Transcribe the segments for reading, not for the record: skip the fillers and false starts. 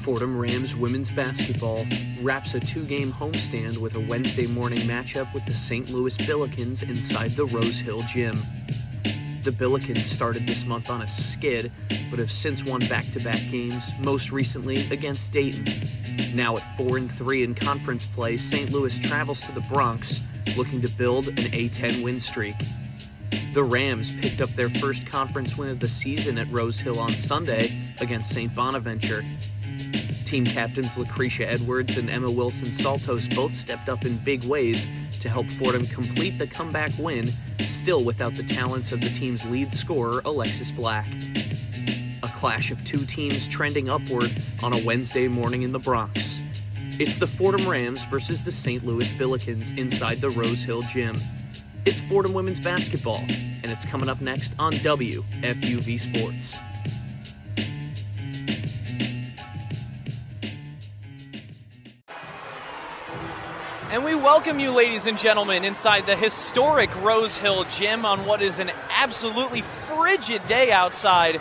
Fordham Rams women's basketball wraps a two-game homestand with a Wednesday morning matchup with the St. Louis Billikens inside the Rose Hill Gym. The Billikens started this month on a skid, but have since won back-to-back games, most recently against Dayton. Now at 4-3 in conference play, St. Louis travels to the Bronx, looking to build an A10 win streak. The Rams picked up their first conference win of the season at Rose Hill on Sunday against St. Bonaventure. Team captains Lucretia Edwards and Emma Wilson-Saltos both stepped up in big ways to help Fordham complete the comeback win, still without the talents of the team's lead scorer, Alexis Black. A clash of two teams trending upward on a Wednesday morning in the Bronx. It's the Fordham Rams versus the St. Louis Billikens inside the Rose Hill Gym. It's Fordham women's basketball, and it's coming up next on WFUV Sports. And we welcome you, ladies and gentlemen, inside the historic Rose Hill Gym on what is an absolutely frigid day outside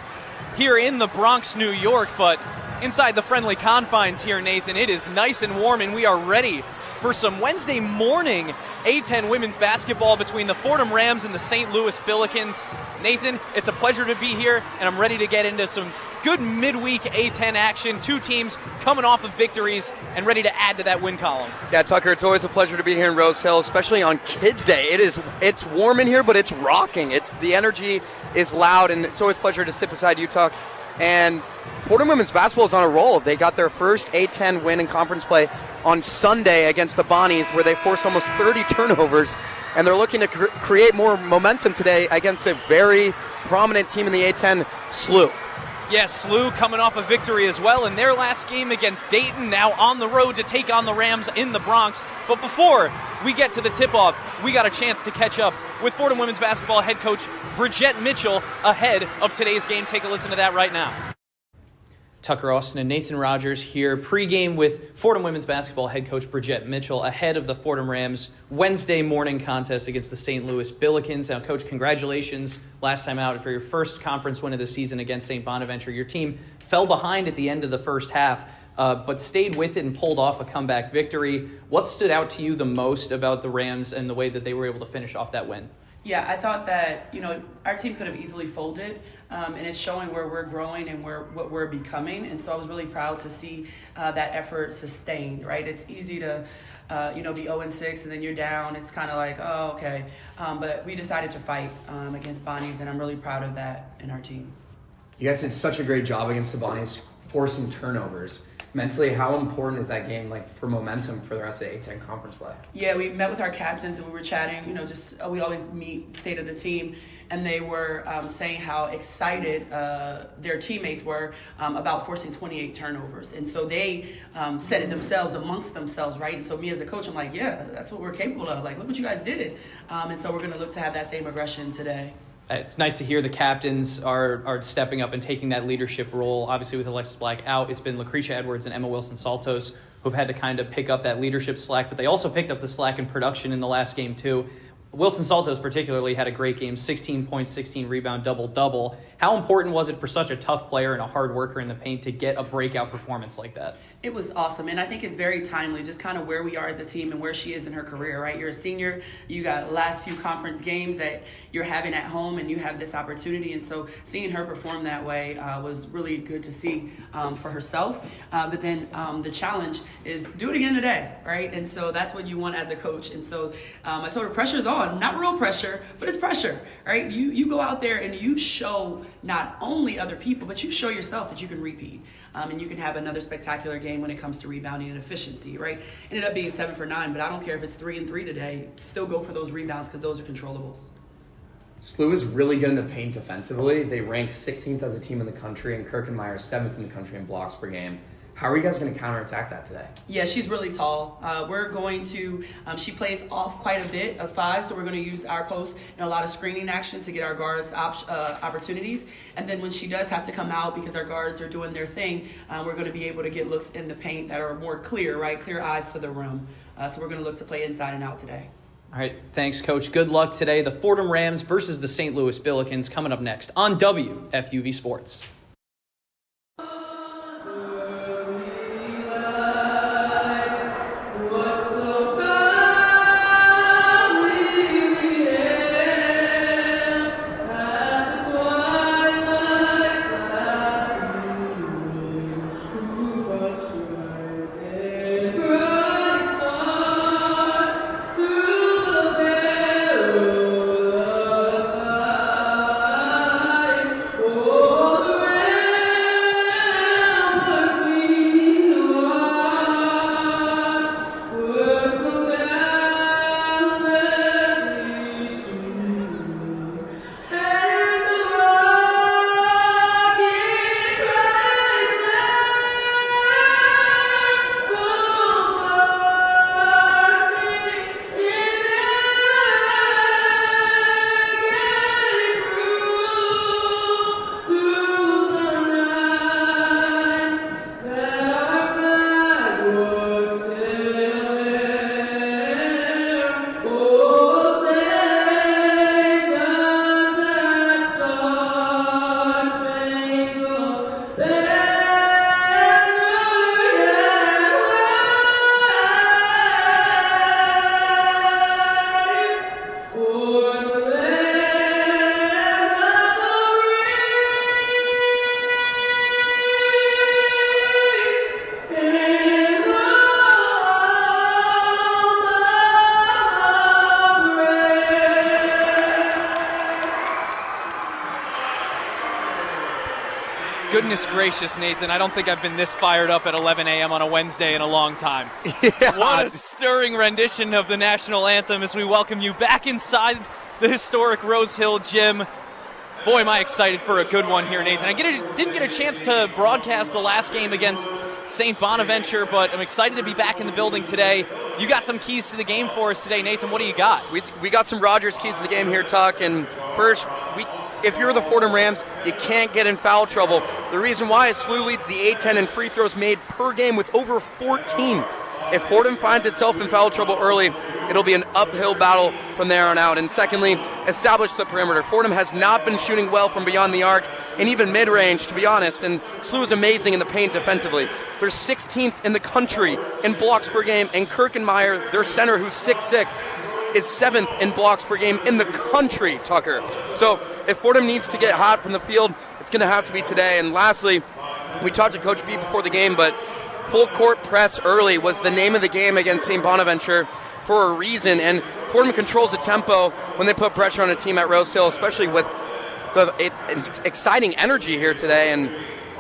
here in the Bronx, New York. But inside the friendly confines here, Nathan, it is nice and warm, and we are ready for some Wednesday morning A10 women's basketball between the Fordham Rams and the St. Louis Billikens. Nathan, it's a pleasure to be here, and I'm ready to get into some good midweek A10 action. Two teams coming off of victories and ready to add to that win column. Yeah, Tucker, it's always a pleasure to be here in Rose Hill, especially on Kids Day. It's warm in here, but it's rocking. The energy is loud, and it's always a pleasure to sit beside you, Tuck. And Fordham women's basketball is on a roll. They got their first A10 win in conference play on Sunday against the Bonnies, where they forced almost 30 turnovers, and they're looking to create more momentum today against a very prominent team in the A10, SLU. Yes, SLU coming off a victory as well in their last game against Dayton, now on the road to take on the Rams in the Bronx. But before we get to the tip-off, we got a chance to catch up with Fordham women's basketball head coach Bridgette Mitchell ahead of today's game. Take a listen to that right now. Tucker Austin and Nathan Rodgers here pregame with Fordham women's basketball head coach Bridgette Mitchell ahead of the Fordham Rams Wednesday morning contest against the St. Louis Billikens. Now, Coach, congratulations last time out for your first conference win of the season against St. Bonaventure. Your team fell behind at the end of the first half, but stayed with it and pulled off a comeback victory. What stood out to you the most about the Rams and the way that they were able to finish off that win? Yeah, I thought that, our team could have easily folded, and it's showing where we're growing and what we're becoming. And so I was really proud to see that effort sustained, right? It's easy to, be 0-6 and then you're down. It's kind of like, oh, okay. But we decided to fight against Bonnies, and I'm really proud of that in our team. You guys did such a great job against the Bonnies, forcing turnovers. Mentally, how important is that game, for momentum for the rest of the A10 conference play? Yeah, we met with our captains and we were chatting, we always meet state of the team, and they were saying how excited their teammates were about forcing 28 turnovers. And so they said it themselves amongst themselves, right? And so me as a coach, I'm like, yeah, that's what we're capable of. Look what you guys did. And so we're going to look to have that same aggression today. It's nice to hear the captains are stepping up and taking that leadership role. Obviously, with Alexis Black out, it's been Lucretia Edwards and Emma Wilson-Saltos who've had to kind of pick up that leadership slack, but they also picked up the slack in production in the last game, too. Wilson-Saltos particularly had a great game, 16 points, 16 rebound, double-double. How important was it for such a tough player and a hard worker in the paint to get a breakout performance like that? It was awesome, and I think it's very timely, just kind of where we are as a team and where she is in her career, right? You're a senior, you got last few conference games that you're having at home, and you have this opportunity, and so seeing her perform that way was really good to see for herself. But then the challenge is do it again today, right? And so that's what you want as a coach. And so I told her pressure's on, not real pressure, but it's pressure, right? You go out there and you show not only other people, but you show yourself that you can repeat, and you can have another spectacular game when it comes to rebounding and efficiency, right? Ended up being 7 for 9, but I don't care if it's 3 and 3 today. Still go for those rebounds because those are controllables. SLU is really good in the paint defensively. They rank 16th as a team in the country, and Kirkenmeyer 7th in the country in blocks per game. How are you guys going to counterattack that today? Yeah, she's really tall. We're going to, she plays off quite a bit of 5, so we're going to use our post and a lot of screening action to get our guards opportunities. And then when she does have to come out because our guards are doing their thing, we're going to be able to get looks in the paint that are more clear, right? Clear eyes to the rim. So we're going to look to play inside and out today. All right, thanks, Coach. Good luck today. The Fordham Rams versus the St. Louis Billikens coming up next on WFUV Sports. Goodness gracious, Nathan. I don't think I've been this fired up at 11 a.m. on a Wednesday in a long time. Yeah. What a stirring rendition of the national anthem as we welcome you back inside the historic Rose Hill Gym. Boy, am I excited for a good one here, Nathan. I didn't get a chance to broadcast the last game against St. Bonaventure, but I'm excited to be back in the building today. You got some keys to the game for us today, Nathan. What do you got? We got some Rodgers keys to the game here, Tuck. And first, if you're the Fordham Rams, you can't get in foul trouble. The reason why is SLU leads the A-10 in free throws made per game with over 14. If Fordham finds itself in foul trouble early, it'll be an uphill battle from there on out. And secondly, establish the perimeter. Fordham has not been shooting well from beyond the arc and even mid-range, to be honest, and SLU is amazing in the paint defensively. They're 16th in the country in blocks per game, and Kirkenmeyer, their center, who's 6'6", is 7th in blocks per game in the country, Tucker. So if Fordham needs to get hot from the field, it's going to have to be today. And lastly, we talked to Coach B before the game, but full court press early was the name of the game against St. Bonaventure for a reason, and Fordham controls the tempo when they put pressure on a team at Rose Hill, especially with the exciting energy here today. And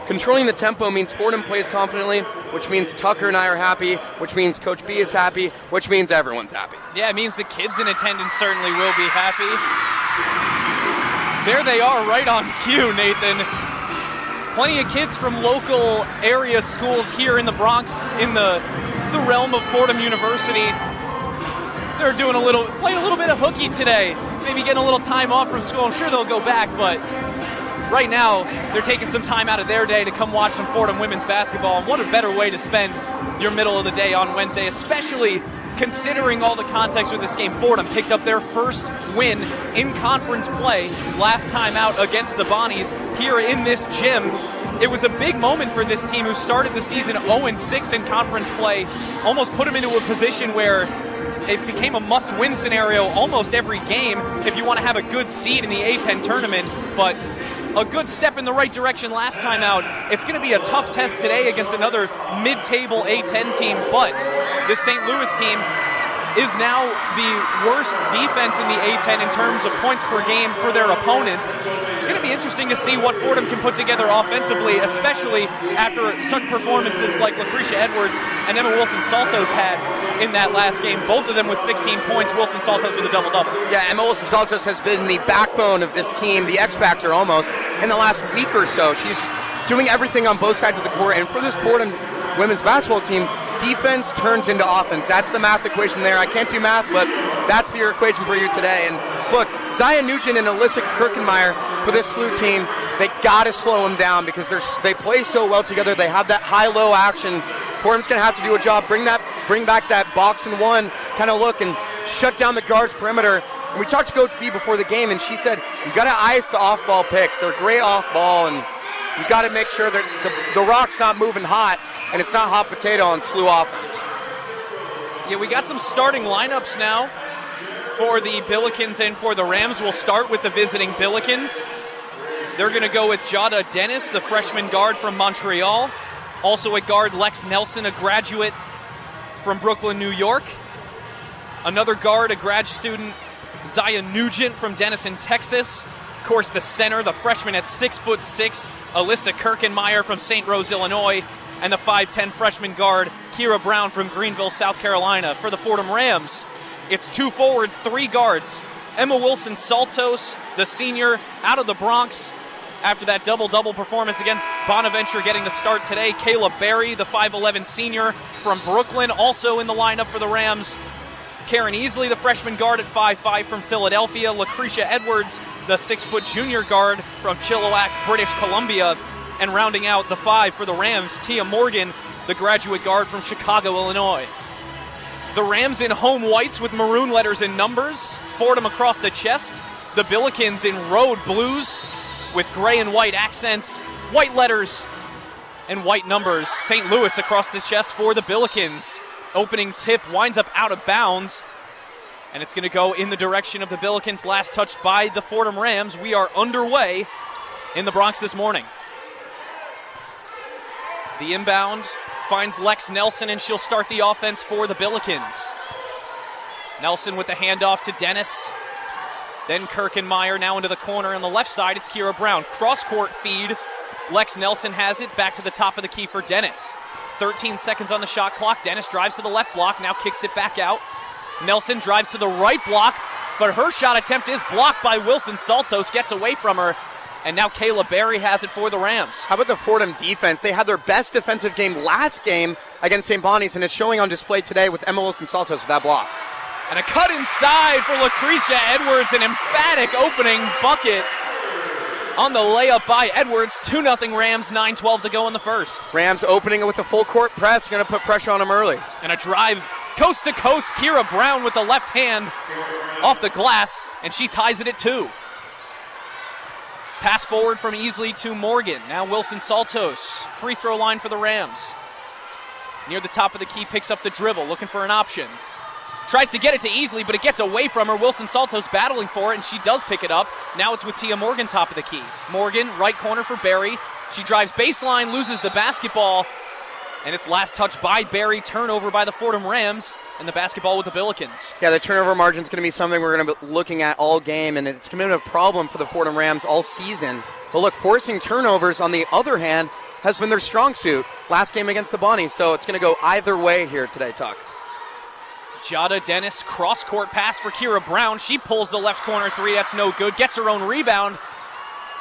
controlling the tempo means Fordham plays confidently, which means Tucker and I are happy, which means Coach B is happy, which means everyone's happy. Yeah, it means the kids in attendance certainly will be happy. There they are, right on cue, Nathan. Plenty of kids from local area schools here in the Bronx, in the realm of Fordham University. They're playing a little bit of hooky today. Maybe getting a little time off from school. I'm sure they'll go back, but right now they're taking some time out of their day to come watch some Fordham women's basketball. And what a better way to spend your middle of the day on Wednesday, especially considering all the context with this game. Fordham picked up their first win in conference play last time out against the Bonnies here in this gym. It was a big moment for this team who started the season 0-6 in conference play, almost put them into a position where it became a must-win scenario almost every game if you want to have a good seed in the A-10 tournament, but a good step in the right direction last time out. It's going to be a tough test today against another mid-table A-10 team, but this St. Louis team is now the worst defense in the A-10 in terms of points per game for their opponents. It's going to be interesting to see what Fordham can put together offensively, especially after such performances like Lucretia Edwards and Emma Wilson-Saltos had in that last game, both of them with 16 points, Wilson-Saltos with a double-double. Yeah, Emma Wilson-Saltos has been the backbone of this team, the X-Factor almost, in the last week or so. She's doing everything on both sides of the court, and for this Fordham women's basketball team, defense turns into offense. That's the math equation there. I can't do math, but that's your equation for you today. And look, Zaya Nugent and Alyssa Kirkenmeyer for this SLU team, they got to slow them down because they play so well together. They have that high-low action. Fordham's going to have to do a job, bring back that box and one kind of look and shut down the guards perimeter. And we talked to Coach B before the game, and she said, you got to ice the off-ball picks. They're great off-ball, and you got to make sure that the rock's not moving hot, and it's not hot potato on SLU offense. Yeah, we got some starting lineups now for the Billikens and for the Rams. We'll start with the visiting Billikens. They're going to go with Jada Dennis, the freshman guard from Montreal. Also at guard, Lex Nelson, a graduate from Brooklyn, New York. Another guard, a grad student, Zaya Nugent from Denison, Texas. Of course, the center, the freshman at 6'6", Alyssa Kirkenmeyer from St. Rose, Illinois. And the 5'10" freshman guard, Kira Brown from Greenville, South Carolina. For the Fordham Rams, it's 2 forwards, 3 guards. Emma Wilson-Saltos, the senior, out of the Bronx after that double-double performance against Bonaventure getting the start today. Kayla Berry, the 5'11" senior from Brooklyn, also in the lineup for the Rams. Karen Easley, the freshman guard at 5'5" from Philadelphia. Lucretia Edwards, the 6-foot junior guard from Chilliwack, British Columbia. And rounding out the 5 for the Rams, Tia Morgan, the graduate guard from Chicago, Illinois. The Rams in home whites with maroon letters and numbers. Fordham across the chest. The Billikens in road blues with gray and white accents, white letters, and white numbers. St. Louis across the chest for the Billikens. Opening tip winds up out of bounds, and it's going to go in the direction of the Billikens, last touched by the Fordham Rams. We are underway in the Bronx this morning. The inbound finds Lex Nelson, and she'll start the offense for the Billikens. Nelson with the handoff to Dennis. Then Kirkenmeyer now into the corner on the left side. It's Kira Brown. Cross-court feed Lex Nelson has it, back to the top of the key for Dennis. 13 seconds on the shot clock. Dennis drives to the left block, now kicks it back out. Nelson drives to the right block, but her shot attempt is blocked by Wilson Saltos, gets away from her, and now Kayla Berry has it for the Rams. How about the Fordham defense? They had their best defensive game last game against St. Bonnie's, and it's showing on display today with Emma Wilson Saltos with that block. And a cut inside for Lucretia Edwards, an emphatic opening bucket on the layup by Edwards. 2-0 Rams, 9:12 to go in the first. Rams opening it with a full court press, going to put pressure on them early. And a drive coast to coast. Kira Brown with the left hand off the glass, and she ties it at 2. Pass forward from Easley to Morgan. Now Wilson Saltos, free throw line for the Rams. Near the top of the key, picks up the dribble, looking for an option. Tries to get it to Easley, but it gets away from her. Wilson Saltos battling for it, and she does pick it up. Now it's with Tia Morgan, top of the key. Morgan, right corner for Berry. She drives baseline, loses the basketball, and it's last touch by Berry. Turnover by the Fordham Rams, and the basketball with the Billikens. Yeah, the turnover margin is going to be something we're going to be looking at all game, and it's going to be a problem for the Fordham Rams all season. But look, forcing turnovers, on the other hand, has been their strong suit last game against the Bonnies, so it's going to go either way here today, Tuck. Jada Dennis, cross-court pass for Kira Brown. She pulls the left corner three. That's no good. Gets her own rebound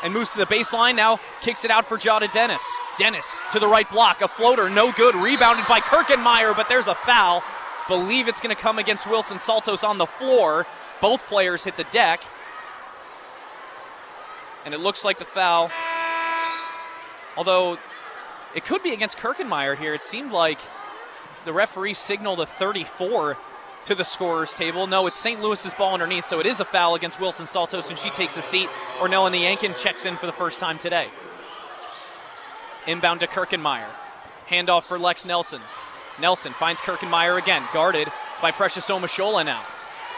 and moves to the baseline. Now kicks it out for Jada Dennis. Dennis to the right block. A floater, no good. Rebounded by Kirkenmeyer, but there's a foul. Believe it's going to come against Wilson Saltos on the floor. Both players hit the deck. And it looks like the foul, although it could be against Kirkenmeyer here. It seemed like the referee signaled a 34 to the scorer's table. No, it's St. Louis's ball underneath, so it is a foul against Wilson Saltos, and she takes a seat. Ornella Yankin checks in for the first time today. Inbound to Kirkenmeyer. Handoff for Lex Nelson. Nelson finds Kirkenmeyer again, guarded by Precious Omashola now.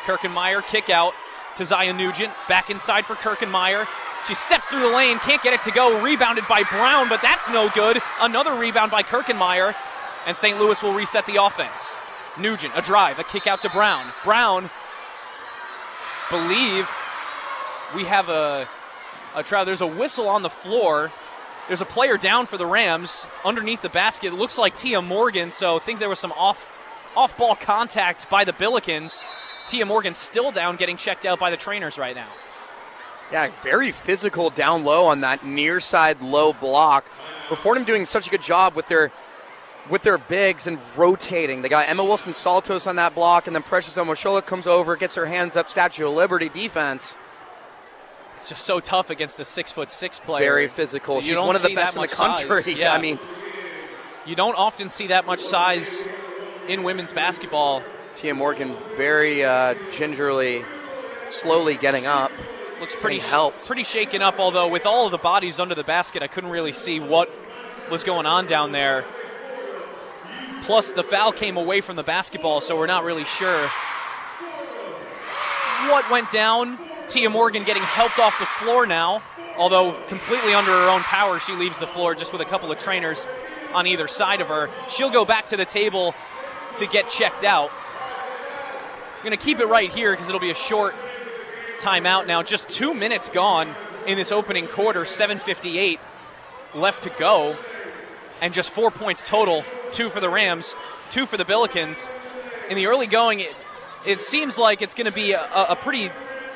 Kirkenmeyer, kick out to Zaya Nugent. Back inside for Kirkenmeyer. She steps through the lane, can't get it to go. Rebounded by Brown, but that's no good. Another rebound by Kirkenmeyer, and St. Louis will reset the offense. Nugent, a drive, a kick out to Brown. Brown, believe we have a trial. There's a whistle on the floor. There's a player down for the Rams underneath the basket. It looks like Tia Morgan, so I think there was some off-ball contact by the Billikens. Tia Morgan still down, getting checked out by the trainers right now. Yeah, very physical down low on that near side low block. But Fordham doing such a good job with their bigs and rotating. They got Emma Wilson Saltos on that block, and then Precious Omashola comes over, gets her hands up, Statue of Liberty defense. It's just so tough against a 6'6" player. Very physical. She's one of the best in the country. Yeah. I mean, you don't often see that much size in women's basketball. Tia Morgan very gingerly, slowly getting up. Looks pretty shaken up, although with all of the bodies under the basket, I couldn't really see what was going on down there. Plus, the foul came away from the basketball, so we're not really sure what went down. Tia Morgan getting helped off the floor now, although completely under her own power. She leaves the floor just with a couple of trainers on either side of her. She'll go back to the table to get checked out. I'm going to keep it right here because it'll be a short timeout now. Just 2 minutes gone in this opening quarter, 7:58 left to go, and just 4 points total, 2 for the Rams, 2 for the Billikens. In the early going, it seems like it's going to be a pretty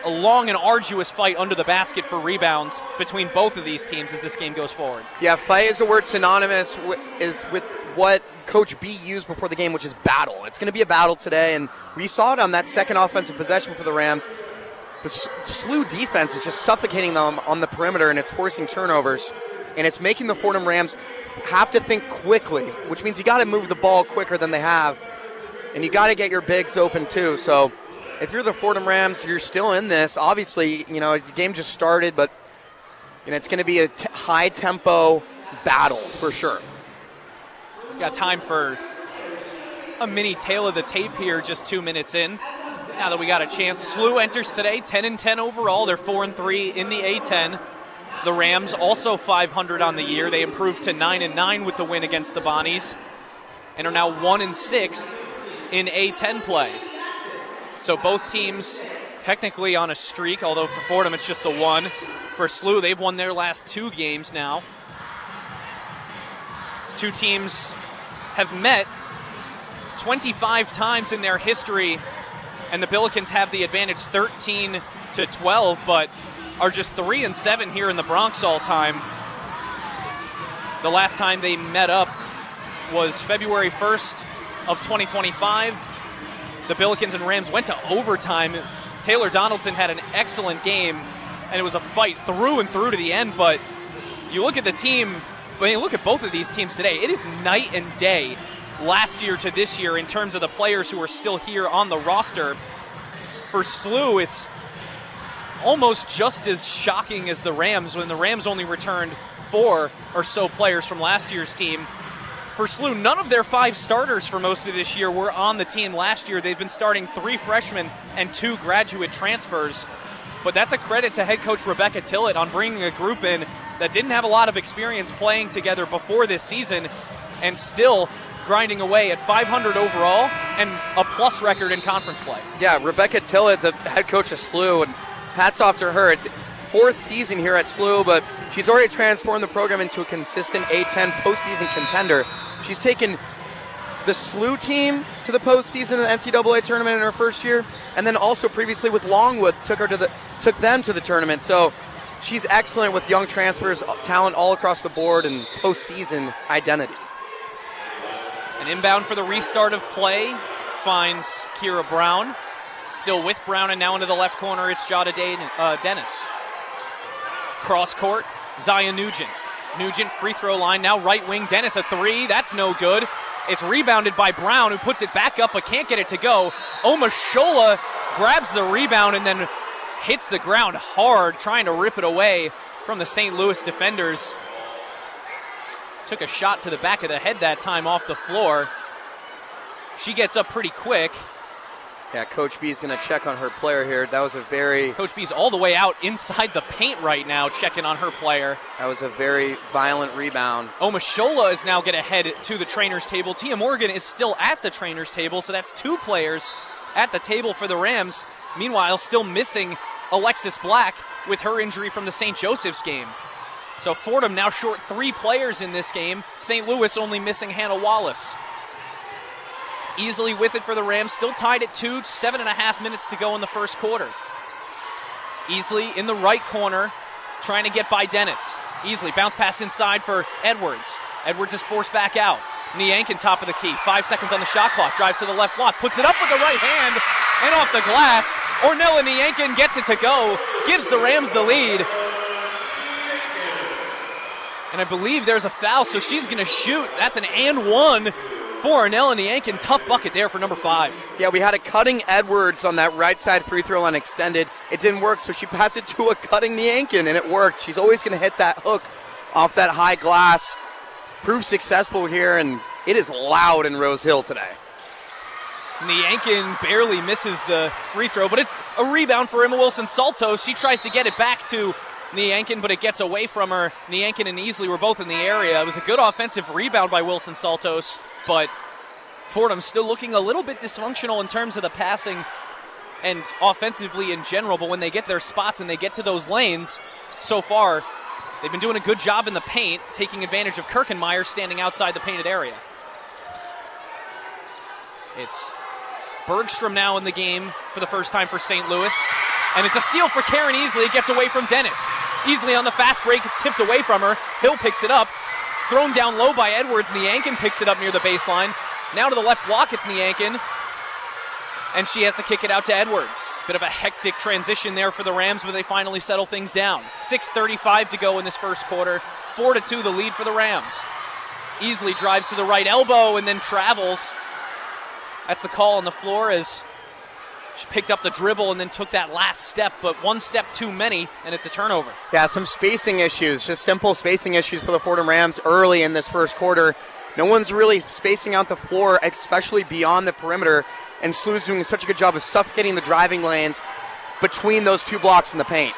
long and arduous fight under the basket for rebounds between both of these teams as this game goes forward. Yeah, fight is a word synonymous with what Coach B used before the game, which is battle. It's going to be a battle today, and we saw it on that second offensive possession for the Rams. The SLU defense is just suffocating them on the perimeter, and it's forcing turnovers, and it's making the Fordham Rams have to think quickly, which means you got to move the ball quicker than they have, and you got to get your bigs open too. So if you're the Fordham Rams, you're still in this. Obviously, the game just started, but it's going to be a high-tempo battle for sure. We've got time for a mini tail of the tape here, just 2 minutes in. Now that we got a chance, SLU enters today 10-10 overall. They're 4-3 in the A10. The Rams also 500 on the year. They improved to 9-9 with the win against the Bonnies, and are now 1-6 in A10 play. So both teams technically on a streak, although for Fordham it's just the one. For SLU, they've won their last 2 games now. These two teams have met 25 times in their history, and the Billikens have the advantage 13-12, but are just 3-7 here in the Bronx all time. The last time they met up was February 1st of 2025. The Billikens and Rams went to overtime. Taylor Donaldson had an excellent game, and it was a fight through and through to the end, but you look at the team, when you look at both of these teams today, it is night and day last year to this year in terms of the players who are still here on the roster. For SLU, it's almost just as shocking as the Rams, when the Rams only returned 4 or so players from last year's team. For SLU, none of their 5 starters for most of this year were on the team last year. They've been starting 3 freshmen and 2 graduate transfers. But that's a credit to head coach Rebecca Tillett on bringing a group in that didn't have a lot of experience playing together before this season, and still grinding away at 500 overall and a plus record in conference play. Yeah, Rebecca Tillett, the head coach of SLU, and hats off to her. It's 4th season here at SLU, but she's already transformed the program into a consistent A-10 postseason contender. She's taken the SLU team to the postseason in the NCAA tournament in her first year, and then also previously with Longwood took them to the tournament. So she's excellent with young transfers, talent all across the board, and postseason identity. An inbound for the restart of play finds Kira Brown. Still with Brown, and now into the left corner, it's Jada Dennis. Cross court, Zaya Nugent. Nugent, free throw line, now right wing, Dennis a 3, that's no good. It's rebounded by Brown, who puts it back up but can't get it to go. Omashola grabs the rebound and then hits the ground hard, trying to rip it away from the St. Louis defenders. Took a shot to the back of the head that time off the floor. She gets up pretty quick. Yeah, Coach B's going to check on her player here. That was a very... Coach B's all the way out inside the paint right now, checking on her player. That was a very violent rebound. Omashola is now going to head to the trainer's table. Tia Morgan is still at the trainer's table, so that's 2 players at the table for the Rams. Meanwhile, still missing Alexis Black with her injury from the St. Joseph's game. So Fordham now short 3 players in this game. St. Louis only missing Hannah Wallace. Easily with it for the Rams, still tied at 2, 7.5 minutes to go in the first quarter. Easley in the right corner, trying to get by Dennis. Easley, bounce pass inside for Edwards. Edwards is forced back out. Niankin top of the key, 5 seconds on the shot clock, drives to the left block, puts it up with the right hand, and off the glass. Ornella Niankin gets it to go, gives the Rams the lead. And I believe there's a foul, so she's going to shoot. That's an and 1 for Ornella Niankin. Tough bucket there for number 5. Yeah, we had a cutting Edwards on that right side free throw line extended. It didn't work, so she passed it to a cutting Niankin, and it worked. She's always going to hit that hook off that high glass. Proved successful here, and it is loud in Rose Hill today. Niankin barely misses the free throw, but it's a rebound for Emma Wilson-Saltos. She tries to get it back to Niankin, but it gets away from her. Niankin and Easley were both in the area. It was a good offensive rebound by Wilson-Saltos, but Fordham still looking a little bit dysfunctional in terms of the passing and offensively in general, but when they get their spots and they get to those lanes, so far, they've been doing a good job in the paint, taking advantage of Kirkenmeyer standing outside the painted area. It's Bergstrom now in the game for the first time for St. Louis. And it's a steal for Karen Easley. It gets away from Dennis. Easley on the fast break. It's tipped away from her. Hill picks it up. Thrown down low by Edwards. Niankin picks it up near the baseline. Now to the left block, it's Niankin. And she has to kick it out to Edwards. Bit of a hectic transition there for the Rams, but they finally settle things down. 6:35 to go in this first quarter. 4-2 the lead for the Rams. Easley drives to the right elbow and then travels. That's the call on the floor as she picked up the dribble and then took that last step, but one step too many, and it's a turnover. Yeah, some spacing issues, just simple spacing issues for the Fordham Rams early in this first quarter. No one's really spacing out the floor, especially beyond the perimeter, and SLU's doing such a good job of suffocating the driving lanes between those 2 blocks in the paint.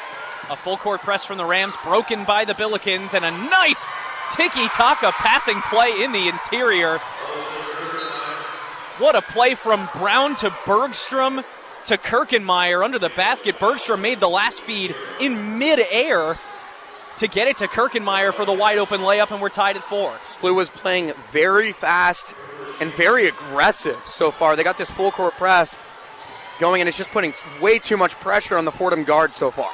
A full court press from the Rams, broken by the Billikens, and a nice tiki-taka passing play in the interior. What a play from Brown to Bergstrom to Kirkenmeyer under the basket. Bergstrom made the last feed in mid-air to get it to Kirkenmeyer for the wide open layup, and we're tied at 4. SLU was playing very fast and very aggressive so far. They got this full court press going, and it's just putting way too much pressure on the Fordham guard so far.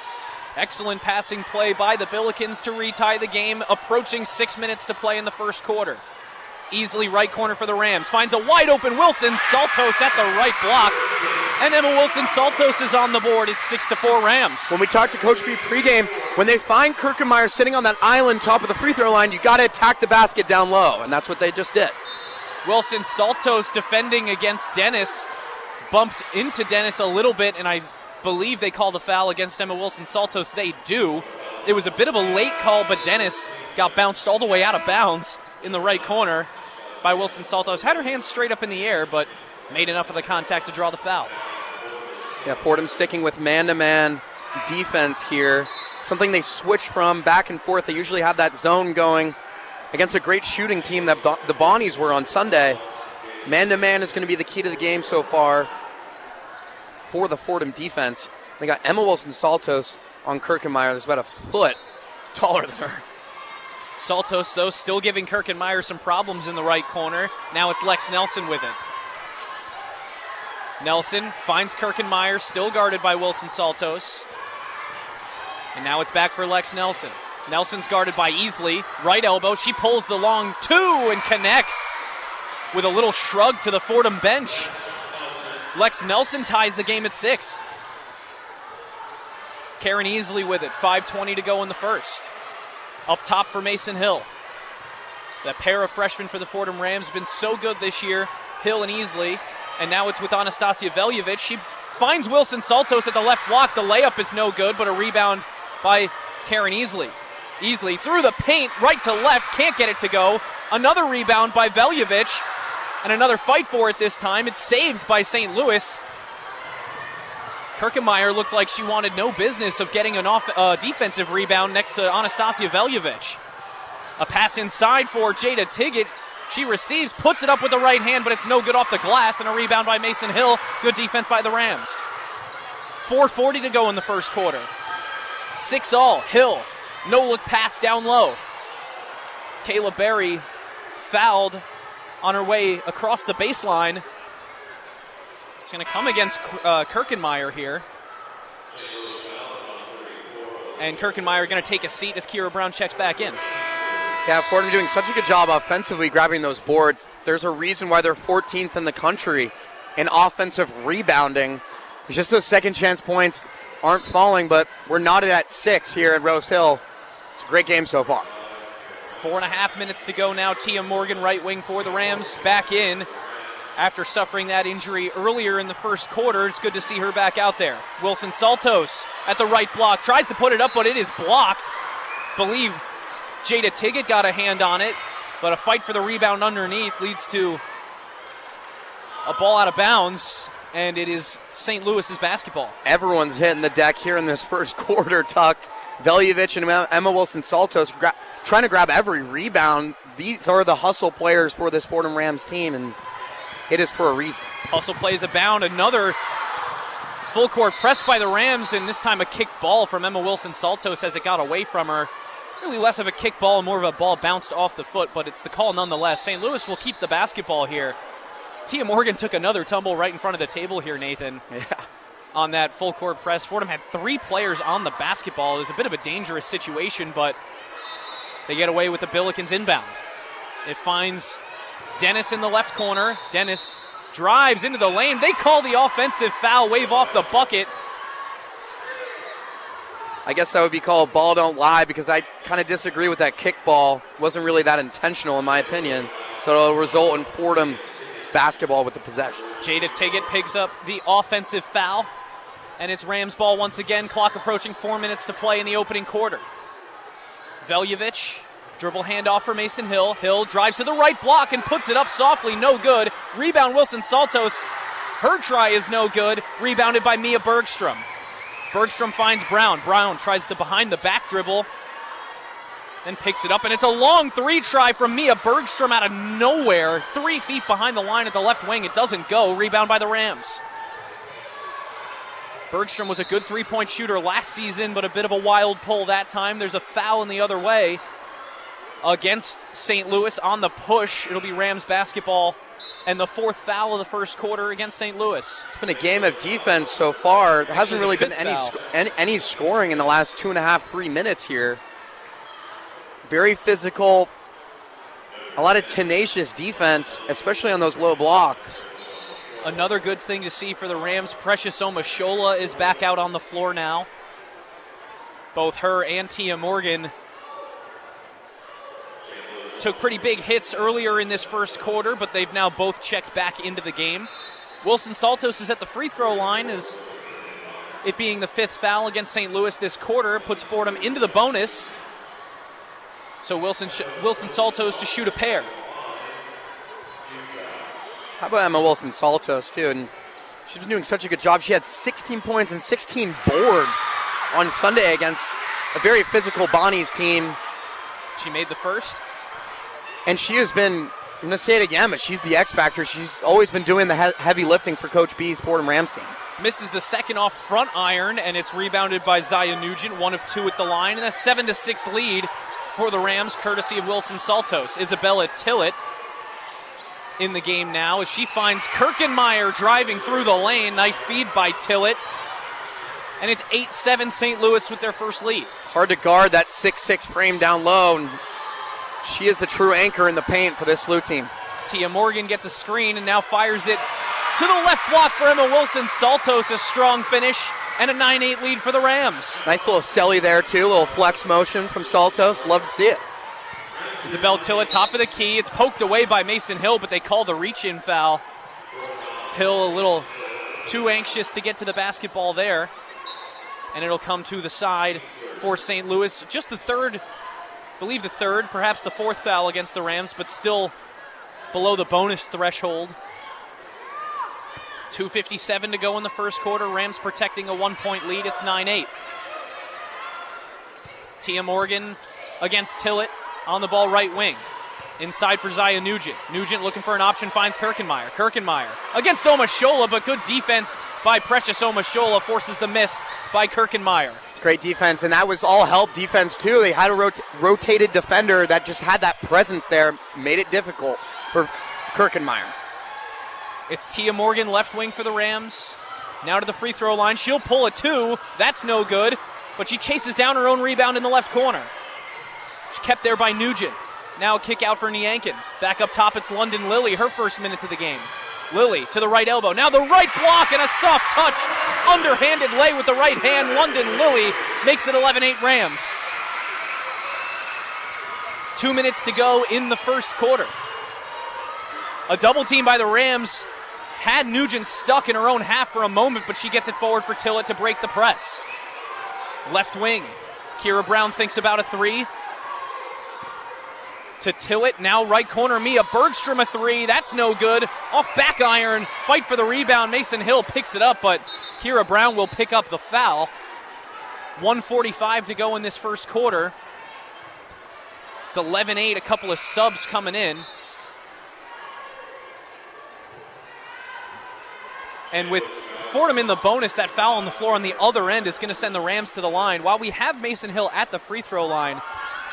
Excellent passing play by the Billikens to retie the game, approaching 6 minutes to play in the first quarter. Easily right corner for the Rams. Finds a wide open Wilson Saltos at the right block. And Emma Wilson Saltos is on the board. It's 6-4 Rams. When we talked to Coach B pregame, when they find Kirkenmeyer sitting on that island top of the free throw line, you got to attack the basket down low, and that's what they just did. Wilson Saltos defending against Dennis. Bumped into Dennis a little bit, and I believe they call the foul against Emma Wilson Saltos. They do. It was a bit of a late call, but Dennis got bounced all the way out of bounds in the right corner by Wilson Saltos. Had her hands straight up in the air, but made enough of the contact to draw the foul. Yeah, Fordham sticking with man-to-man defense here. Something they switch from back and forth. They usually have that zone going against a great shooting team that the Bonnies were on Sunday. Man-to-man is going to be the key to the game so far for the Fordham defense. They got Emma Wilson Saltos on Kirkenmeyer. There's about a foot taller than her. Saltos, though, still giving Kirkenmeyer some problems in the right corner. Now it's Lex Nelson with it. Nelson finds Kirkenmeyer, still guarded by Wilson Saltos. And now it's back for Lex Nelson. Nelson's guarded by Easley. Right elbow, she pulls the long 2 and connects with a little shrug to the Fordham bench. Lex Nelson ties the game at 6. Karen Easley with it, 5:20 to go in the first. Up top for Mason Hill. That pair of freshmen for the Fordham Rams been so good this year, Hill and Easley. And now it's with Anastasia Veljevic. She finds Wilson Saltos at the left block. The layup is no good, but a rebound by Karen Easley. Easley through the paint, right to left, can't get it to go. Another rebound by Veljevic, and another fight for it this time. It's saved by St. Louis. Kirkenmeyer looked like she wanted no business of getting an defensive rebound next to Anastasia Veljevic. A pass inside for Jada Tiggett. She receives, puts it up with the right hand, but it's no good off the glass, and a rebound by Mason Hill. Good defense by the Rams. 4:40 to go in the first quarter. 6-all, Hill. No-look pass down low. Kayla Berry fouled on her way across the baseline. It's going to come against Kirkenmeyer here. And Kirkenmeyer going to take a seat as Kira Brown checks back in. Yeah, Fordham doing such a good job offensively grabbing those boards. There's a reason why they're 14th in the country in offensive rebounding. It's just those second chance points aren't falling, but we're knotted at 6 here at Rose Hill. It's a great game so far. 4.5 minutes to go now. Tia Morgan, right wing for the Rams, back in after suffering that injury earlier in the first quarter. It's good to see her back out there. Wilson Saltos at the right block, tries to put it up, but it is blocked. Believe Jada Tiggett got a hand on it, but a fight for the rebound underneath leads to a ball out of bounds, and it is St. Louis's basketball. Everyone's hitting the deck here in this first quarter, Tuck. Veljevic and Emma Wilson Saltos trying to grab every rebound. These are the hustle players for this Fordham Rams team, and it is for a reason. Hustle plays abound. Another full court press by the Rams, and this time a kicked ball from Emma Wilson Saltos as it got away from her. Really less of a kick ball and more of a ball bounced off the foot, but it's the call nonetheless. St. Louis will keep the basketball here. Tia Morgan took another tumble right in front of the table here, Nathan. Yeah. On that full court press. Fordham had 3 players on the basketball. It was a bit of a dangerous situation, but they get away with the Billikens inbound. It finds Dennis in the left corner. Dennis drives into the lane. They call the offensive foul, wave off the bucket. I guess that would be called ball don't lie, because I kind of disagree with that kick ball. It wasn't really that intentional in my opinion. So it'll result in Fordham basketball with the possession. Jada Tiggett picks up the offensive foul, and it's Rams ball once again. Clock approaching 4 minutes to play in the opening quarter. Veljevic, dribble handoff for Mason Hill. Hill drives to the right block and puts it up softly, no good. Rebound Wilson Saltos. Her try is no good. Rebounded by Mia Bergstrom. Bergstrom finds Brown. Brown tries the behind the back dribble, then picks it up, and it's a long 3 try from Mia Bergstrom out of nowhere. 3 feet behind the line at the left wing. It doesn't go. Rebound by the Rams. Bergstrom was a good three-point shooter last season, but a bit of a wild pull that time. There's a foul in the other way against St. Louis on the push. It'll be Rams basketball, and the 4th foul of the first quarter against St. Louis. It's been a game of defense so far. There hasn't really been any scoring in the last 2.5, 3 minutes here. Very physical, a lot of tenacious defense, especially on those low blocks. Another good thing to see for the Rams, Precious Omashola is back out on the floor now. Both her and Tia Morgan took pretty big hits earlier in this first quarter, but they've now both checked back into the game. Wilson Saltos is at the free throw line, as it being the 5th foul against St. Louis this quarter puts Fordham into the bonus. So Wilson Saltos to shoot a pair. How about Emma Wilson Saltos, too? And she's been doing such a good job. She had 16 points and 16 boards on Sunday against a very physical Bonnie's team. She made the first. And she has been, I'm going to say it again, but she's the X factor. She's always been doing the heavy lifting for Coach B's Fordham Rams team. Misses the second off front iron, and it's rebounded by Zaya Nugent, 1 of 2 at the line, and a 7-6 lead for the Rams, courtesy of Wilson Saltos. Isabella Tillett in the game now as she finds Kirkenmeyer driving through the lane. Nice feed by Tillett. And it's 8-7 St. Louis with their first lead. Hard to guard that 6'6" frame down low. And she is the true anchor in the paint for this SLU team. Tia Morgan gets a screen and now fires it to the left block for Emma Wilson Saltos. A strong finish and a 9-8 lead for the Rams. Nice little celly there, too. A little flex motion from Saltos. Love to see it. Isabel Tillett, top of the key. It's poked away by Mason Hill, but they call the reach-in foul. Hill a little too anxious to get to the basketball there. And it'll come to the side for St. Louis. Just the third, I believe the third, perhaps the 4th foul against the Rams, but still below the bonus threshold. 2:57 to go in the first quarter. Rams protecting a 1-point lead. It's 9-8. Tia Morgan against Tillett on the ball right wing. Inside for Zaya Nugent. Nugent looking for an option, finds Kirkenmeyer. Kirkenmeyer against Omashola, but good defense by Precious Omashola forces the miss by Kirkenmeyer. Great defense, and that was all help defense, too. They had a rotated defender that just had that presence there, made it difficult for Kirkenmeyer. It's Tia Morgan, left wing for the Rams. Now to the free throw line. She'll pull a 2. That's no good, but she chases down her own rebound in the left corner. She's kept there by Nugent. Now a kick out for Niankin. Back up top, it's London Lilly, her first minutes of the game. Lilly to the right elbow. Now the right block and a soft touch. Underhanded lay with the right hand. London Lilly makes it 11-8 Rams. 2 minutes to go in the first quarter. A double team by the Rams had Nugent stuck in her own half for a moment, but she gets it forward for Tillett to break the press. Left wing. Kira Brown thinks about a 3. To Tillett, now right corner, Mia Bergstrom a 3. That's no good. Off back iron. Fight for the rebound. Mason Hill picks it up, but Kira Brown will pick up the foul. 1:45 to go in this first quarter. It's 11-8, a couple of subs coming in. And with Fordham in the bonus, that foul on the floor on the other end is going to send the Rams to the line. While we have Mason Hill at the free throw line,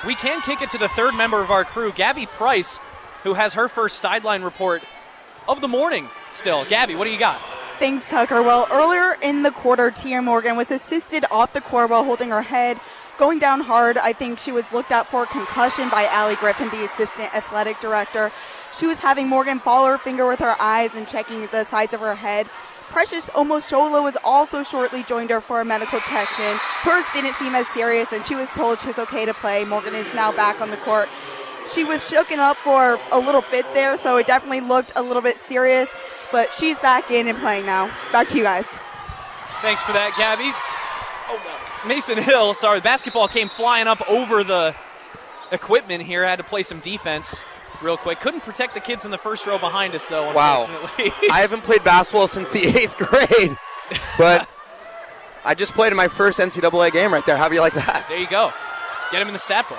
we can kick it to the third member of our crew, Gabby Price, who has her first sideline report of the morning still. Gabby, what do you got? Thanks, Tucker. Well, earlier in the quarter, Tia Morgan was assisted off the court while holding her head, going down hard. I think she was looked at for concussion by Allie Griffin, the assistant athletic director. She was having Morgan follow her finger with her eyes and checking the sides of her head. Precious Omashola was also shortly joined her for a medical check-in. Hers didn't seem as serious, and she was told she was okay to play. Morgan is now back on the court. She was shooken up for a little bit there, so it definitely looked a little bit serious, but she's back in and playing now. Back to you guys. Thanks for that, Gabby. Mason Hill, sorry, the basketball came flying up over the equipment here. Had to play some defense real quick. Couldn't protect the kids in the first row behind us, though, unfortunately. Wow. I haven't played basketball since the 8th grade, but I just played in my first NCAA game right there. How do you like that? There you go. Get him in the stat book.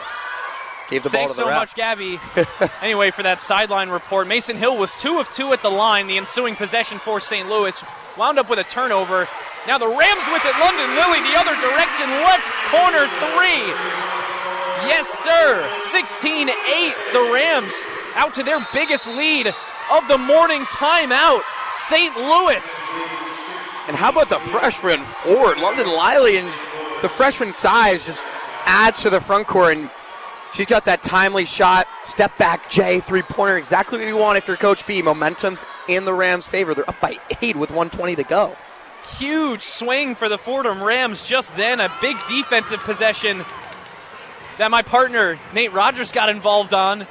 Gave the ball Thanks to the so ref. much, Gabby. Anyway, for that sideline report, Mason Hill was 2 of 2 at the line. The ensuing possession for St. Louis wound up with a turnover. Now the Rams with it. London Lily the other direction. Left corner 3. Yes, sir. 16-8. The Rams out to their biggest lead of the morning timeout. St. Louis. And how about the freshman forward, London Liley, and the freshman size just adds to the front court, and she's got that timely shot, step back J, three-pointer, exactly what you want if you're Coach B. Momentum's in the Rams' favor. They're up by 8 with 1:20 to go. Huge swing for the Fordham Rams just then. A big defensive possession that my partner Nate Rodgers got involved on.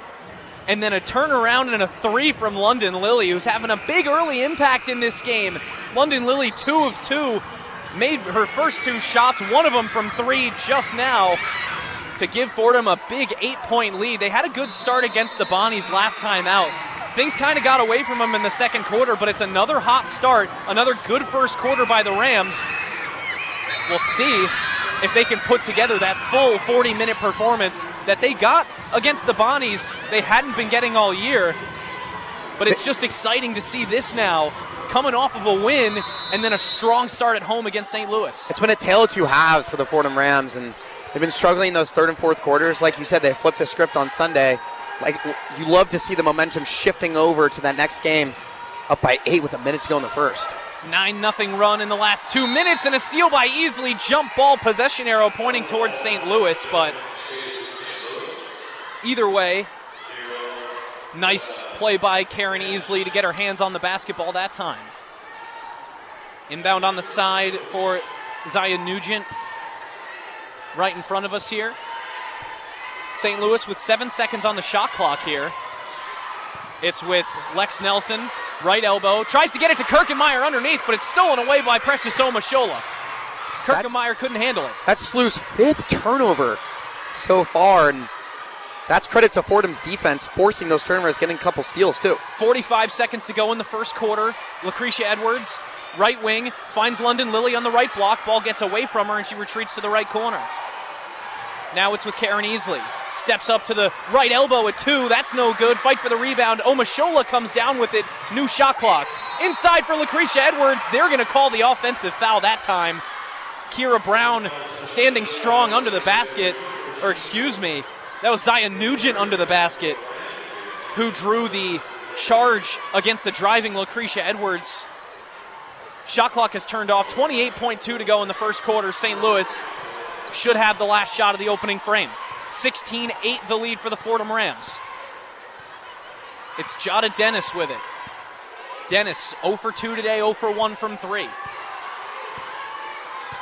And then a turnaround and a 3 from London Lily, who's having a big early impact in this game. London Lily 2 of 2, made her first 2 shots, one of them from 3 just now, to give Fordham a big 8-point lead. They had a good start against the Bonnies last time out. Things kind of got away from them in the second quarter, but it's another hot start, another good first quarter by the Rams. We'll see if they can put together that full 40-minute performance that they got against the Bonnies they hadn't been getting all year. But it's just exciting to see this now, coming off of a win and then a strong start at home against St. Louis. It's been a tale of two halves for the Fordham Rams, and they've been struggling in those third and fourth quarters. Like you said, they flipped the script on Sunday. Like, you love to see the momentum shifting over to that next game, up by 8 with a minute to go in the first. 9-0 run in the last 2 minutes, and a steal by Easley. Jump ball possession arrow pointing towards St. Louis, but either way, nice play by Karen Easley to get her hands on the basketball that time. Inbound on the side for Zaya Nugent, right in front of us here. St. Louis with 7 seconds on the shot clock here. It's with Lex Nelson, right elbow, tries to get it to Kirkenmeyer underneath, but it's stolen away by Precious Omashola. Kirkenmeyer couldn't handle it. That's SLU's 5th turnover so far, and that's credit to Fordham's defense, forcing those turnovers, getting a couple steals too. 45 seconds to go in the first quarter. Lucretia Edwards, right wing, finds London Lily on the right block. Ball gets away from her, and she retreats to the right corner. Now it's with Karen Easley. Steps up to the right elbow at 2. That's no good. Fight for the rebound. Omashola comes down with it. New shot clock. Inside for Lucretia Edwards. They're going to call the offensive foul that time. Kira Brown standing strong under the basket. Or excuse me, that was Zaya Nugent under the basket who drew the charge against the driving Lucretia Edwards. Shot clock has turned off. 28.2 to go in the first quarter. St. Louis should have the last shot of the opening frame. 16-8 the lead for the Fordham Rams. It's Jada Dennis with it. Dennis 0 for 2 today, 0 for 1 from 3.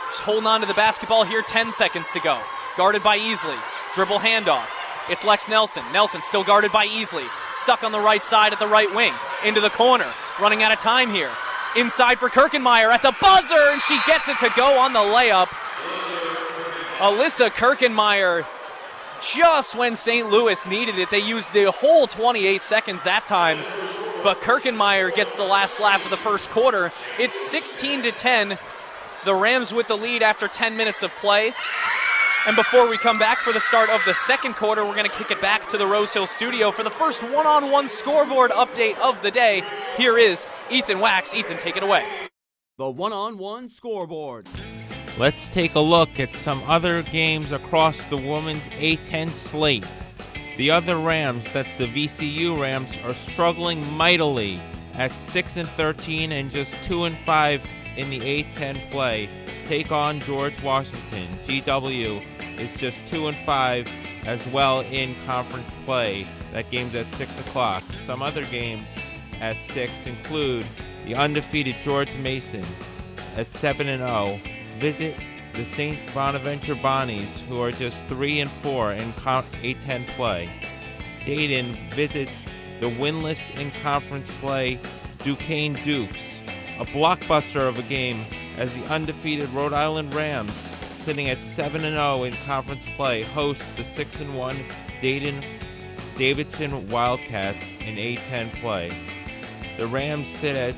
Just holding on to the basketball here, 10 seconds to go. Guarded by Easley. Dribble handoff. It's Lex Nelson. Nelson still guarded by Easley. Stuck on the right side at the right wing. Into the corner. Running out of time here. Inside for Kirkenmeyer at the buzzer, and she gets it to go on the layup. Alyssa Kirkenmeyer, just when St. Louis needed it. They used the whole 28 seconds that time, but Kirkenmeyer gets the last laugh of the first quarter. It's 16-10. The Rams with the lead after 10 minutes of play. And before we come back for the start of the second quarter, we're going to kick it back to the Rose Hill studio for the first one-on-one scoreboard update of the day. Here is Ethan Wax. Ethan, take it away. The one-on-one scoreboard. Let's take a look at some other games across the women's A10 slate. The other Rams, that's the VCU Rams, are struggling mightily at 6-13 and just 2-5 in the A10 play. Take on George Washington. GW is just 2-5 as well in conference play. That game's at 6 o'clock. Some other games at 6 include the undefeated George Mason at 7-0. Visit the St. Bonaventure Bonnies, who are just 3-4 in A10 play. Dayton visits the winless in conference play Duquesne Dukes. A blockbuster of a game as the undefeated Rhode Island Rams, sitting at 7-0 in conference play, host the 6-1 Dayton Davidson Wildcats in A10 play. The Rams sit at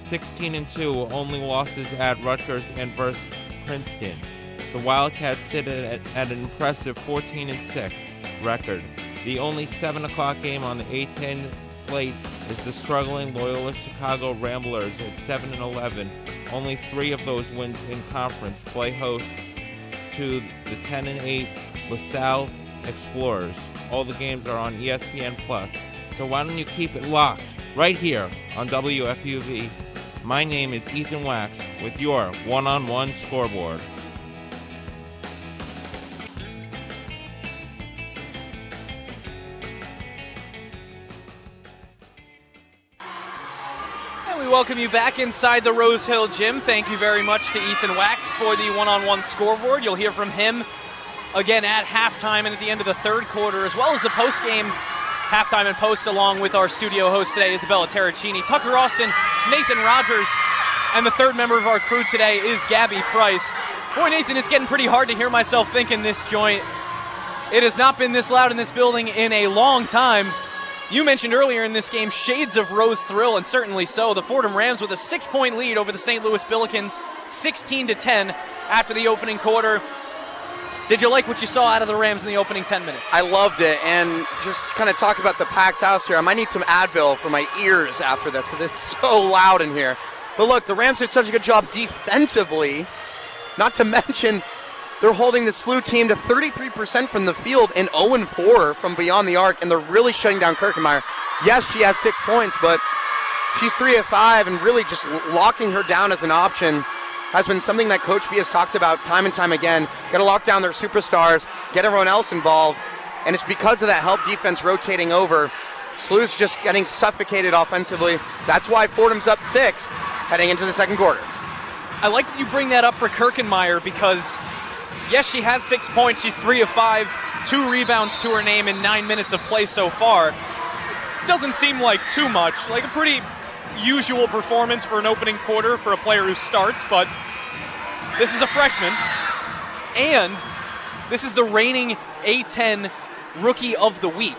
16-2, only losses at Rodgers and versus Princeton. The Wildcats sit at an impressive 14-6 record. The only 7 o'clock game on the A10 slate is the struggling Loyola Chicago Ramblers at 7-11, only 3 of those wins in conference, play host to the 10-8 LaSalle Explorers. All the games are on ESPN+. So why don't you keep it locked right here on WFUV. My name is Ethan Wax with your one-on-one scoreboard. And we welcome you back inside the Rose Hill Gym. Thank you very much to Ethan Wax for the one-on-one scoreboard. You'll hear from him again at halftime and at the end of the third quarter, as well as the post-game halftime and post, along with our studio host today, Isabella Terracini, Tucker Austin, Nathan Rodgers, and the third member of our crew today is Gabby Price. Boy, Nathan, it's getting pretty hard to hear myself think in this joint. It has not been this loud in this building in a long time. You mentioned earlier in this game shades of Rose thrill, and certainly so. The Fordham Rams with a 6-point lead over the St. Louis Billikens, 16-10 after the opening quarter. Did you like what you saw out of the Rams in the opening 10 minutes? I loved it, and just kind of talk about the packed house here. I might need some Advil for my ears after this because it's so loud in here. But look, the Rams did such a good job defensively, not to mention they're holding the SLU team to 33% from the field and 0-4 from beyond the arc, and they're really shutting down Kirkenmeyer. Yes, she has 6 points, but she's 3 of 5, and really just locking her down as an option has been something that Coach B has talked about time and time again. Got to lock down their superstars, get everyone else involved, and it's because of that help defense rotating over. SLU's just getting suffocated offensively. That's why Fordham's up 6 heading into the second quarter. I like that you bring that up for Kirkenmeyer because, yes, she has 6 points. She's 3 of 5, 2 rebounds to her name in 9 minutes of play so far. Doesn't seem like too much, like a pretty usual performance for an opening quarter for a player who starts, but this is a freshman, and this is the reigning A10 Rookie of the Week.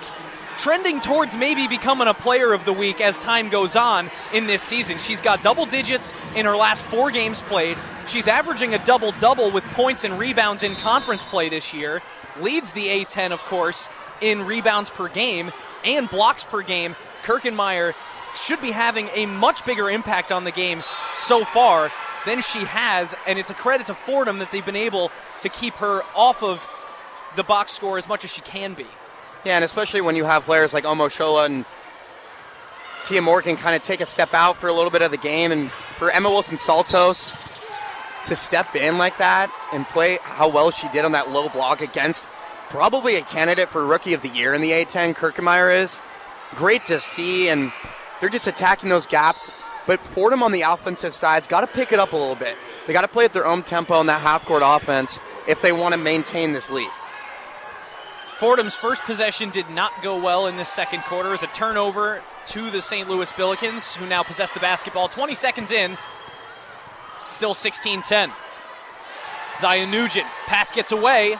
Trending towards maybe becoming a Player of the Week as time goes on in this season. She's got double digits in her last 4 games played. She's averaging a double-double with points and rebounds in conference play this year. Leads the A10, of course, in rebounds per game and blocks per game. Kirkenmeyer should be having a much bigger impact on the game so far than she has, and it's a credit to Fordham that they've been able to keep her off of the box score as much as she can be. Yeah, and especially when you have players like Omo Shola and Tia Morgan kind of take a step out for a little bit of the game, and for Emma Wilson-Saltos to step in like that and play how well she did on that low block against probably a candidate for Rookie of the Year in the A10, Kirkenmeyer is. Great to see, and they're just attacking those gaps. But Fordham on the offensive side's got to pick it up a little bit. They got to play at their own tempo in that half-court offense if they want to maintain this lead. Fordham's first possession did not go well in this second quarter as a turnover to the St. Louis Billikens, who now possess the basketball. 20 seconds in, still 16-10. Zaya Nugent, pass gets away.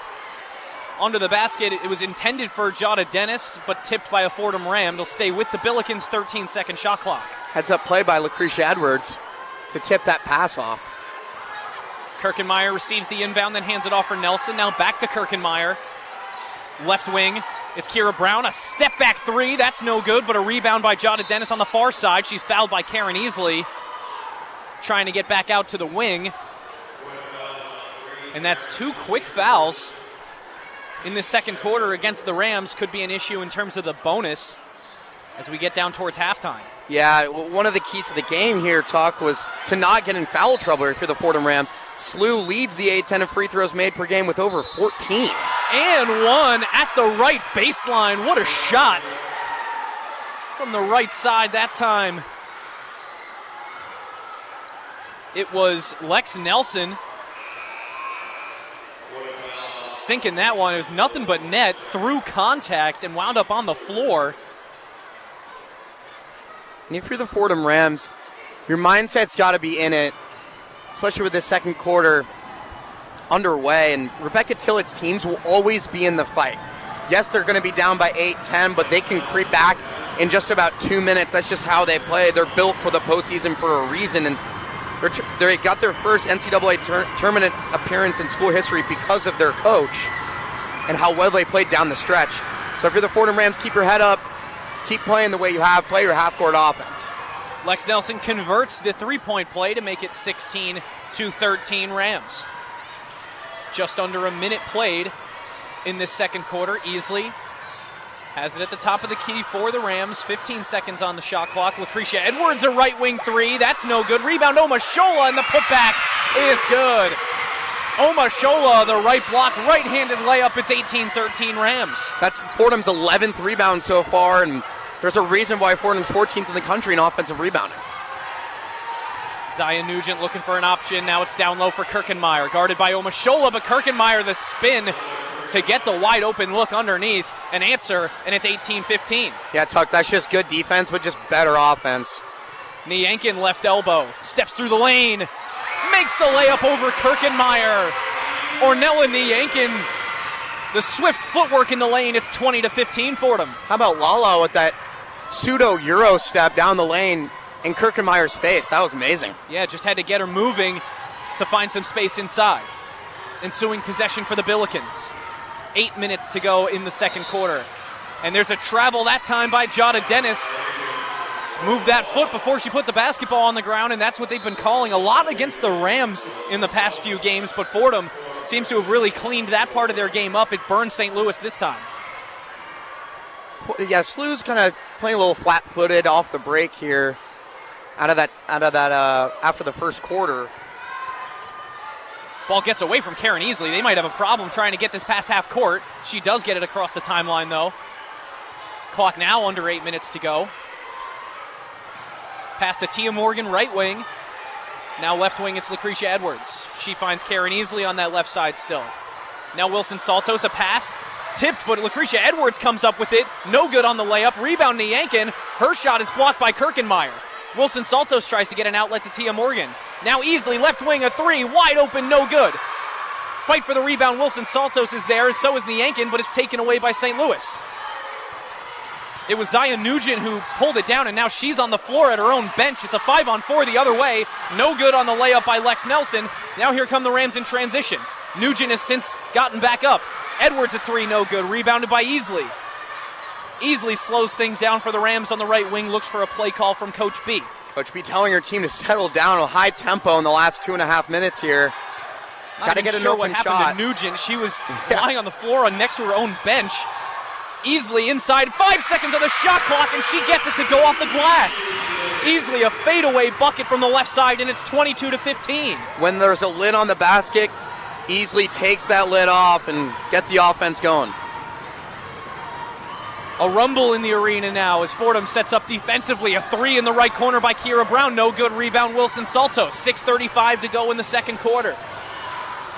Under the basket, it was intended for Jada Dennis, but tipped by a Fordham Ram. They'll stay with the Billikens' 13-second shot clock. Heads-up play by Lucretia Edwards to tip that pass off. Kirkenmeyer receives the inbound, then hands it off for Nelson. Now back to Kirkenmeyer. Left wing, it's Kira Brown. A step-back 3, that's no good, but a rebound by Jada Dennis on the far side. She's fouled by Karen Easley, trying to get back out to the wing. And that's 2 quick fouls in the second quarter against the Rams. Could be an issue in terms of the bonus as we get down towards halftime. Yeah, one of the keys to the game here, Tuck, was to not get in foul trouble if you're the Fordham Rams. SLU leads the A10 of free throws made per game with over 14. And one at the right baseline. What a shot from the right side that time. It was Lex Nelson sinking that one. It was nothing but net through contact and wound up on the floor. And if you're the Fordham Rams, your mindset's got to be in it, especially with this second quarter underway. And Rebecca Tillett's teams will always be in the fight. Yes, they're going to be down by 8-10, but they can creep back in just about 2 minutes. That's just how they play. They're built for the postseason for a reason. And they got their first NCAA tournament appearance in school history because of their coach and how well they played down the stretch. So if you're the Fordham Rams, keep your head up. Keep playing the way you have. Play your half-court offense. Lex Nelson converts the three-point play to make it 16-13 Rams. Just under a minute played in this second quarter. Easley has it at the top of the key for the Rams. 15 seconds on the shot clock. Lucretia Edwards, a right wing three. That's no good. Rebound, Omashola, and the putback is good. Omashola, the right block, right-handed layup. It's 18-13 Rams. That's Fordham's 11th rebound so far, and there's a reason why Fordham's 14th in the country in offensive rebounding. Zion Nugent looking for an option. Now it's down low for Kirkenmeyer. Guarded by Omashola, but Kirkenmeyer the spin to get the wide open look underneath. An answer, and it's 18-15. Yeah, Tuck, that's just good defense, but just better offense. Niankin left elbow. Steps through the lane. Makes the layup over Kirkenmeyer. Ornella Niankin, the swift footwork in the lane. It's 20-15 Fordham. How about Lala with that pseudo-Euro step down the lane in Kirkenmeyer's face? That was amazing. Yeah, just had to get her moving to find some space inside. Ensuing possession for the Billikens. 8 minutes to go in the second quarter. And there's a travel that time by Jada Dennis. Moved that foot before she put the basketball on the ground, and that's what they've been calling a lot against the Rams in the past few games, but Fordham seems to have really cleaned that part of their game up. It burned St. Louis this time. Yeah, SLU's kind of playing a little flat-footed off the break here out of that after the first quarter. Ball gets away from Karen Easley. They might have a problem trying to get this past half court. She does get it across the timeline, though. Clock now under 8 minutes to go. Pass to Tia Morgan, right wing. Now left wing, it's Lucretia Edwards. She finds Karen Easley on that left side still. Now Wilson Saltos, a pass. Tipped, but Lucretia Edwards comes up with it. No good on the layup. Rebound to Yankin. Her shot is blocked by Kirkenmeyer. Wilson Saltos tries to get an outlet to Tia Morgan. Now Easley, left wing, a three. Wide open, no good. Fight for the rebound. Wilson Saltos is there, and so is Niankin, but it's taken away by St. Louis. It was Zion Nugent who pulled it down, and now she's on the floor at her own bench. It's a 5-on-4 the other way. No good on the layup by Lex Nelson. Now here come the Rams in transition. Nugent has since gotten back up. Edwards a three, no good. Rebounded by Easley. Easley slows things down for the Rams on the right wing, looks for a play call from Coach B. Coach B telling her team to settle down a high tempo in the last 2.5 minutes here. Got to get an open shot. What happened to Nugent? She was lying on the floor next to her own bench. Easley inside, 5 seconds on the shot clock, and she gets it to go off the glass. Easley a fadeaway bucket from the left side, and it's 22-15. When there's a lid on the basket, Easley takes that lid off and gets the offense going. A rumble in the arena now as Fordham sets up defensively. A three in the right corner by Kira Brown. No good. Rebound Wilson Saltos. 6:35 to go in the second quarter.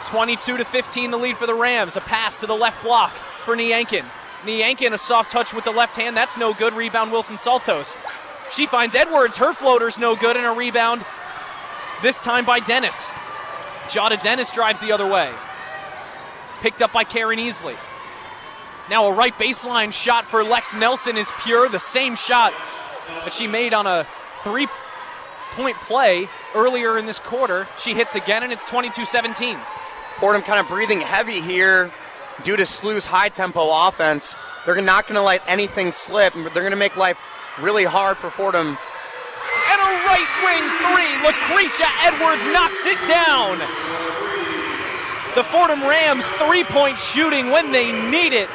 22-15 the lead for the Rams. A pass to the left block for Niankin. Niankin a soft touch with the left hand. That's no good. Rebound Wilson Saltos. She finds Edwards. Her floater's no good, and a rebound this time by Dennis. Jada Dennis drives the other way. Picked up by Karen Easley. Now a right baseline shot for Lex Nelson is pure. The same shot that she made on a three-point play earlier in this quarter. She hits again, and it's 22-17. Fordham kind of breathing heavy here due to SLU's high-tempo offense. They're not going to let anything slip. They're going to make life really hard for Fordham. And a right wing three. Lucretia Edwards knocks it down. The Fordham Rams three-point shooting when they need it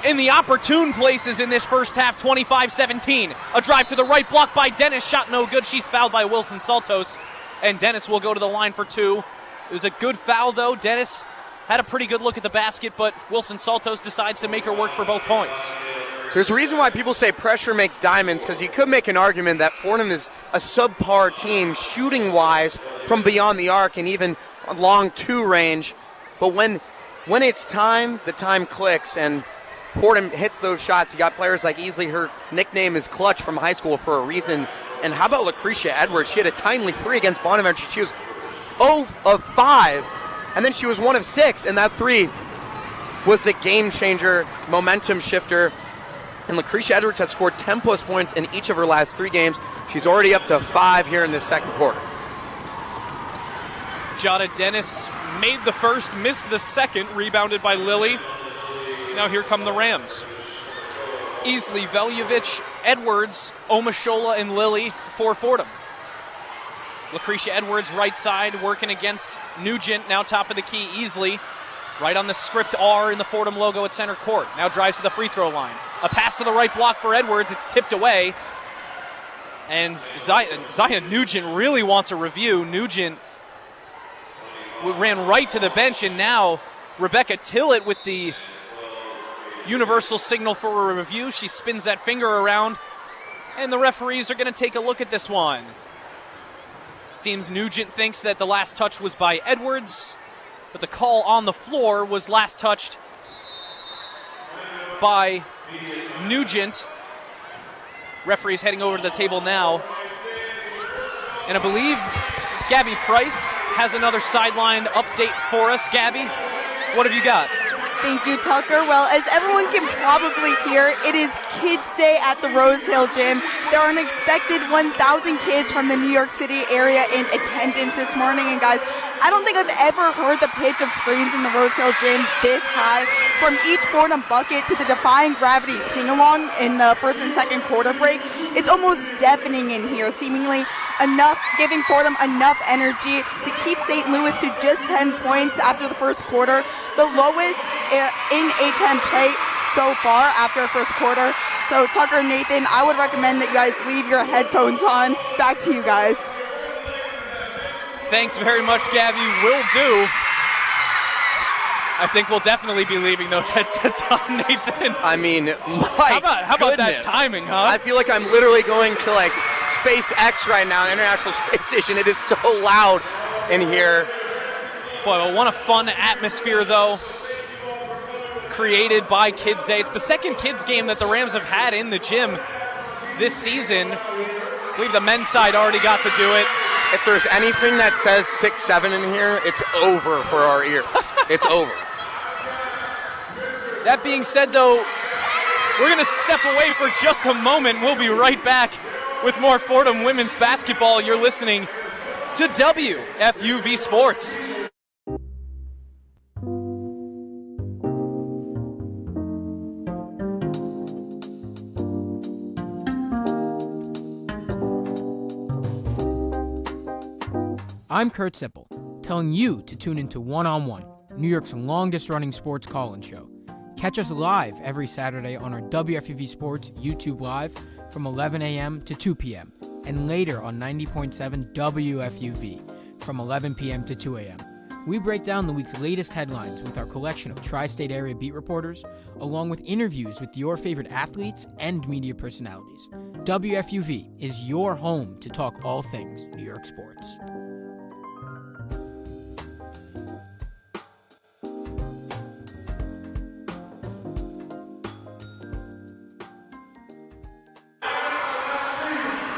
in the opportune places in this first half, 25-17. A drive to the right, blocked by Dennis. Shot no good. She's fouled by Wilson Saltos. And Dennis will go to the line for two. It was a good foul, though. Dennis had a pretty good look at the basket, but Wilson Saltos decides to make her work for both points. There's a reason why people say pressure makes diamonds, because you could make an argument that Fordham is a subpar team shooting-wise from beyond the arc and even long two range. But when it's time, the time clicks, and Fordham hits those shots. You got players like Easley. Her nickname is Clutch from high school for a reason. And how about Lucretia Edwards? She had a timely three against Bonaventure. She was 0 of 5, and then she was 1 of 6, and that three was the game changer, momentum shifter. And Lucretia Edwards has scored 10-plus points in each of her last 3 games. She's already up to 5 here in this second quarter. Jada Dennis made the first, missed the second, rebounded by Lily. Now here come the Rams. Easley, Veljovic, Edwards, Omashola, and Lilly for Fordham. Lucretia Edwards, right side, working against Nugent, now top of the key. Easley, right on the script R in the Fordham logo at center court. Now drives to the free throw line. A pass to the right block for Edwards. It's tipped away. And Zion Nugent really wants a review. Nugent ran right to the bench, and now Rebecca Tillett with the universal signal for a review. She spins that finger around, and the referees are going to take a look at this one. It seems Nugent thinks that the last touch was by Edwards, but the call on the floor was last touched by Nugent. Referee's heading over to the table now. And I believe Gabby Price has another sideline update for us. Gabby, what have you got? Thank you, Tucker. Well, as everyone can probably hear, it is Kids Day at the Rose Hill Gym. There are an expected 1,000 kids from the New York City area in attendance this morning. And guys, I don't think I've ever heard the pitch of screams in the Rose Hill Gym this high. From each Fordham bucket to the Defying Gravity sing-along in the first and second quarter break, it's almost deafening in here, seemingly giving Fordham enough energy to keep St. Louis to just 10 points after the first quarter, the lowest in A10 play so far after the first quarter. So Tucker and Nathan, I would recommend that you guys leave your headphones on. Back to you guys. Thanks very much, Gabby. Will do. I think we'll definitely be leaving those headsets on, Nathan. I mean, how about that timing, huh? I feel like I'm literally going to like SpaceX right now, International Space Station. It is so loud in here. Boy, what a fun atmosphere, though, created by Kids Day. It's the second Kids game that the Rams have had in the gym this season. I believe the men's side already got to do it. If there's anything that says 6-7 in here, it's over for our ears. It's over. That being said, though, we're going to step away for just a moment. We'll be right back with more Fordham women's basketball. You're listening to WFUV Sports. I'm Kurt Sipple, telling you to tune into One on One, New York's longest-running sports call-in show. Catch us live every Saturday on our WFUV Sports YouTube Live from 11 a.m. to 2 p.m. and later on 90.7 WFUV from 11 p.m. to 2 a.m. We break down the week's latest headlines with our collection of tri-state area beat reporters, along with interviews with your favorite athletes and media personalities. WFUV is your home to talk all things New York sports.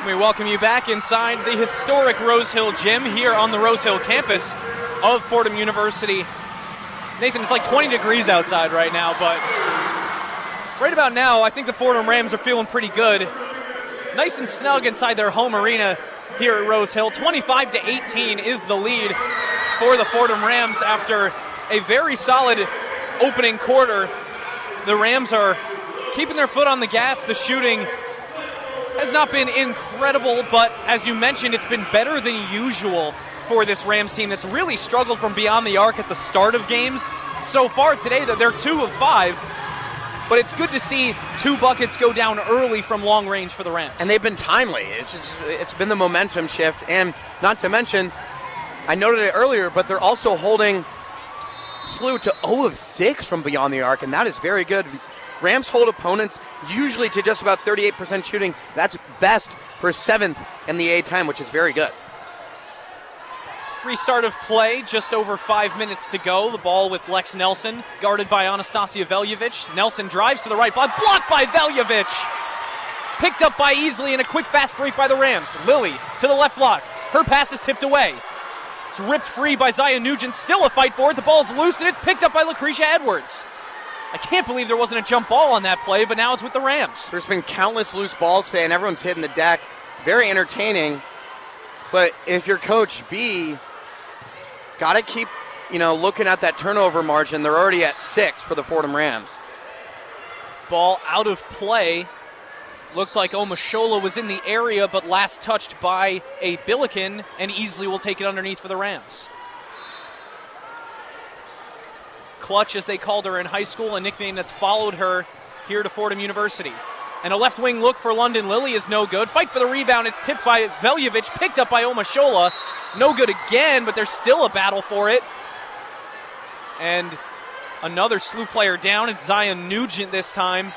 We welcome you back inside the historic Rose Hill Gym here on the Rose Hill campus of Fordham University. Nathan, it's like 20 degrees outside right now, but right about now, I think the Fordham Rams are feeling pretty good. Nice and snug inside their home arena here at Rose Hill. 25-18 is the lead for the Fordham Rams after a very solid opening quarter. The Rams are keeping their foot on the gas. The shooting has not been incredible, but as you mentioned, it's been better than usual for this Rams team that's really struggled from beyond the arc at the start of games. So far today, they're 2 of 5, but it's good to see 2 buckets go down early from long range for the Rams. And they've been timely. It's been the momentum shift, and not to mention, I noted it earlier, but they're also holding SLU to 0 of 6 from beyond the arc, and that is very good. Rams hold opponents usually to just about 38% shooting. That's best for 7th in the A10, which is very good. Restart of play, just over 5 minutes to go. The ball with Lex Nelson, guarded by Anastasia Veljovic. Nelson drives to the right block, blocked by Veljovic. Picked up by Easley, and a quick fast break by the Rams. Lilly to the left block. Her pass is tipped away. It's ripped free by Zion Nugent. Still a fight for it. The ball's loose, and it's picked up by Lucretia Edwards. I can't believe there wasn't a jump ball on that play, but now it's with the Rams. There's been countless loose balls today, and everyone's hitting the deck. Very entertaining. But if you're Coach B, got to keep, looking at that turnover margin. They're already at 6 for the Fordham Rams. Ball out of play. Looked like Omashola was in the area, but last touched by a Billiken, and Easley will take it underneath for the Rams. Clutch, as they called her in high school, a nickname that's followed her here to Fordham University. And a left wing look for London Lilly is no good. Fight for the rebound. It's tipped by Veljovic, picked up by Omashola. No good again, but there's still a battle for it. And another SLU player down. It's Zion Nugent this time.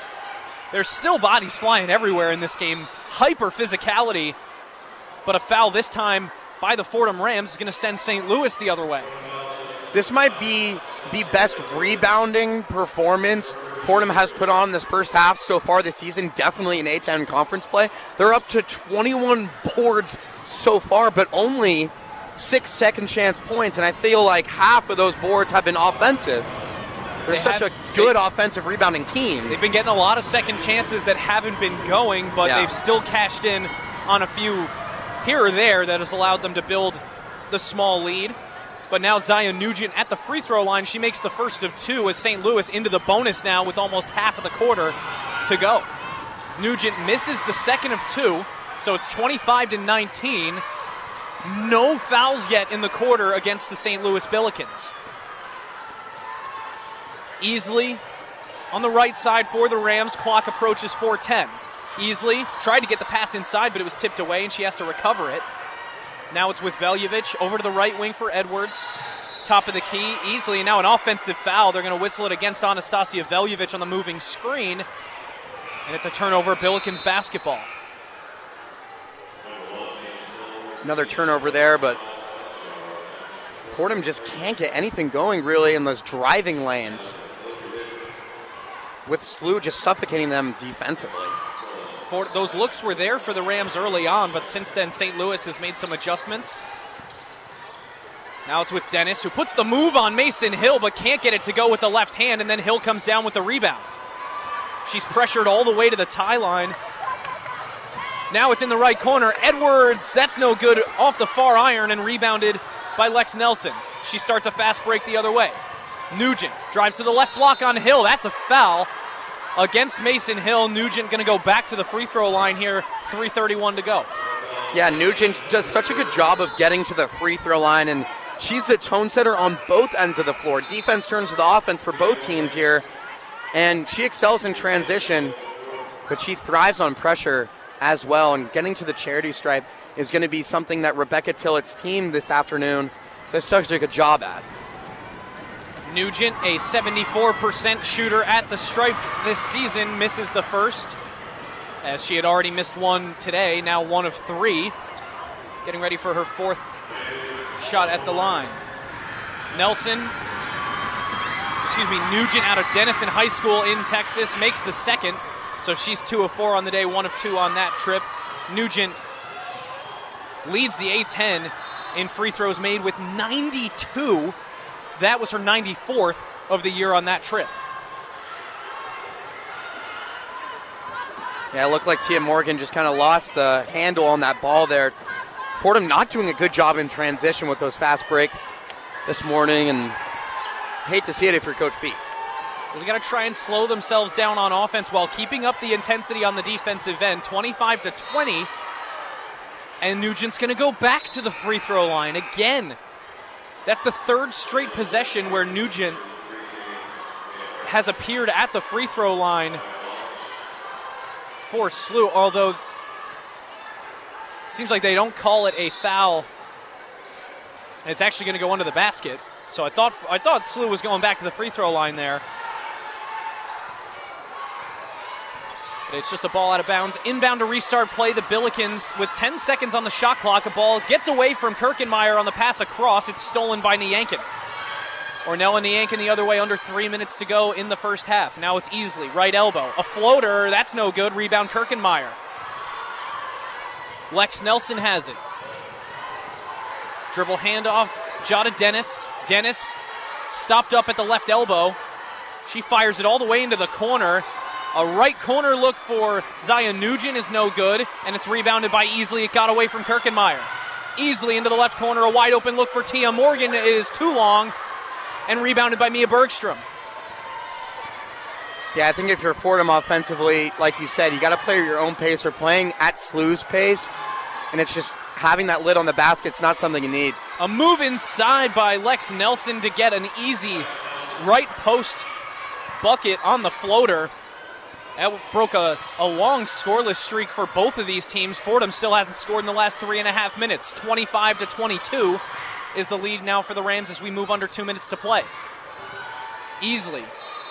There's still bodies flying everywhere in this game. Hyper physicality. But a foul this time by the Fordham Rams is going to send St. Louis the other way. This might be the best rebounding performance Fordham has put on this first half so far this season, definitely in A-10 conference play. They're up to 21 boards so far, but only 6 second chance points, and I feel like half of those boards have been offensive. They're such a good offensive rebounding team. They've been getting a lot of second chances that haven't been going, but they've still cashed in on a few here or there that has allowed them to build the small lead. But now Zion Nugent at the free throw line. She makes the first of two as St. Louis into the bonus now with almost half of the quarter to go. Nugent misses the second of two, so it's 25-19. No fouls yet in the quarter against the St. Louis Billikens. Easley on the right side for the Rams. Clock approaches 4:10. Easley tried to get the pass inside, but it was tipped away, and she has to recover it. Now it's with Veljovic over to the right wing for Edwards. Top of the key, Easley, and now an offensive foul. They're going to whistle it against Anastasia Veljovic on the moving screen, and it's a turnover, Billikens basketball. Another turnover there, but Fordham just can't get anything going really in those driving lanes, with SLU just suffocating them defensively. Those looks were there for the Rams early on, but since then St. Louis has made some adjustments. Now it's with Dennis, who puts the move on Mason Hill, but can't get it to go with the left hand, and then Hill comes down with the rebound. She's pressured all the way to the tie line. Now it's in the right corner. Edwards, that's no good, off the far iron and rebounded by Lex Nelson. She starts a fast break the other way. Nugent drives to the left block on Hill. That's a foul against Mason Hill. Nugent going to go back to the free throw line here, 3:31 to go. Yeah, Nugent does such a good job of getting to the free throw line, and she's the tone setter on both ends of the floor. Defense turns to the offense for both teams here, and she excels in transition, but she thrives on pressure as well, and getting to the charity stripe is going to be something that Rebecca Tillett's team this afternoon does such a good job at. Nugent, a 74% shooter at the stripe this season, misses the first, as she had already missed one today, now 1 of 3. Getting ready for her 4th shot at the line. Nugent out of Denison High School in Texas, makes the second, so she's 2 of 4 on the day, 1 of 2 on that trip. Nugent leads the A-10 in free throws made with 92. That was her 94th of the year on that trip. Yeah, it looked like Tia Morgan just kind of lost the handle on that ball there. Fordham not doing a good job in transition with those fast breaks this morning, and hate to see it if you're Coach B. They got to try and slow themselves down on offense while keeping up the intensity on the defensive end, 25-20. And Nugent's going to go back to the free throw line again. That's the 3rd straight possession where Nugent has appeared at the free throw line for SLU, although it seems like they don't call it a foul. And it's actually going to go under the basket. So I thought SLU was going back to the free throw line there. But it's just a ball out of bounds. Inbound to restart play. The Billikens with 10 seconds on the shot clock. A ball gets away from Kirkenmeyer on the pass across. It's stolen by Niankin. Ornella Niankin the other way, under 3 minutes to go in the first half. Now it's Easley, right elbow. A floater, that's no good. Rebound Kirkenmeyer. Lex Nelson has it. Dribble handoff, Jada Dennis. Dennis stopped up at the left elbow. She fires it all the way into the corner. A right corner look for Zion Nugent is no good, and it's rebounded by Easley. It got away from Kirkenmeyer. Easley into the left corner, a wide open look for Tia Morgan is too long, and rebounded by Mia Bergstrom. Yeah, I think if you're Fordham offensively, like you said, you got to play at your own pace or playing at SLU's pace, and it's just having that lid on the basket's not something you need. A move inside by Lex Nelson to get an easy right post bucket on the floater. That broke a long scoreless streak for both of these teams. Fordham still hasn't scored in the last 3.5 minutes. 25-22 is the lead now for the Rams as we move under 2 minutes to play. Easily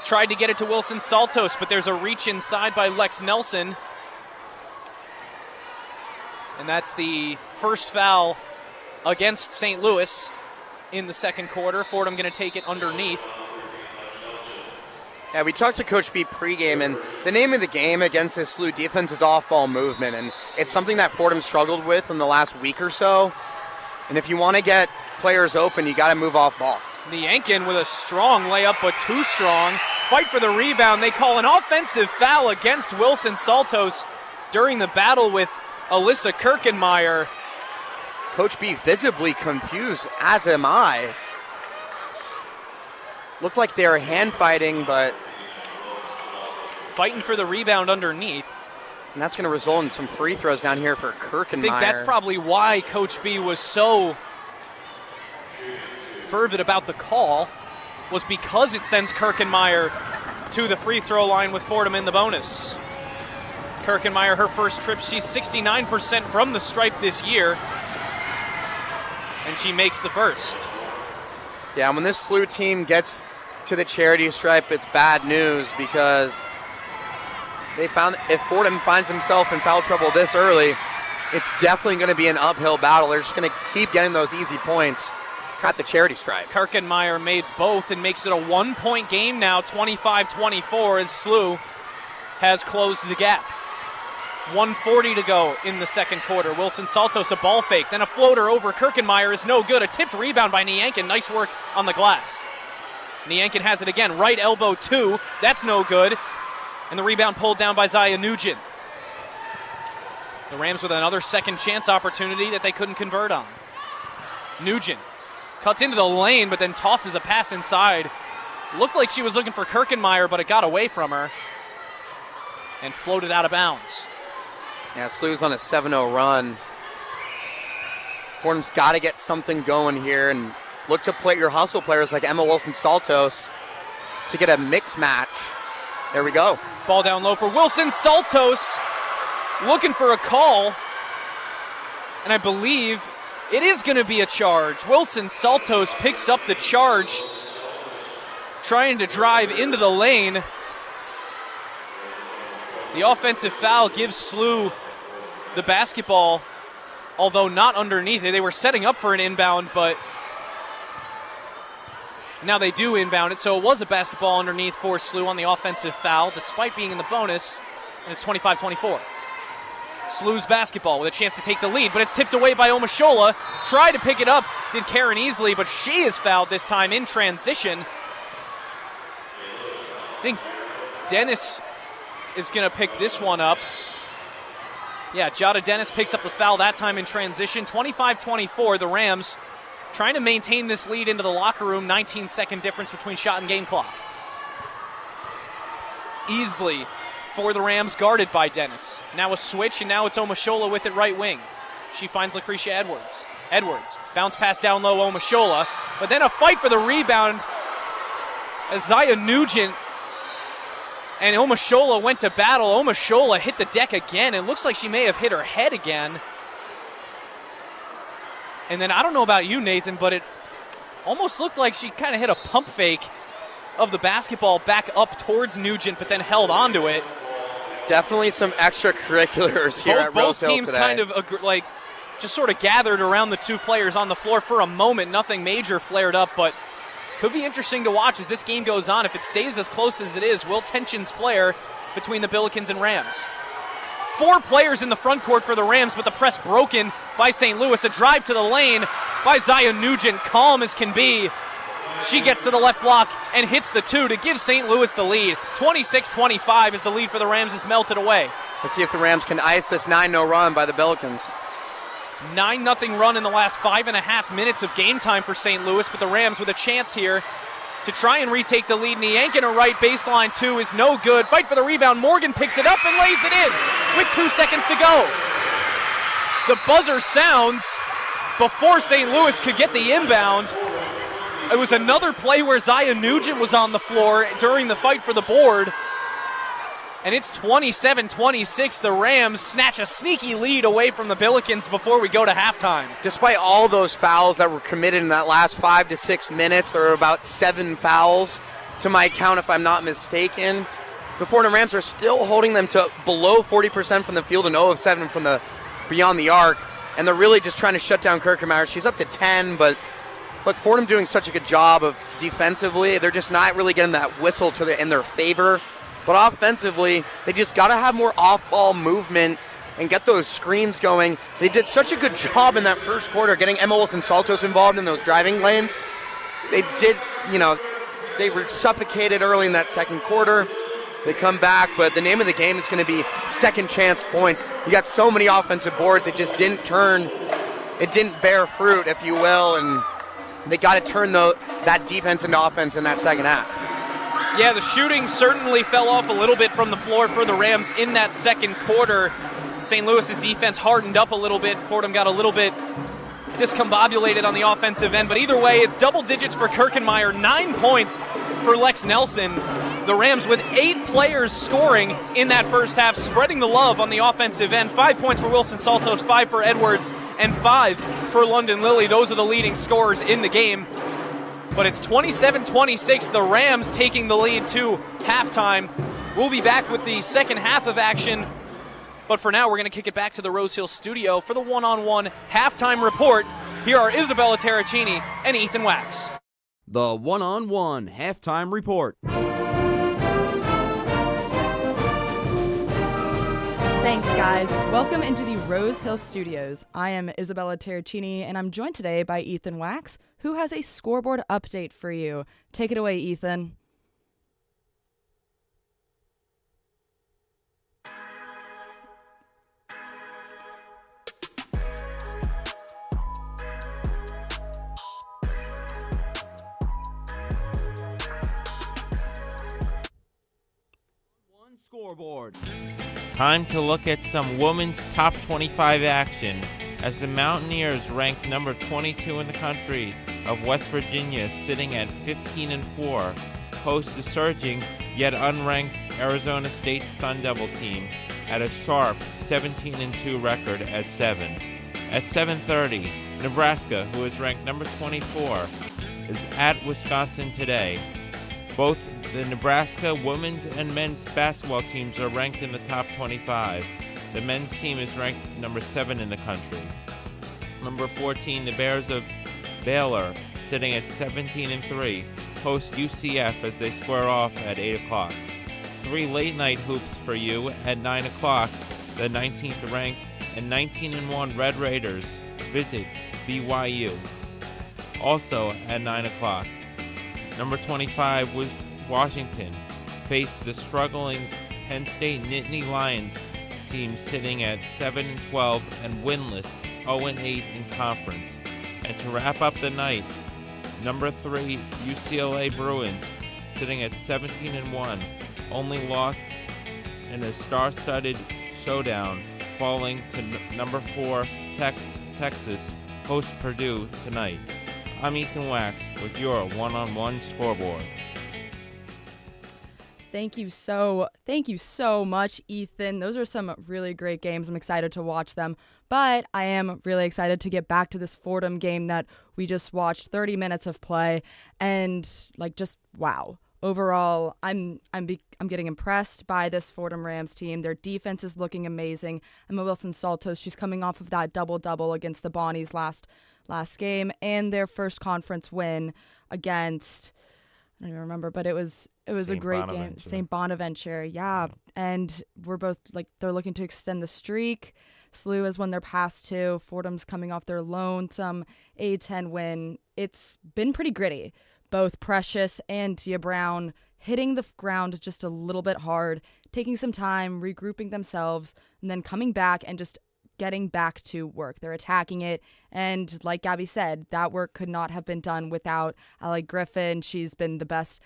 tried to get it to Wilson Saltos, but there's a reach inside by Lex Nelson. And that's the first foul against St. Louis in the second quarter. Fordham going to take it underneath. Yeah, we talked to Coach B pregame, and the name of the game against this SLU defense is off-ball movement, and it's something that Fordham struggled with in the last week or so. And if you want to get players open, you got to move off ball. Niankin with a strong layup, but too strong. Fight for the rebound. They call an offensive foul against Wilson Saltos during the battle with Alyssa Kirkenmeyer. Coach B visibly confused, as am I. Looked like they were hand fighting, but fighting for the rebound underneath. And that's going to result in some free throws down here for Kirkenmeyer. I think that's probably why Coach B was so fervent about the call, was because it sends Kirkenmeyer to the free throw line with Fordham in the bonus. Kirkenmeyer, her first trip, she's 69% from the stripe this year, and she makes the first. Yeah, when this SLU team gets to the charity stripe, it's bad news because they found if Fordham finds himself in foul trouble this early, it's definitely going to be an uphill battle. They're just going to keep getting those easy points at the charity stripe. Kirkenmeyer made both and makes it a 1-point game now, 25-24, as SLU has closed the gap. 1:40 to go in the second quarter. Wilson Saltos, a ball fake, then a floater over Kirkenmeyer is no good. A tipped rebound by Niankin. Nice work on the glass. Niankin has it again. Right elbow two. That's no good. And the rebound pulled down by Zaya Nugent. The Rams with another second chance opportunity that they couldn't convert on. Nugent cuts into the lane, but then tosses a pass inside. Looked like she was looking for Kirkenmeyer, but it got away from her and floated out of bounds. Yeah, SLU's on a 7-0 run. Fordham's got to get something going here and look to play your hustle players like Emma Wilson-Saltos to get a mix match. There we go. Ball down low for Wilson Saltos, looking for a call. And I believe it is going to be a charge. Wilson Saltos picks up the charge, trying to drive into the lane. The offensive foul gives SLU the basketball, although not underneath it. They were setting up for an inbound, but now they do inbound it. So it was a basketball underneath for SLU on the offensive foul, despite being in the bonus, and it's 25-24. SLU's basketball with a chance to take the lead, but it's tipped away by Omashola. Tried to pick it up, did Karen easily, but she is fouled this time in transition. I think Dennis is going to pick this one up. Yeah, Jada Dennis picks up the foul that time in transition. 25-24, the Rams trying to maintain this lead into the locker room. 19-second difference between shot and game clock. Easily for the Rams, guarded by Dennis. Now a switch, and now it's Omashola with it right wing. She finds Lucretia Edwards. Edwards, bounce pass down low, Omashola. But then a fight for the rebound as Zaya Nugent and Omashola went to battle. Omashola hit the deck again. It looks like she may have hit her head again. And then I don't know about you, Nathan, but it almost looked like she kind of hit a pump fake of the basketball back up towards Nugent, but then held onto it. Definitely some extracurriculars here at Rose Hill today. Both teams kind of just sort of gathered around the two players on the floor for a moment. Nothing major flared up, but could be interesting to watch as this game goes on. If it stays as close as it is, will tensions flare between the Billikens and Rams? 4 players in the front court for the Rams, but the press broken by St. Louis. A drive to the lane by Zaya Nugent, calm as can be. She gets to the left block and hits the 2 to give St. Louis the lead. 26-25 as the lead for the Rams is melted away. Let's see if the Rams can ice this 9-0 run by the Billikens. 9-0 run in the last 5.5 minutes of game time for St. Louis, but the Rams with a chance here to try and retake the lead, and the yank in a right baseline two is no good. Fight for the rebound. Morgan picks it up and lays it in with 2 seconds to go. The buzzer sounds before St. Louis could get the inbound. It was another play where Zaya Nugent was on the floor during the fight for the board. And it's 27-26. The Rams snatch a sneaky lead away from the Billikens before we go to halftime. Despite all those fouls that were committed in that last 5 to 6 minutes, there were about 7 fouls to my count, if I'm not mistaken. The Fordham Rams are still holding them to below 40% from the field and 0 of 7 from the beyond the arc. And they're really just trying to shut down Kirkemeyer. She's up to 10, but look, Fordham doing such a good job of defensively. They're just not really getting that whistle in their favor. But offensively, they just got to have more off-ball movement and get those screens going. They did such a good job in that first quarter getting Emma Wilson-Saltos involved in those driving lanes. They did, they were suffocated early in that second quarter. They come back, but the name of the game is going to be second chance points. You got so many offensive boards, it just didn't turn, it didn't bear fruit, if you will, and they got to turn that defense into offense in that second half. Yeah, the shooting certainly fell off a little bit from the floor for the Rams in that second quarter. St. Louis's defense hardened up a little bit. Fordham got a little bit discombobulated on the offensive end, but either way, it's double digits for Kirkemeyer, 9 points for Lex Nelson. The Rams with 8 players scoring in that first half, spreading the love on the offensive end. 5 points for Wilson-Saltos, 5 for Edwards, and 5 for London Lilly. Those are the leading scorers in the game. But it's 27-26, the Rams taking the lead to halftime. We'll be back with the second half of action. But for now, we're going to kick it back to the Rose Hill studio for the one-on-one halftime report. Here are Isabella Terracini and Ethan Wax. The one-on-one halftime report. Thanks, guys. Welcome into the Rose Hill Studios. I am Isabella Terracini, and I'm joined today by Ethan Wax, who has a scoreboard update for you. Take it away, Ethan. Scoreboard. Time to look at some women's top 25 action as the Mountaineers, ranked number 22 in the country of West Virginia, sitting at 15-4, host the surging yet unranked Arizona State Sun Devil team at a sharp 17-2 record at 7. At 7:30, Nebraska, who is ranked number 24, is at Wisconsin today. Both the Nebraska women's and men's basketball teams are ranked in the top 25. The men's team is ranked number 7 in the country. Number 14, the Bears of Baylor, sitting at 17-3, host UCF as they square off at 8 o'clock. 3 late-night hoops for you at 9 o'clock. The 19th ranked and 19-1 Red Raiders visit BYU. Also at 9 o'clock. Number 25 was Washington, faced the struggling Penn State Nittany Lions team sitting at 7-12 and winless 0-8 in conference. And to wrap up the night, number 3 UCLA Bruins sitting at 17-1, only loss in a star-studded showdown, falling to number 4 Texas host Purdue tonight. I'm Ethan Wax with your one-on-one scoreboard. Thank you so much, Ethan. Those are some really great games. I'm excited to watch them, but I am really excited to get back to this Fordham game that we just watched. 30 minutes of play, and just wow. Overall, I'm getting impressed by this Fordham Rams team. Their defense is looking amazing. Emma Wilson-Saltos, she's coming off of that double-double against the Bonnies last game, and their first conference win against, I don't even remember, but it was a great game. St. Bonaventure, yeah. And we're both they're looking to extend the streak. SLU has won their past 2. Fordham's coming off their lonesome A-10 win. It's been pretty gritty. Both Precious and Tia Brown hitting the ground just a little bit hard, taking some time, regrouping themselves, and then coming back and just getting back to work. They're attacking it. And like Gabby said, that work could not have been done without Allie Griffin. She's been the best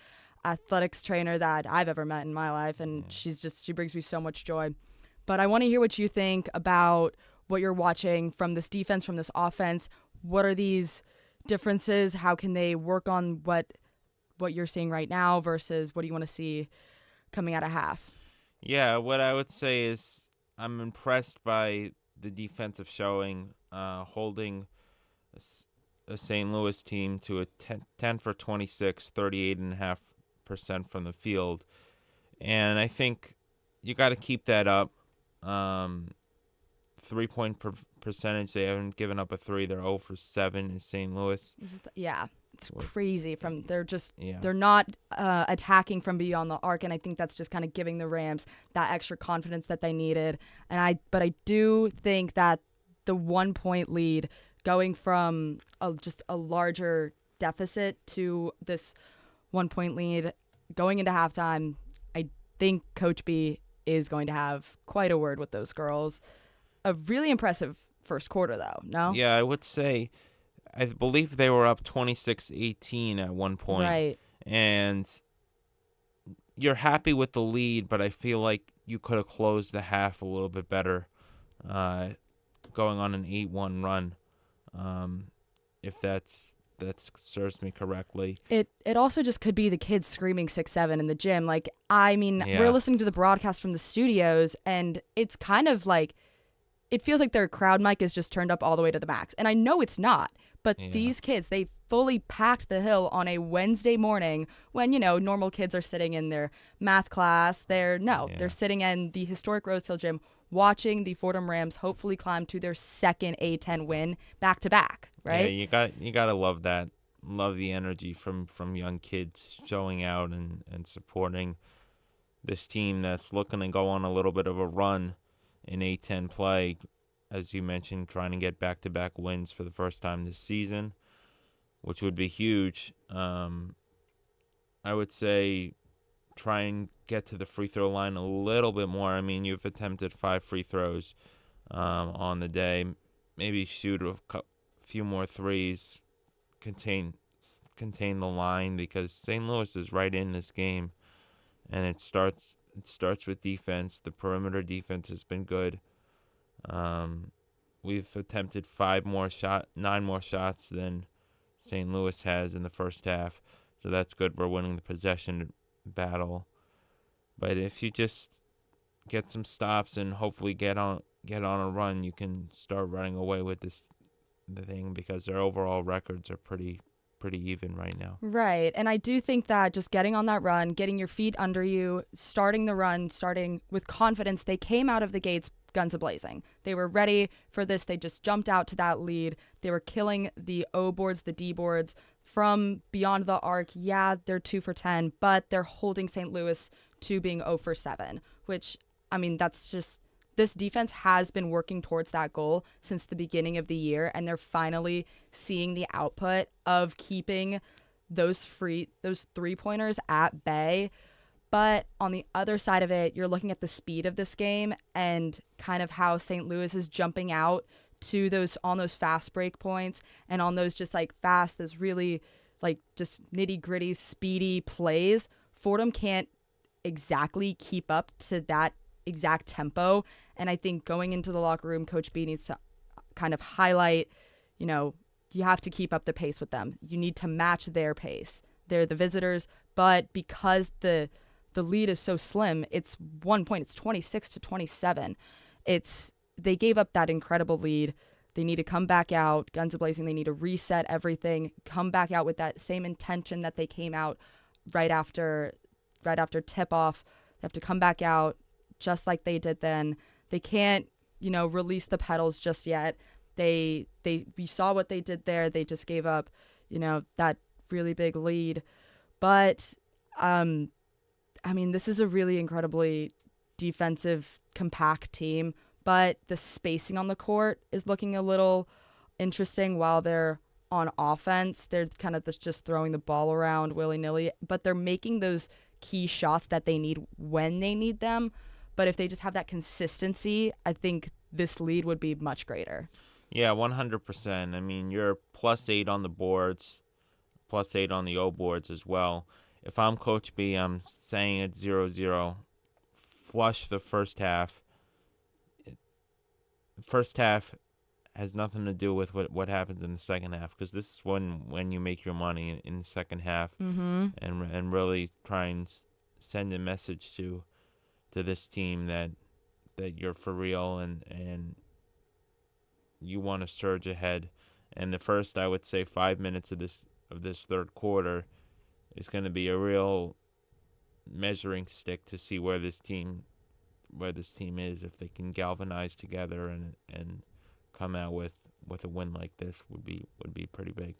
athletics trainer that I've ever met in my life. And she brings me so much joy. But I want to hear what you think about what you're watching from this defense, from this offense. What are these differences? How can they work on what you're seeing right now versus what do you want to see coming out of half? Yeah, what I would say is I'm impressed by the defensive showing, holding a St. Louis team to a 10 for 26, 38.5% from the field. And I think you got to keep that up. 3-point percentage, they haven't given up a three. They're 0 for 7 in St. Louis. It's crazy. They're not attacking from beyond the arc, and I think that's just kind of giving the Rams that extra confidence that they needed. But I do think that the 1-point lead, going from just a larger deficit to this 1-point lead, going into halftime, I think Coach B is going to have quite a word with those girls. A really impressive first quarter, though, no? Yeah, I would say, I believe they were up 26-18 at one point. Right. And you're happy with the lead, but I feel like you could have closed the half a little bit better, going on an 8-1 run, if that serves me correctly. It also just could be the kids screaming 6-7 in the gym. We're listening to the broadcast from the studios, and it's kind of like, it feels like their crowd mic is just turned up all the way to the max. And I know it's not, but these kids, they fully packed the hill on a Wednesday morning when, normal kids are sitting in their math class. They're sitting in the historic Rose Hill Gym watching the Fordham Rams hopefully climb to their second A-10 win back-to-back, right? Yeah, you gotta love that. Love the energy from young kids showing out and supporting this team that's looking to go on a little bit of a run in A-10 play, as you mentioned, trying to get back-to-back wins for the first time this season, which would be huge. I would say try and get to the free throw line a little bit more. I mean, you've attempted 5 free throws on the day. Maybe shoot a few more threes, contain the line, because St. Louis is right in this game, and it starts with defense. The perimeter defense has been good. We've attempted 9 more shots than St. Louis has in the first half, so that's good. We're winning the possession battle. But if you just get some stops and hopefully get on a run, you can start running away with the thing, because their overall records are pretty even right now. Right. And I do think that just getting on that run, getting your feet under you, starting the run, starting with confidence, they came out of the gates guns a-blazing. They were ready for this. They just jumped out to that lead. They were killing the O boards, the D boards from beyond the arc. Yeah, they're 2 for 10, but they're holding St. Louis to being 0 for 7, which, I mean, that's just, this defense has been working towards that goal since the beginning of the year, and they're finally seeing the output of keeping those three-pointers at bay. But on the other side of it, you're looking at the speed of this game and kind of how St. Louis is jumping out to those fast break points and on those just like fast, those really like just nitty-gritty, speedy plays. Fordham can't exactly keep up to that exact tempo. And I think going into the locker room, Coach B needs to kind of highlight, you have to keep up the pace with them. You need to match their pace. They're the visitors, but because the lead is so slim, it's 1 point. It's 26-27. They gave up that incredible lead. They need to come back out, guns a-blazing. They need to reset everything, come back out with that same intention that they came out right after tip-off. They have to come back out just like they did then. They can't, release the pedals just yet. We saw what they did there. They just gave up, that really big lead. But, this is a really incredibly defensive, compact team, but the spacing on the court is looking a little interesting while they're on offense. They're kind of just throwing the ball around willy-nilly, but they're making those key shots that they need when they need them. But if they just have that consistency, I think this lead would be much greater. Yeah, 100%. I mean, you're +8 on the boards, +8 on the O boards as well. If I'm Coach B, I'm saying it's 0-0. Flush the first half. First half has nothing to do with what happens in the second half, because this is when you make your money in the second half, and really try and send a message to this team that you're for real and you want to surge ahead. And the first, I would say, 5 minutes of this third quarter is going to be a real measuring stick to see where this team is. If they can galvanize together and come out with a win like this, would be pretty big.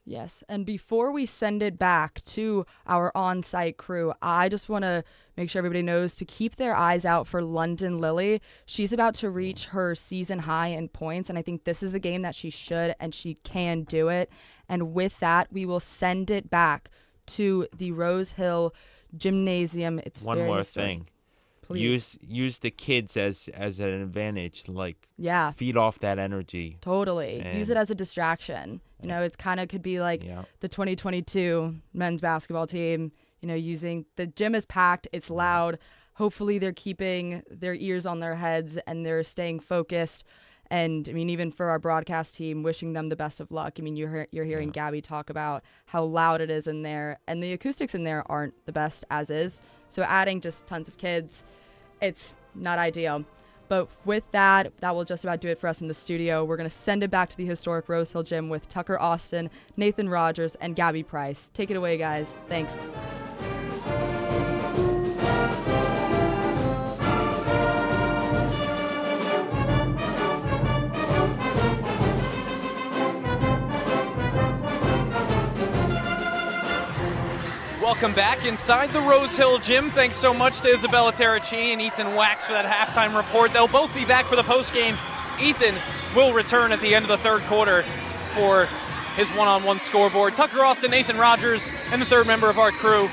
Yes, and before we send it back to our on-site crew, I just want to make sure everybody knows to keep their eyes out for London Lily. She's about to reach her season high in points, and I think this is the game that she should and she can do it. And with that, we will send it back to the Rose Hill Gymnasium. It's one very more historic. thing. Please. Use the kids as an advantage. Yeah. Feed off that energy. Totally. And use it as a distraction. You know, it's kind of could be like the 2022 men's basketball team, you know, using the gym is packed, it's loud. Hopefully they're keeping their ears on their heads and they're staying focused. And I mean, even for our broadcast team, wishing them the best of luck. I mean, you're hearing Gabby talk about how loud it is in there, and the acoustics in there aren't the best as is. So adding just tons of kids, it's not ideal. But with that will just about do it for us in the studio. We're going to send it back to the historic Rose Hill Gym with Tucker Austin, Nathan Rodgers, and Gabby Price. Take it away, guys. Thanks. Welcome back inside the Rose Hill Gym. Thanks so much to Isabella Terracini and Ethan Wax for that halftime report. They'll both be back for the postgame. Ethan will return at the end of the third quarter for his one-on-one scoreboard. Tucker Austin, Nathan Rodgers, and the third member of our crew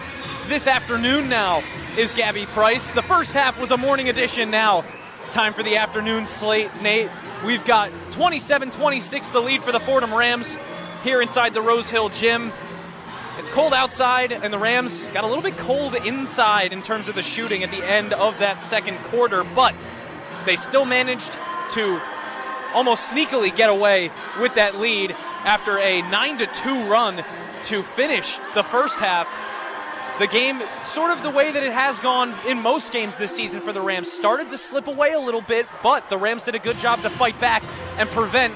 this afternoon now is Gabby Price. The first half was a morning edition. Now it's time for the afternoon slate. Nate, we've got 27-26 the lead for the Fordham Rams here inside the Rose Hill Gym. It's cold outside, and the Rams got a little bit cold inside in terms of the shooting at the end of that second quarter, but they still managed to almost sneakily get away with that lead after a 9-2 run to finish the first half. The game, sort of the way that it has gone in most games this season for the Rams, started to slip away a little bit, but the Rams did a good job to fight back and prevent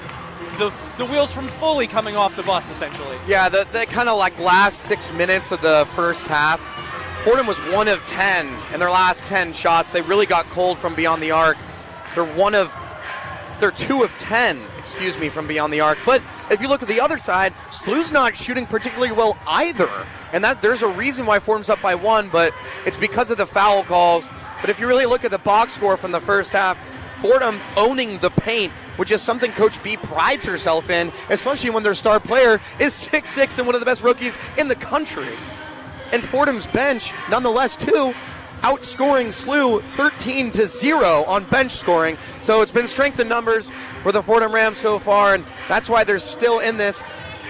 the wheels from fully coming off the bus, essentially. Yeah, the kind of like last 6 minutes of the first half, Fordham was 1 of 10 in their last 10 shots. They really got cold from beyond the arc. They're 2 of 10, from beyond the arc. But if you look at the other side, SLU's not shooting particularly well either. And that there's a reason why Fordham's up by 1, but it's because of the foul calls. But if you really look at the box score from the first half, Fordham owning the paint, which is something Coach B prides herself in, especially when their star player is 6'6" and one of the best rookies in the country. And Fordham's bench, nonetheless, too, outscoring SLU 13-0 on bench scoring. So it's been strength in numbers for the Fordham Rams so far, and that's why they're still in this.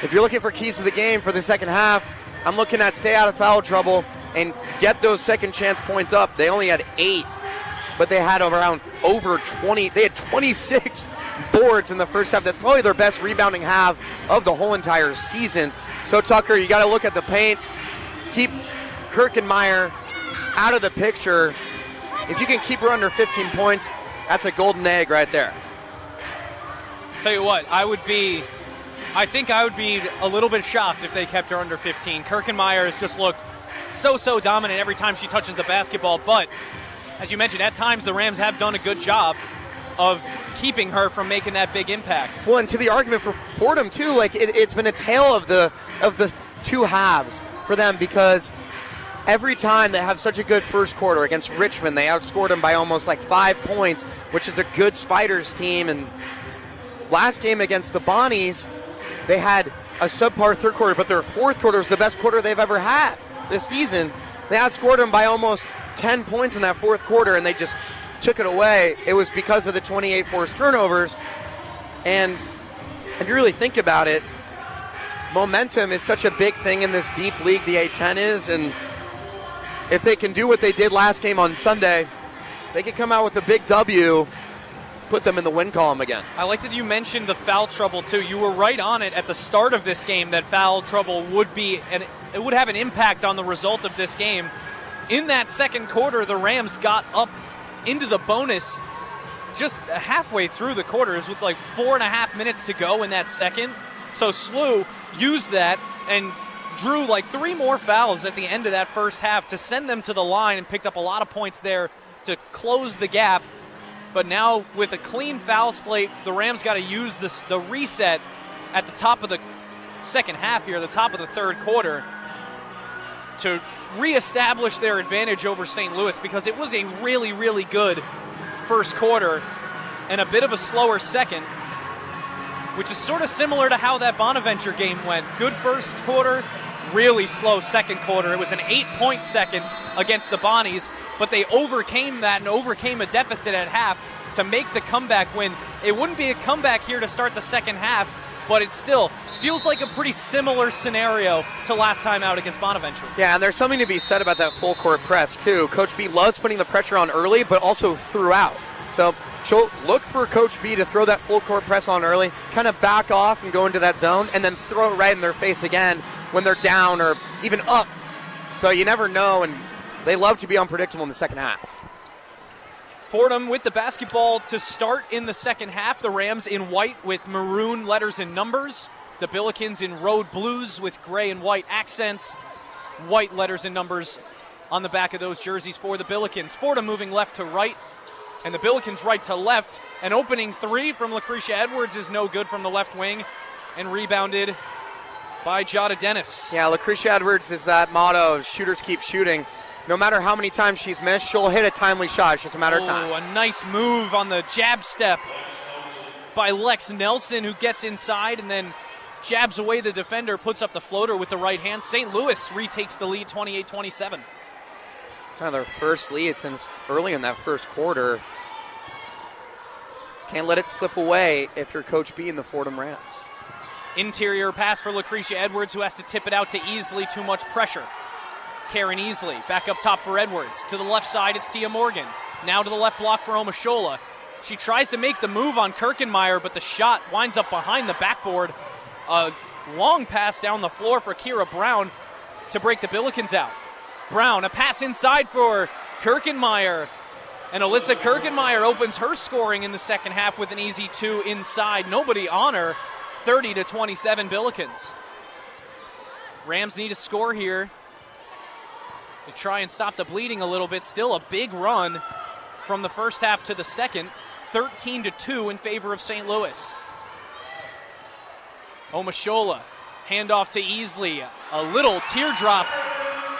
If you're looking for keys to the game for the second half, I'm looking at stay out of foul trouble and get those second chance points up. They only had 8. But they had around over 20. They had 26 boards in the first half. That's probably their best rebounding half of the whole entire season. So, Tucker, you got to look at the paint. Keep Kirkenmeyer out of the picture. If you can keep her under 15 points, that's a golden egg right there. Tell you what, I think I would be a little bit shocked if they kept her under 15. Kirkenmeyer has just looked so dominant every time she touches the basketball, but as you mentioned, at times the Rams have done a good job of keeping her from making that big impact. Well, and to the argument for Fordham too, like it's been a tale of the two halves for them, because every time they have such a good first quarter against Richmond, they outscored them by almost like 5 points, which is a good Spiders team. And last game against the Bonnies, they had a subpar third quarter, but their fourth quarter was the best quarter they've ever had this season. They outscored them by almost 10 points in that fourth quarter, and they just took it away, it was because of the 28 forced turnovers. And if you really think about it, momentum is such a big thing in this deep league the A-10 is, and if they can do what they did last game on Sunday, they could come out with a big W, put them in the win column again. I like that you mentioned the foul trouble too. You were right on it at the start of this game that foul trouble would be, and it would have an impact on the result of this game. In that second quarter, the Rams got up into the bonus just halfway through the quarters with like 4.5 minutes to go in that second. So SLU used that and drew like 3 more fouls at the end of that first half to send them to the line and picked up a lot of points there to close the gap. But now with a clean foul slate, the Rams got to use the reset at the top of the second half here, the top of the third quarter, to reestablish their advantage over St. Louis, because it was a really, really good first quarter and a bit of a slower second, which is sort of similar to how that Bonaventure game went. Good first quarter, really slow second quarter. It was an 8-point second against the Bonnies, but they overcame that and overcame a deficit at half to make the comeback win. It wouldn't be a comeback here to start the second half, but it still feels like a pretty similar scenario to last time out against Bonaventure. Yeah, and there's something to be said about that full court press too. Coach B loves putting the pressure on early, but also throughout. So she'll look for Coach B to throw that full court press on early, kind of back off and go into that zone, and then throw it right in their face again when they're down or even up. So you never know, and they love to be unpredictable in the second half. Fordham with the basketball to start in the second half. The Rams in white with maroon letters and numbers. The Billikens in road blues with gray and white accents. White letters and numbers on the back of those jerseys for the Billikens. Fordham moving left to right, and the Billikens right to left. An opening 3 from Lucretia Edwards is no good from the left wing, and rebounded by Jada Dennis. Yeah, Lucretia Edwards is that motto of shooters keep shooting. No matter how many times she's missed, she'll hit a timely shot. It's just a matter of time. A nice move on the jab step by Lex Nelson, who gets inside and then jabs away the defender, puts up the floater with the right hand. St. Louis retakes the lead 28-27. It's kind of their first lead since early in that first quarter. Can't let it slip away if you're Coach B in the Fordham Rams. Interior pass for Lucretia Edwards, who has to tip it out to Easley. Too much pressure. Karen Easley back up top for Edwards. To the left side, it's Tia Morgan. Now to the left block for Omashola. She tries to make the move on Kirkenmeyer, but the shot winds up behind the backboard. A long pass down the floor for Kira Brown to break the Billikens out. Brown, a pass inside for Kirkenmeyer. And Alyssa Kirkenmeyer opens her scoring in the second half with an easy 2 inside. Nobody on her. 30-27 Billikens. Rams need a score here to try and stop the bleeding a little bit. Still a big run from the first half to the second. 13-2 in favor of St. Louis. Omashola, handoff to Easley. A little teardrop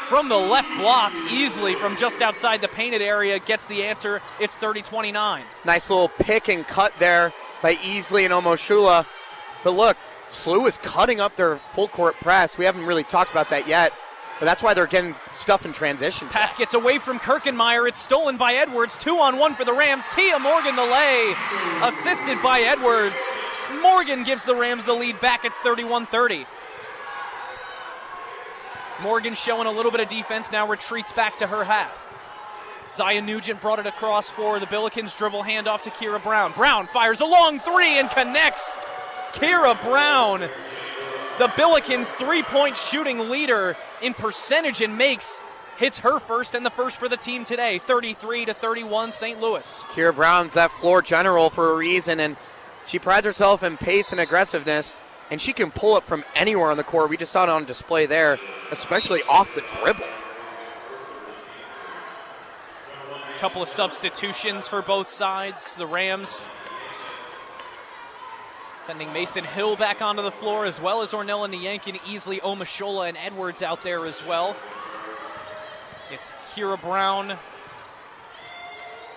from the left block. Easley from just outside the painted area gets the answer. It's 30-29. Nice little pick and cut there by Easley and Omashola. But look, SLU is cutting up their full court press. We haven't really talked about that yet, but that's why they're getting stuff in transition. Pass gets away from Kirkenmeyer. It's stolen by Edwards. 2-on-1 for the Rams. Tia Morgan the lay, assisted by Edwards. Morgan gives the Rams the lead back. It's 31-30. Morgan showing a little bit of defense, now retreats back to her half. Zaya Nugent brought it across for the Billikens. Dribble handoff to Kira Brown. Brown fires a long 3 and connects. Kira Brown, the Billikens' 3-point shooting leader in percentage and makes, hits her first and the first for the team today. 33-31 St. Louis. Kira Brown's that floor general for a reason, and she prides herself in pace and aggressiveness, and she can pull up from anywhere on the court. We just saw it on display there, especially off the dribble. A couple of substitutions for both sides. The Rams sending Mason Hill back onto the floor, as well as Ornella Nyankin, Easley, Omashola, and Edwards out there as well. It's Kira Brown,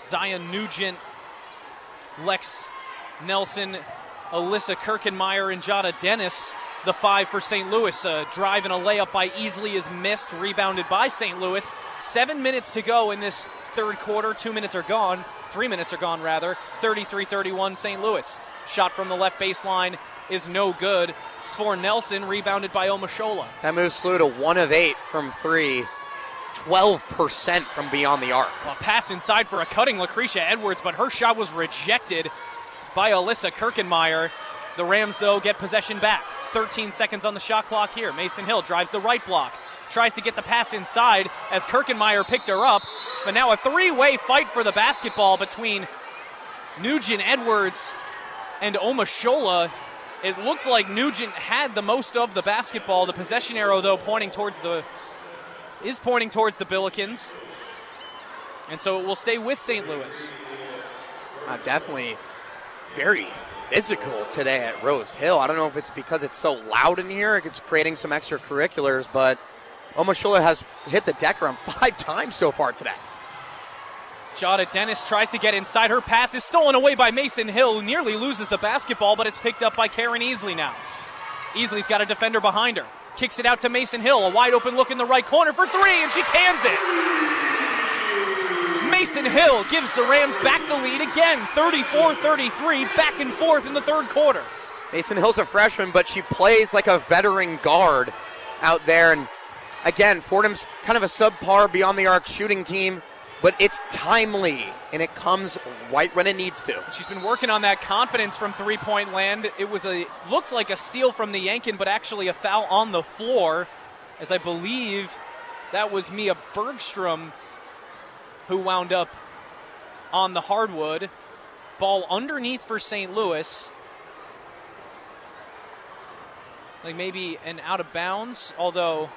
Zion Nugent, Lex Nelson, Alyssa Kirkenmeyer, and Jada Dennis the 5 for St. Louis. A drive and a layup by Easley is missed, rebounded by St. Louis. 7 minutes to go in this third quarter. 2 minutes are gone. 3 minutes are gone, rather. 33-31 St. Louis. Shot from the left baseline is no good for Nelson, rebounded by Omashola. That moves SLU to 1 of 8 from 3. 12% from beyond the arc. A pass inside for a cutting Lucretia Edwards, but her shot was rejected by Alyssa Kirkenmeyer. The Rams, though, get possession back. 13 seconds on the shot clock here. Mason Hill drives the right block, tries to get the pass inside as Kirkenmeyer picked her up. But now a three-way fight for the basketball between Nugent, Edwards, and Omashola. It looked like Nugent had the most of the basketball. The possession arrow, though, pointing towards the Billikens. And so it will stay with St. Louis. Definitely very physical today at Rose Hill. I don't know if it's because it's so loud in here, it's creating some extracurriculars, but Omashola has hit the deck around 5 times so far today. Jada Dennis tries to get inside. Her pass is stolen away by Mason Hill, who nearly loses the basketball, but it's picked up by Karen Easley now. Easley's got a defender behind her. Kicks it out to Mason Hill. A wide open look in the right corner for 3, and she cans it. Mason Hill gives the Rams back the lead again, 34-33, back and forth in the third quarter. Mason Hill's a freshman, but she plays like a veteran guard out there. And again, Fordham's kind of a subpar beyond the arc shooting team, but it's timely, and it comes right when it needs to. She's been working on that confidence from three-point land. It was looked like a steal from the Yankin, but actually a foul on the floor, as I believe that was Mia Bergstrom who wound up on the hardwood. Ball underneath for St. Louis. Like maybe an out of bounds, although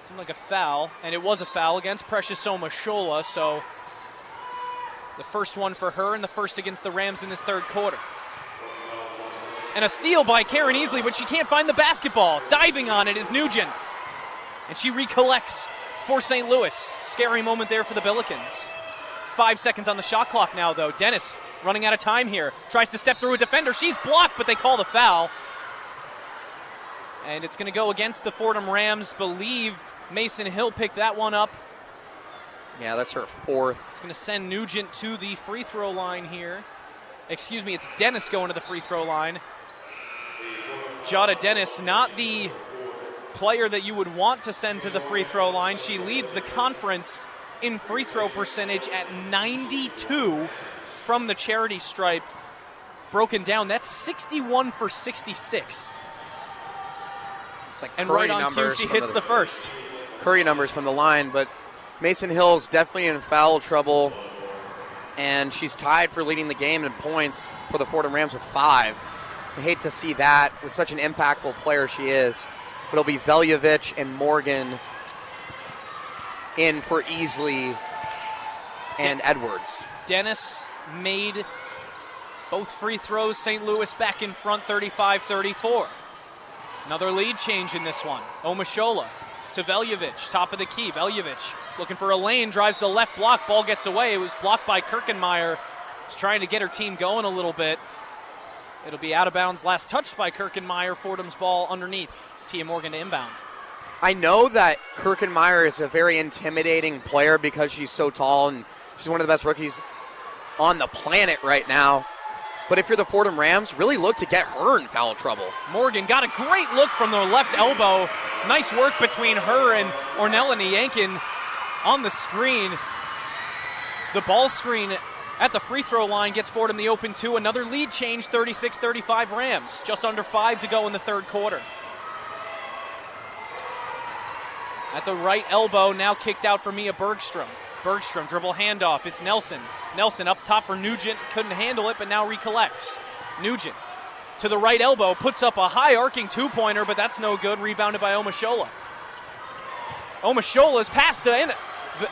seemed like a foul, and it was a foul against Precious Omashola, so the first one for her and the first against the Rams in this third quarter. And a steal by Karen Easley, but she can't find the basketball. Diving on it is Nugent, and she recollects for St. Louis. Scary moment there for the Billikens. 5 seconds on the shot clock now, though. Dennis running out of time here. Tries to step through a defender. She's blocked, but they call the foul. And it's going to go against the Fordham Rams. Believe Mason Hill picked that one up. Yeah, that's her 4th. It's going to send Nugent to the free throw line here. Excuse me, it's Dennis going to the free throw line. Jada Dennis, not the player that you would want to send to the free throw line. She leads the conference in free throw percentage at 92 from the charity stripe. Broken down, that's 61 for 66. It's like and Curry right on cue, she hits the first. Curry numbers from the line, but Mason Hill's definitely in foul trouble, and she's tied for leading the game in points for the Fordham Rams with 5. I hate to see that with such an impactful player she is. But it'll be Veljovic and Morgan in for Easley and Edwards. Dennis made both free throws. St. Louis back in front, 35-34. Another lead change in this one. Omashola to Veljovic, top of the key. Veljovic looking for a lane, drives the left block. Ball gets away. It was blocked by Kirkenmeyer. She's trying to get her team going a little bit. It'll be out of bounds. Last touched by Kirkenmeyer. Fordham's ball underneath. Tia Morgan to inbound. I know that Kirkenmeyer is a very intimidating player because she's so tall and she's one of the best rookies on the planet right now. But if you're the Fordham Rams, really look to get her in foul trouble. Morgan got a great look from the left elbow. Nice work between her and Ornella Yankin on the screen. The ball screen at the free throw line gets Fordham the open 2. Another lead change, 36-35 Rams. Just under 5 to go in the third quarter. At the right elbow, now kicked out for Mia Bergstrom. Bergstrom, dribble handoff. It's Nelson. Nelson up top for Nugent. Couldn't handle it, but now recollects. Nugent to the right elbow, puts up a high arcing two-pointer, but that's no good. Rebounded by Omashola. Omashola's pass to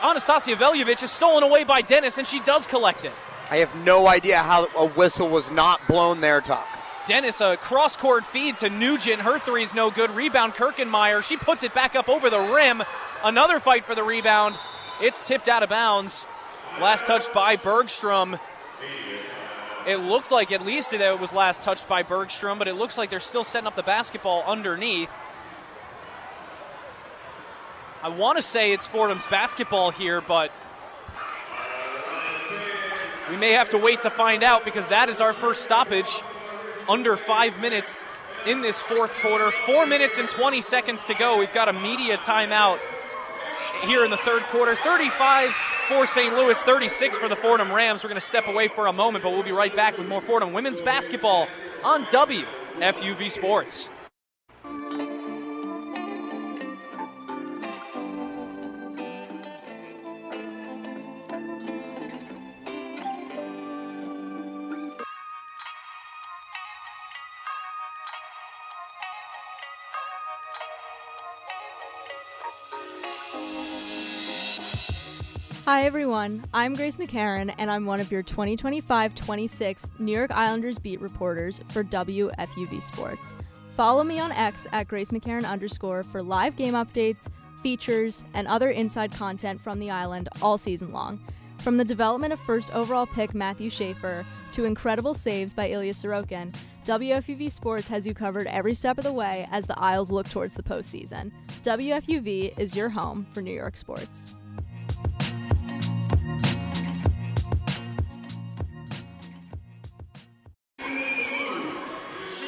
Anastasia Veljovic is stolen away by Dennis, and she does collect it. I have no idea how a whistle was not blown there, Tuck. Dennis, a cross-court feed to Nugent. Her three's no good. Rebound, Kirkenmeyer. She puts it back up over the rim. Another fight for the rebound. It's tipped out of bounds. Last touched by Bergstrom. It looked like at least it was last touched by Bergstrom, but it looks like they're still setting up the basketball underneath. I want to say it's Fordham's basketball here, but we may have to wait to find out because that is our first stoppage under 5 minutes in this fourth quarter. 4 minutes and 20 seconds to go. We've got a media timeout here in the third quarter. 35 for St. Louis, 36 for the Fordham Rams. We're going to step away for a moment, but we'll be right back with more Fordham women's basketball on WFUV Sports. Hi everyone, I'm Grace McCarran and I'm one of your 2025-26 New York Islanders beat reporters for WFUV Sports. Follow me on X at Grace McCarran_ for live game updates, features, and other inside content from the island all season long. From the development of first overall pick Matthew Schaefer to incredible saves by Ilya Sorokin, WFUV Sports has you covered every step of the way as the Isles look towards the postseason. WFUV is your home for New York sports.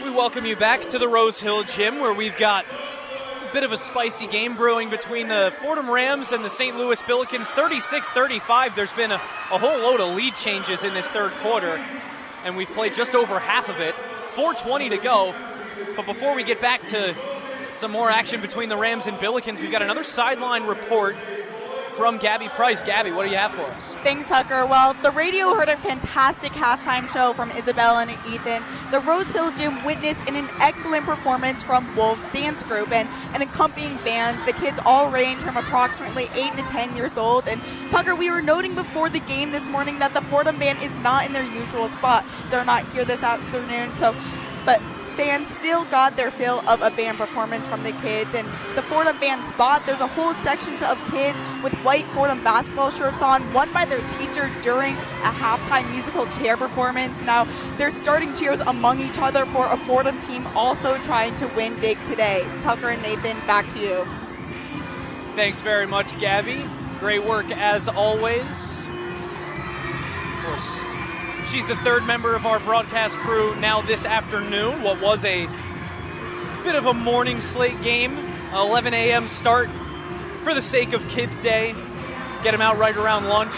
We welcome you back to the Rose Hill Gym where we've got a bit of a spicy game brewing between the Fordham Rams and the St. Louis Billikens. 36-35. There's been a whole load of lead changes in this third quarter, and we've played just over half of it. 4:20 to go. But before we get back to some more action between the Rams and Billikens, we've got another sideline report from Gabby Price. Gabby, what do you have for us? Thanks, Tucker. Well, the radio heard a fantastic halftime show from Isabel and Ethan. The Rose Hill Gym witnessed an excellent performance from Wolves Dance Group and an accompanying band. The kids all range from approximately 8 to 10 years old. And Tucker, we were noting before the game this morning that the Fordham band is not in their usual spot. They're not here this afternoon, but fans still got their fill of a band performance from the kids. And the Fordham band spot, there's a whole section of kids with white Fordham basketball shirts on, one by their teacher during a halftime musical chair performance. Now, they're starting cheers among each other for a Fordham team also trying to win big today. Tucker and Nathan, back to you. Thanks very much, Gabby. Great work as always. Of course, she's the third member of our broadcast crew now this afternoon. What was a bit of a morning slate game, 11 a.m. start for the sake of Kids Day. Get them out right around lunch.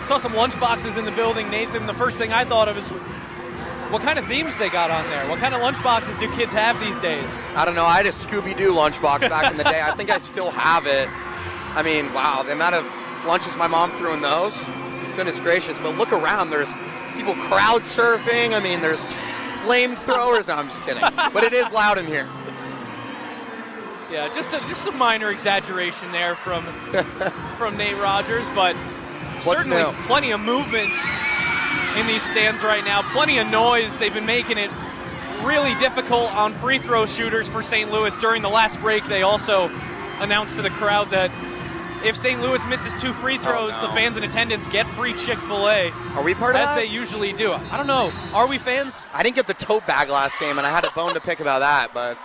Saw some lunch boxes in the building, Nathan. The first thing I thought of is what kind of themes they got on there. What kind of lunch boxes do kids have these days? I don't know. I had a Scooby-Doo lunchbox back in the day. I think I still have it. I mean, wow, the amount of lunches my mom threw in those. Goodness gracious. But look around. There's people crowd surfing. I mean, there's flamethrowers. No, I'm just kidding. But it is loud in here. Yeah, just a minor exaggeration there from Nate Rodgers, but certainly plenty of movement in these stands right now. Plenty of noise. They've been making it really difficult on free throw shooters for St. Louis. During the last break, they also announced to the crowd that if St. Louis misses 2 free throws, the fans in attendance get free Chick-fil-A. Are we part of that? As they usually do. I don't know. Are we fans? I didn't get the tote bag last game, and I had a bone to pick about that, but...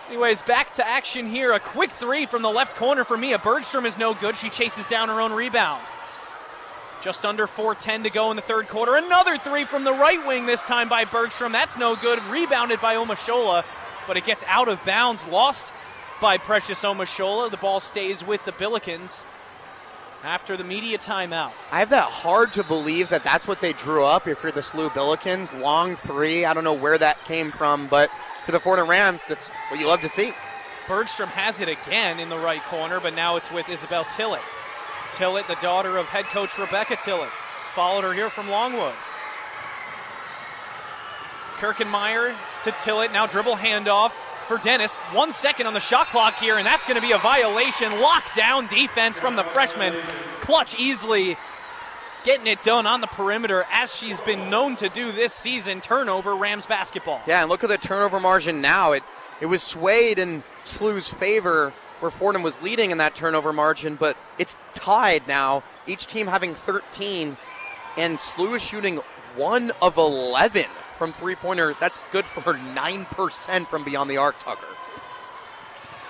Anyways, back to action here. A quick 3 from the left corner for Mia Bergstrom is no good. She chases down her own rebound. Just under 4:10 to go in the third quarter. Another 3 from the right wing, this time by Bergstrom. That's no good. Rebounded by Omashola, but it gets out of bounds. Lost by Precious Omashola. The ball stays with the Billikens after the media timeout. I have that hard to believe that that's what they drew up if you're the SLU Billikens. Long 3. I don't know where that came from, but for the Fordham Rams, that's what you love to see. Bergstrom has it again in the right corner, but now it's with Isabel Tillett. Tillett, the daughter of head coach Rebecca Tillett, followed her here from Longwood. Kirkenmeyer to Tillett, now dribble handoff for Dennis. 1 second on the shot clock here, and that's going to be a violation. Lockdown defense from the freshman. Clutch easily getting it done on the perimeter, as she's been known to do this season. Turnover, Rams basketball. Yeah, and look at the turnover margin now. It was swayed in SLU's favor, where Fordham was leading in that turnover margin, but it's tied now, each team having 13, and SLU is shooting 1 of 11 from three-pointer. That's good for her 9% from beyond the arc, Tucker.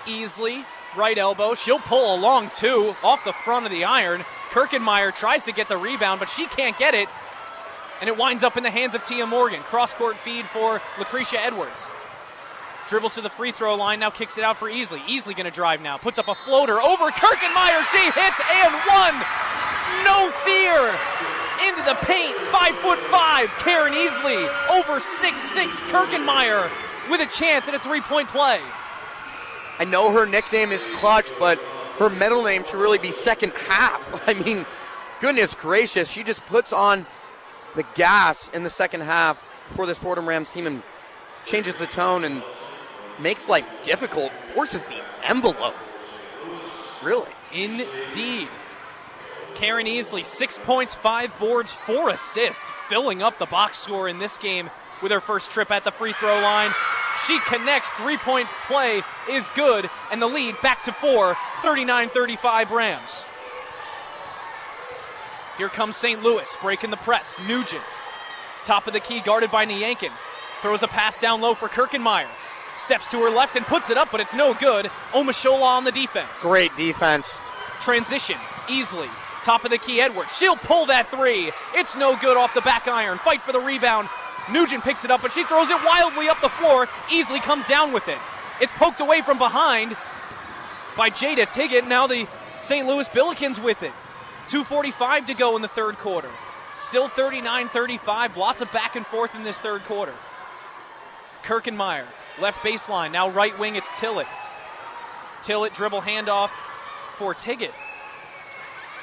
Easily, right elbow. She'll pull a long two off the front of the iron. Kirkenmeyer tries to get the rebound, but she can't get it. And it winds up in the hands of Tia Morgan. Cross-court feed for Lucretia Edwards. Dribbles to the free throw line, now kicks it out for Easley. Easley going to drive now, puts up a floater over Kirkenmeyer. She hits and one. No fear. Into the paint, 5'5", Karen Easley. Over 6'6", Kirkenmeyer with a chance at a three-point play. I know her nickname is Clutch, but her middle name should really be Second Half. I mean, goodness gracious, she just puts on the gas in the second half for this Fordham Rams team and changes the tone and makes life difficult, forces the envelope. Really. Indeed. Karen Easley, 6 points, 5 boards, 4 assists, filling up the box score in this game with her first trip at the free throw line. She connects, three-point play is good, and the lead back to 4, 39-35 Rams. Here comes St. Louis, breaking the press. Nugent, top of the key, guarded by Nyankin. Throws a pass down low for Kirkenmeyer. Steps to her left and puts it up, but it's no good. Omashola on the defense. Great defense. Transition, Easley. Top of the key, Edwards. She'll pull that three. It's no good off the back iron. Fight for the rebound. Nugent picks it up, but she throws it wildly up the floor. Easley comes down with it. It's poked away from behind by Jada Tiggett. Now the St. Louis Billikens with it. 2:45 to go in the third quarter. Still 39-35. Lots of back and forth in this third quarter. Kirkenmeyer, left baseline. Now right wing, it's Tillett. Tillett dribble handoff for Tiggett.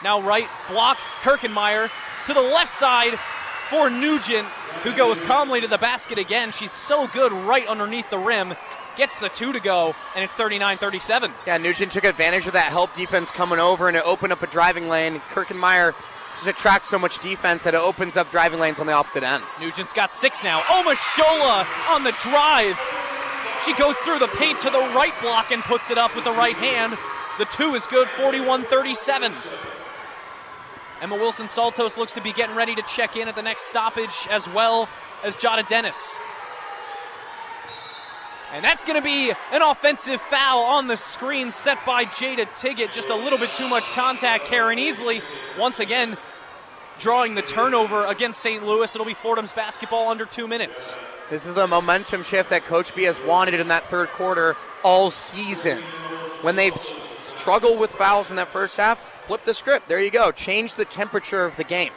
Now right block, Kirkenmeyer to the left side for Nugent, who goes calmly to the basket again. She's so good right underneath the rim. Gets the two to go, and it's 39-37. Yeah, Nugent took advantage of that help defense coming over, and it opened up a driving lane. Kirkenmeyer just attracts so much defense that it opens up driving lanes on the opposite end. Nugent's got 6 now. Omashola on the drive. She goes through the paint to the right block and puts it up with the right hand. The two is good, 41-37. Emma Wilson-Saltos looks to be getting ready to check in at the next stoppage, as well as Jada Dennis. And that's going to be an offensive foul on the screen set by Jada Tiggett. Just a little bit too much contact. Karen Easley, once again, drawing the turnover against St. Louis. It'll be Fordham's basketball under 2 minutes. This is the momentum shift that Coach B has wanted in that third quarter all season. When they've struggled with fouls in that first half, flip the script. There you go. Change the temperature of the game.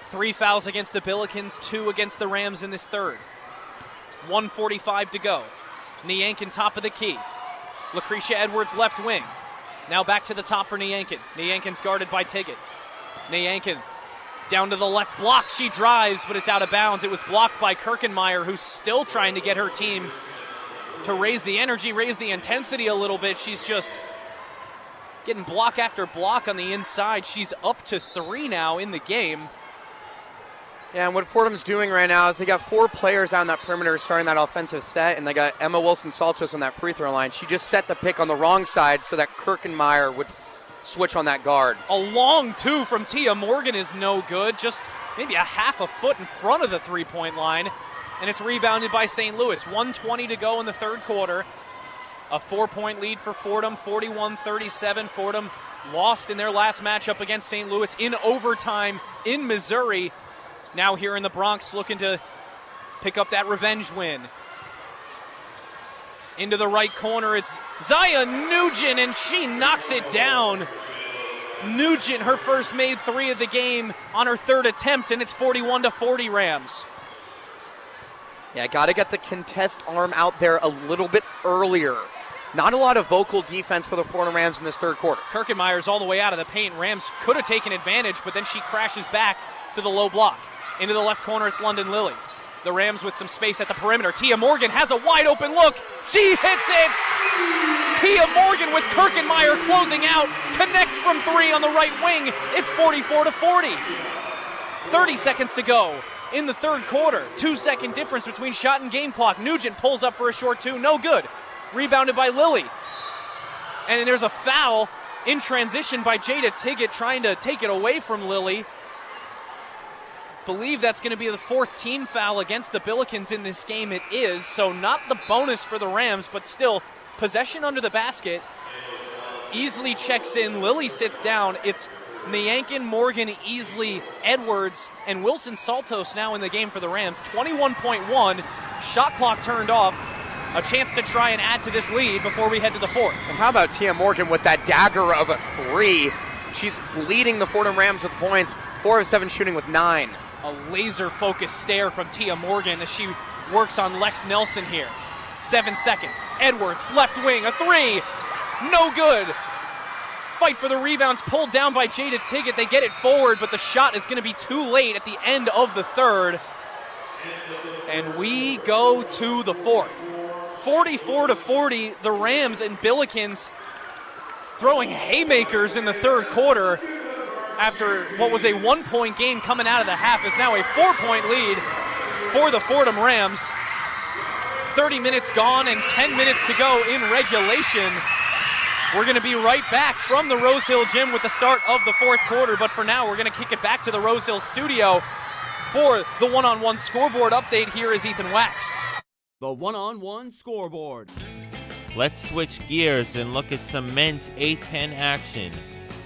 3 fouls against the Billikens, 2 against the Rams in this third. 1:45 to go. Nyankin top of the key. Lucretia Edwards left wing. Now back to the top for Nyankin. Nyankin's guarded by Tiggett. Nyankin down to the left block. She drives, but it's out of bounds. It was blocked by Kirkenmeyer, who's still trying to get her team to raise the energy, raise the intensity a little bit. She's just getting block after block on the inside. She's up to 3 now in the game. Yeah, and what Fordham's doing right now is they got 4 players on that perimeter starting that offensive set, and they got Emma Wilson-Saltos on that free throw line. She just set the pick on the wrong side so that Kirkenmeyer would switch on that guard. A long two from Tia Morgan is no good, just maybe a half a foot in front of the three-point line, and it's rebounded by St. Louis. 1:20 to go in the third quarter. A 4-point lead for Fordham, 41-37. Fordham lost in their last matchup against St. Louis in overtime in Missouri. Now here in the Bronx looking to pick up that revenge win. Into the right corner, it's Zaya Nugent, and she knocks it down. Nugent, her first made 3 of the game on her third attempt, and it's 41-40 Rams. Yeah, got to get the contest arm out there a little bit earlier. Not a lot of vocal defense for the Fordham Rams in this third quarter. Kirkenmeyer's all the way out of the paint. Rams could have taken advantage, but then she crashes back to the low block. Into the left corner, it's London Lilly. The Rams with some space at the perimeter. Tia Morgan has a wide open look. She hits it! Tia Morgan with Kirkenmeyer closing out. Connects from 3 on the right wing. It's 44-40. 30 seconds to go in the third quarter. 2-second difference between shot and game clock. Nugent pulls up for a short 2. No good. Rebounded by Lilly. And there's a foul in transition by Jada Tiggett trying to take it away from Lilly. believe that's going to be the 4th team foul against the Billikens in this game. It is, so not the bonus for the Rams, but still possession under the basket. Easley checks in, Lilly sits down. It's Nyankin, Morgan, Easley, Edwards, and Wilson Saltos now in the game for the Rams. 21.1, shot clock turned off. A chance to try and add to this lead before we head to the 4th. Well, how about Tia Morgan with that dagger of a 3? She's leading the Fordham Rams with points, 4 of 7 shooting with 9. A laser-focused stare from Tia Morgan as she works on Lex Nelson here. 7 seconds. Edwards, left wing, a 3. No good. Fight for the rebounds, pulled down by Jada Tiggett. They get it forward, but the shot is going to be too late at the end of the 3rd. And we go to the 4th. 44-40, the Rams and Billikens throwing haymakers in the 3rd quarter after what was a 1-point game coming out of the half is now a 4-point lead for the Fordham Rams. 30 minutes gone and 10 minutes to go in regulation. We're going to be right back from the Rose Hill Gym with the start of the 4th quarter, but for now we're going to kick it back to the Rose Hill studio for the one-on-one scoreboard update. Here is Ethan Wax. The one-on-one scoreboard. Let's switch gears and look at some men's A-10 action.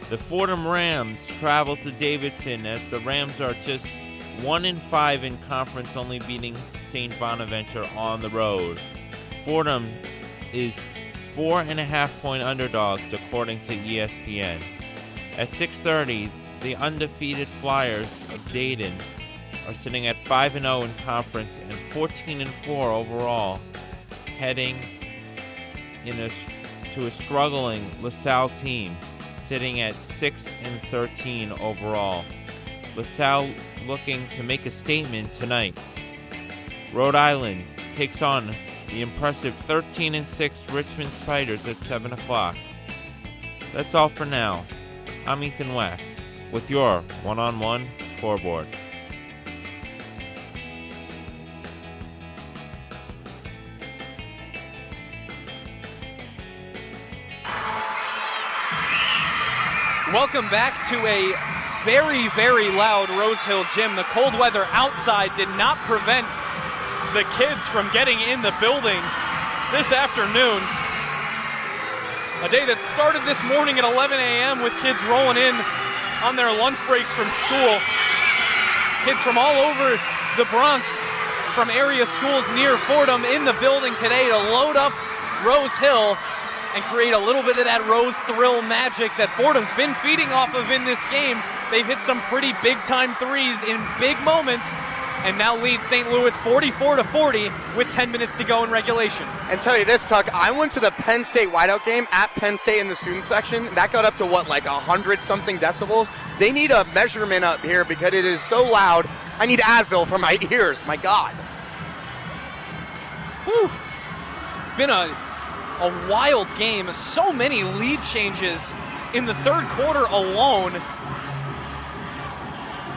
The Fordham Rams travel to Davidson as the Rams are just 1-5 in conference, only beating St. Bonaventure on the road. Fordham is 4.5-point underdogs according to ESPN. At 6:30, the undefeated Flyers of Dayton are sitting at 5-0 in conference and 14-4 overall, heading to a struggling LaSalle team sitting at 6-13 overall. LaSalle looking to make a statement tonight. Rhode Island takes on the impressive 13-6 Richmond Spiders at 7 o'clock. That's all for now. I'm Ethan Wax with your one-on-one scoreboard. Welcome back to a very, very loud Rose Hill Gym. The cold weather outside did not prevent the kids from getting in the building this afternoon. A day that started this morning at 11 a.m. with kids rolling in on their lunch breaks from school. Kids from all over the Bronx, from area schools near Fordham in the building today to load up Rose Hill and create a little bit of that Rose Thrill magic that Fordham's been feeding off of in this game. They've hit some pretty big-time threes in big moments and now lead St. Louis 44-40 with 10 minutes to go in regulation. And tell you this, Tuck, I went to the Penn State whiteout game at Penn State in the student section. That got up to what, like 100-something decibels? They need a measurement up here because it is so loud. I need Advil for my ears, my God. Whew. It's been a wild game. So many lead changes in the 3rd quarter alone.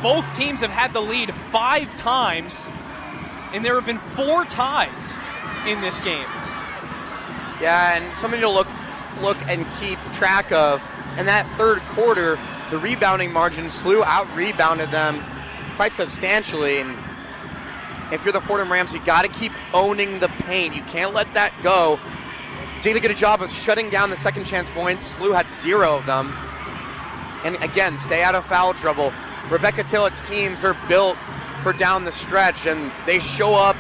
Both teams have had the lead 5 times, and there have been 4 ties in this game. Yeah, and something to look and keep track of. In that 3rd quarter, the rebounding margin, SLU out-rebounded them quite substantially. And if you're the Fordham Rams, you got to keep owning the paint. You can't let that go. Jada did a job of shutting down the second chance points. SLU had 0 of them. And again, stay out of foul trouble. Rebecca Tillett's teams are built for down the stretch, and they show up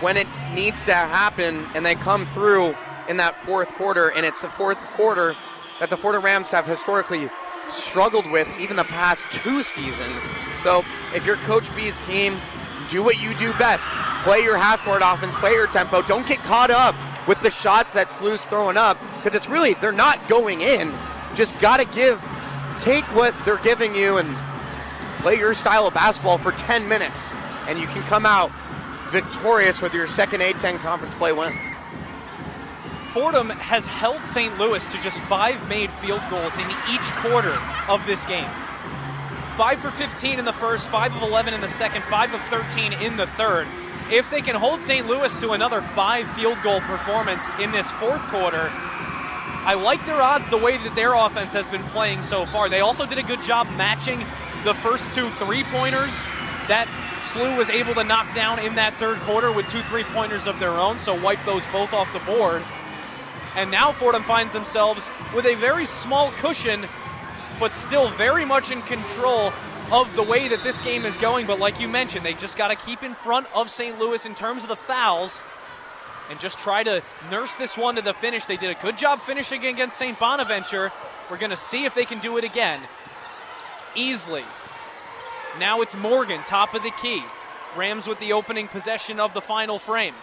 when it needs to happen, and they come through in that 4th quarter. And it's the 4th quarter that the Fordham Rams have historically struggled with even the past 2 seasons. So if you're Coach B's team, do what you do best. Play your half-court offense, play your tempo. Don't get caught up with the shots that SLU's throwing up, because it's really, they're not going in. Just got to take what they're giving you and play your style of basketball for 10 minutes, and you can come out victorious with your second A-10 conference play win. Fordham has held St. Louis to just 5 made field goals in each quarter of this game. 5 for 15 in the first, 5 of 11 in the second, 5 of 13 in the third. If they can hold St. Louis to another 5 field goal performance in this 4th quarter, I like their odds the way that their offense has been playing so far. They also did a good job matching the first 2 3-pointers that SLU was able to knock down in that third quarter with 2 3-pointers of their own, so wipe those both off the board. And now Fordham finds themselves with a very small cushion, but still very much in control of the way that this game is going. But like you mentioned, they just got to keep in front of St. Louis in terms of the fouls and just try to nurse this one to the finish. They did a good job finishing against St. Bonaventure. We're going to see if they can do it again. Easily. Now it's Morgan, top of the key. Rams with the opening possession of the final frame.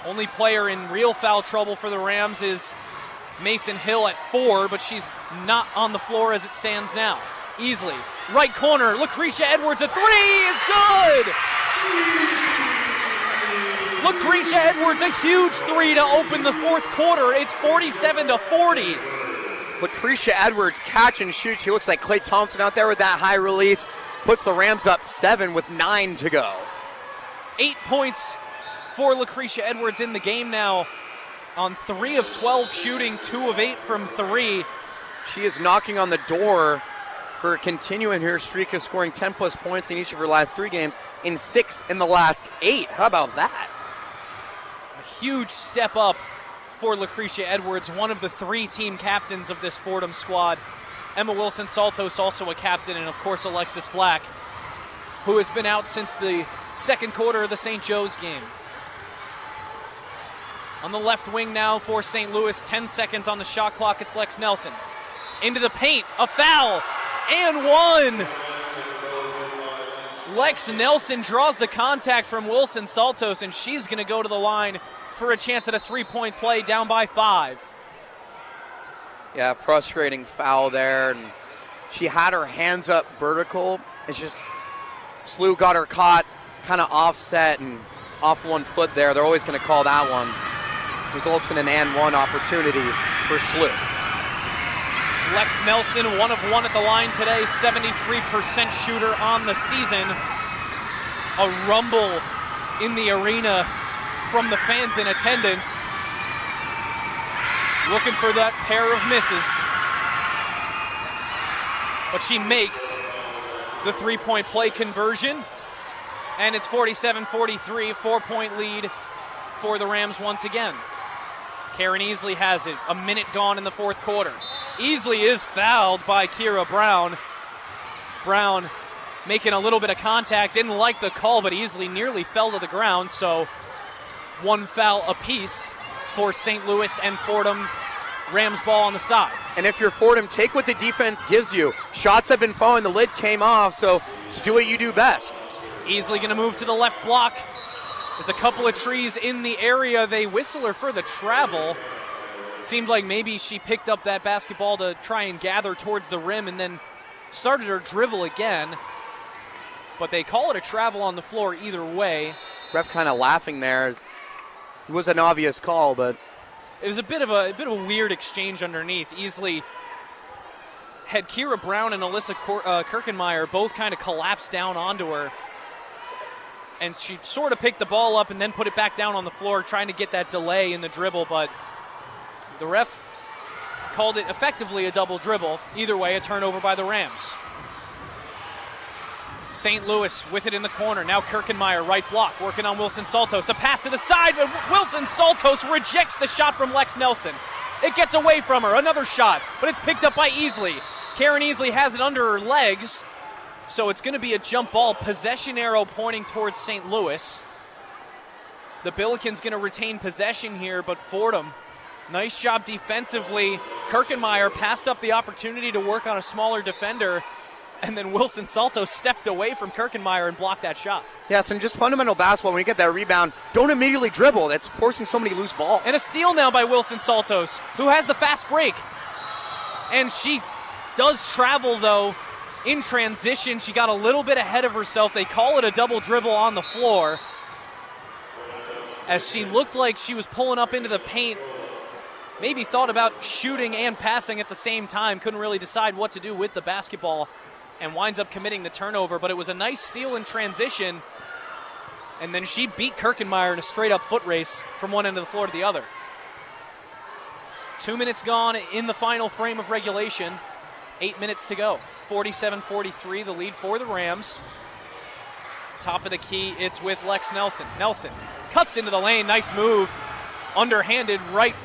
Only player in real foul trouble for the Rams is Mason Hill at 4, but she's not on the floor as it stands now. Easily. Right corner, Lucretia Edwards, a 3 is good! Lucretia Edwards, a huge 3 to open the fourth quarter. It's 47-40. Lucretia Edwards catch and shoot. She looks like Klay Thompson out there with that high release. Puts the Rams up 7 with 9 to go. 8 points for Lucretia Edwards in the game now on 3 of 12 shooting, 2 of 8 from 3. She is knocking on the door for continuing her streak of scoring 10-plus points in each of her last 3 games, in 6 in the last 8. How about that? A huge step up for Lucretia Edwards, one of the 3 team captains of this Fordham squad. Emma Wilson-Saltos also a captain, and of course Alexis Black, who has been out since the second quarter of the St. Joe's game. On the left wing now for St. Louis, 10 seconds on the shot clock, it's Lex Nelson. Into the paint, a foul, and 1! Lex Nelson draws the contact from Wilson-Saltos, and she's going to go to the line for a chance at a 3-point play, down by 5. Yeah, frustrating foul there, and she had her hands up vertical. It's just SLU got her caught kind of offset and off one foot there. They're always going to call that one. Results in an and 1 opportunity for SLU. Lex Nelson, 1 of 1 at the line today, 73% shooter on the season. A rumble in the arena from the fans in attendance. Looking for that pair of misses. But she makes the 3-point play conversion. And it's 47-43, 4-point lead for the Rams once again. Karen Easley has it, a minute gone in the fourth quarter. Easley is fouled by Kira Brown. Brown making a little bit of contact, didn't like the call, but Easley nearly fell to the ground, so 1 foul apiece for St. Louis and Fordham. Rams ball on the side. And if you're Fordham, take what the defense gives you. Shots have been falling, the lid came off, so just do what you do best. Easley going to move to the left block. There's a couple of trees in the area. They whistle her for the travel. It seemed like maybe she picked up that basketball to try and gather towards the rim and then started her dribble again. But they call it a travel on the floor either way. Ref kind of laughing there. It was an obvious call, but it was a bit of a weird exchange underneath. Easley had Kira Brown and Alyssa Kirkenmeyer both kind of collapse down onto her. And she sort of picked the ball up and then put it back down on the floor, trying to get that delay in the dribble, but the ref called it effectively a double dribble. Either way, a turnover by the Rams. St. Louis with it in the corner. Now Kirkenmeyer, right block, working on Wilson-Saltos. A pass to the side, but Wilson-Saltos rejects the shot from Lex Nelson. It gets away from her. Another shot, but it's picked up by Easley. Karen Easley has it under her legs. So it's going to be a jump ball, possession arrow pointing towards St. Louis. The Billikens going to retain possession here, but Fordham, nice job defensively. Kirkenmeyer passed up the opportunity to work on a smaller defender, and then Wilson-Saltos stepped away from Kirkenmeyer and blocked that shot. Yes, and just fundamental basketball, when you get that rebound, don't immediately dribble. That's forcing so many loose balls. And a steal now by Wilson-Saltos, who has the fast break. And she does travel, though, in transition. She got a little bit ahead of herself. They call it a double dribble on the floor, as she looked like she was pulling up into the paint, maybe thought about shooting and passing at the same time, couldn't really decide what to do with the basketball, and winds up committing the turnover. But it was a nice steal in transition, and then she beat Kirkenmeyer in a straight-up foot race from one end of the floor to the other. 2 minutes gone in the final frame of regulation. 8 minutes to go. 47-43, the lead for the Rams. Top of the key, it's with Lex Nelson. Nelson cuts into the lane, nice move. Underhanded right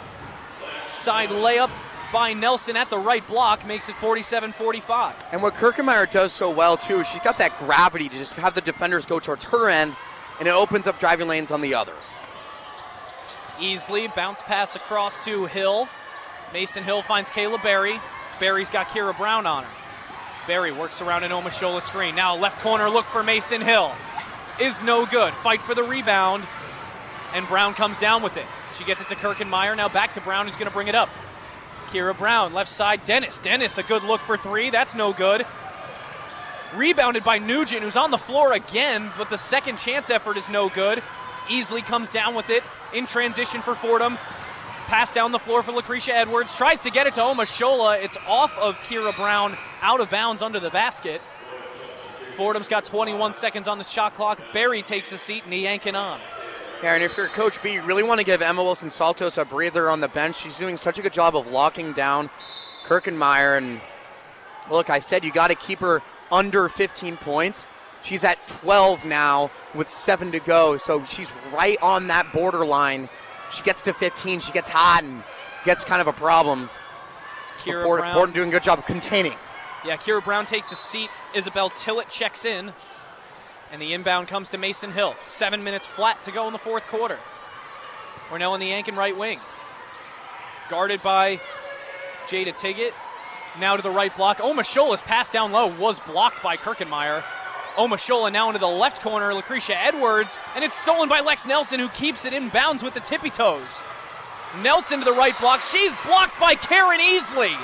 side layup by Nelson at the right block, makes it 47-45. And what Kirkenmeyer does so well, too, is she's got that gravity to just have the defenders go towards her end, and it opens up driving lanes on the other. Easily, bounce pass across to Hill. Mason Hill finds Kayla Berry. Berry's got Kira Brown on her. Berry works around an Omashola screen. Now left corner look for Mason Hill. Is no good. Fight for the rebound. And Brown comes down with it. She gets it to Kirkenmeyer. Now back to Brown, who's going to bring it up. Kira Brown, left side, Dennis. Dennis, a good look for three. That's no good. Rebounded by Nugent, who's on the floor again, but the second chance effort is no good. Easily comes down with it in transition for Fordham. Pass down the floor for Lucretia Edwards. Tries to get it to Omashola. It's off of Kira Brown, out of bounds under the basket. Fordham's got 21 seconds on the shot clock. Berry takes a seat, and he yanking on. Yeah, and if you're Coach B, you really want to give Emma Wilson-Saltos a breather on the bench. She's doing such a good job of locking down Kirkenmeyer. And look, I said you got to keep her under 15 points. She's at 12 now with 7 to go, so she's right on that borderline. She gets to 15, she gets hot and gets kind of a problem. Fordham doing a good job of containing. Yeah, Kira Brown takes a seat. Isabel Tillett checks in. And the inbound comes to Mason Hill. 7 minutes flat to go in the fourth quarter. We're now on the Yankin right wing. Guarded by Jada Tiggett. Now to the right block. Omashola's pass down low was blocked by Kirkenmeyer. Omashola now into the left corner, Lucretia Edwards, and it's stolen by Lex Nelson, who keeps it in bounds with the tippy toes. Nelson to the right block. She's blocked by Karen Easley.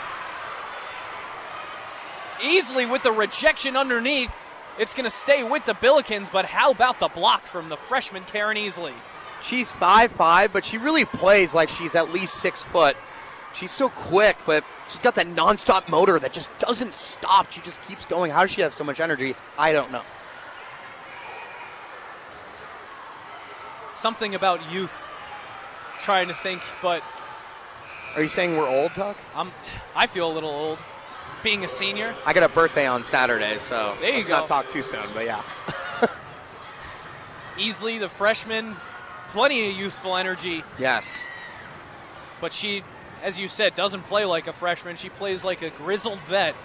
Easley with the rejection underneath. It's going to stay with the Billikens, but how about the block from the freshman Karen Easley? She's 5'5", but she really plays like she's at least 6 foot. She's so quick, but she's got that nonstop motor that just doesn't stop. She just keeps going. How does she have so much energy? I don't know. Something about youth. Trying to think, but... Are you saying we're old, Tuck? I feel a little old. Being a senior. I got a birthday on Saturday, so let's not talk too soon, but yeah. Easley, the freshman, plenty of youthful energy. Yes. But she, as you said, doesn't play like a freshman. She plays like a grizzled vet.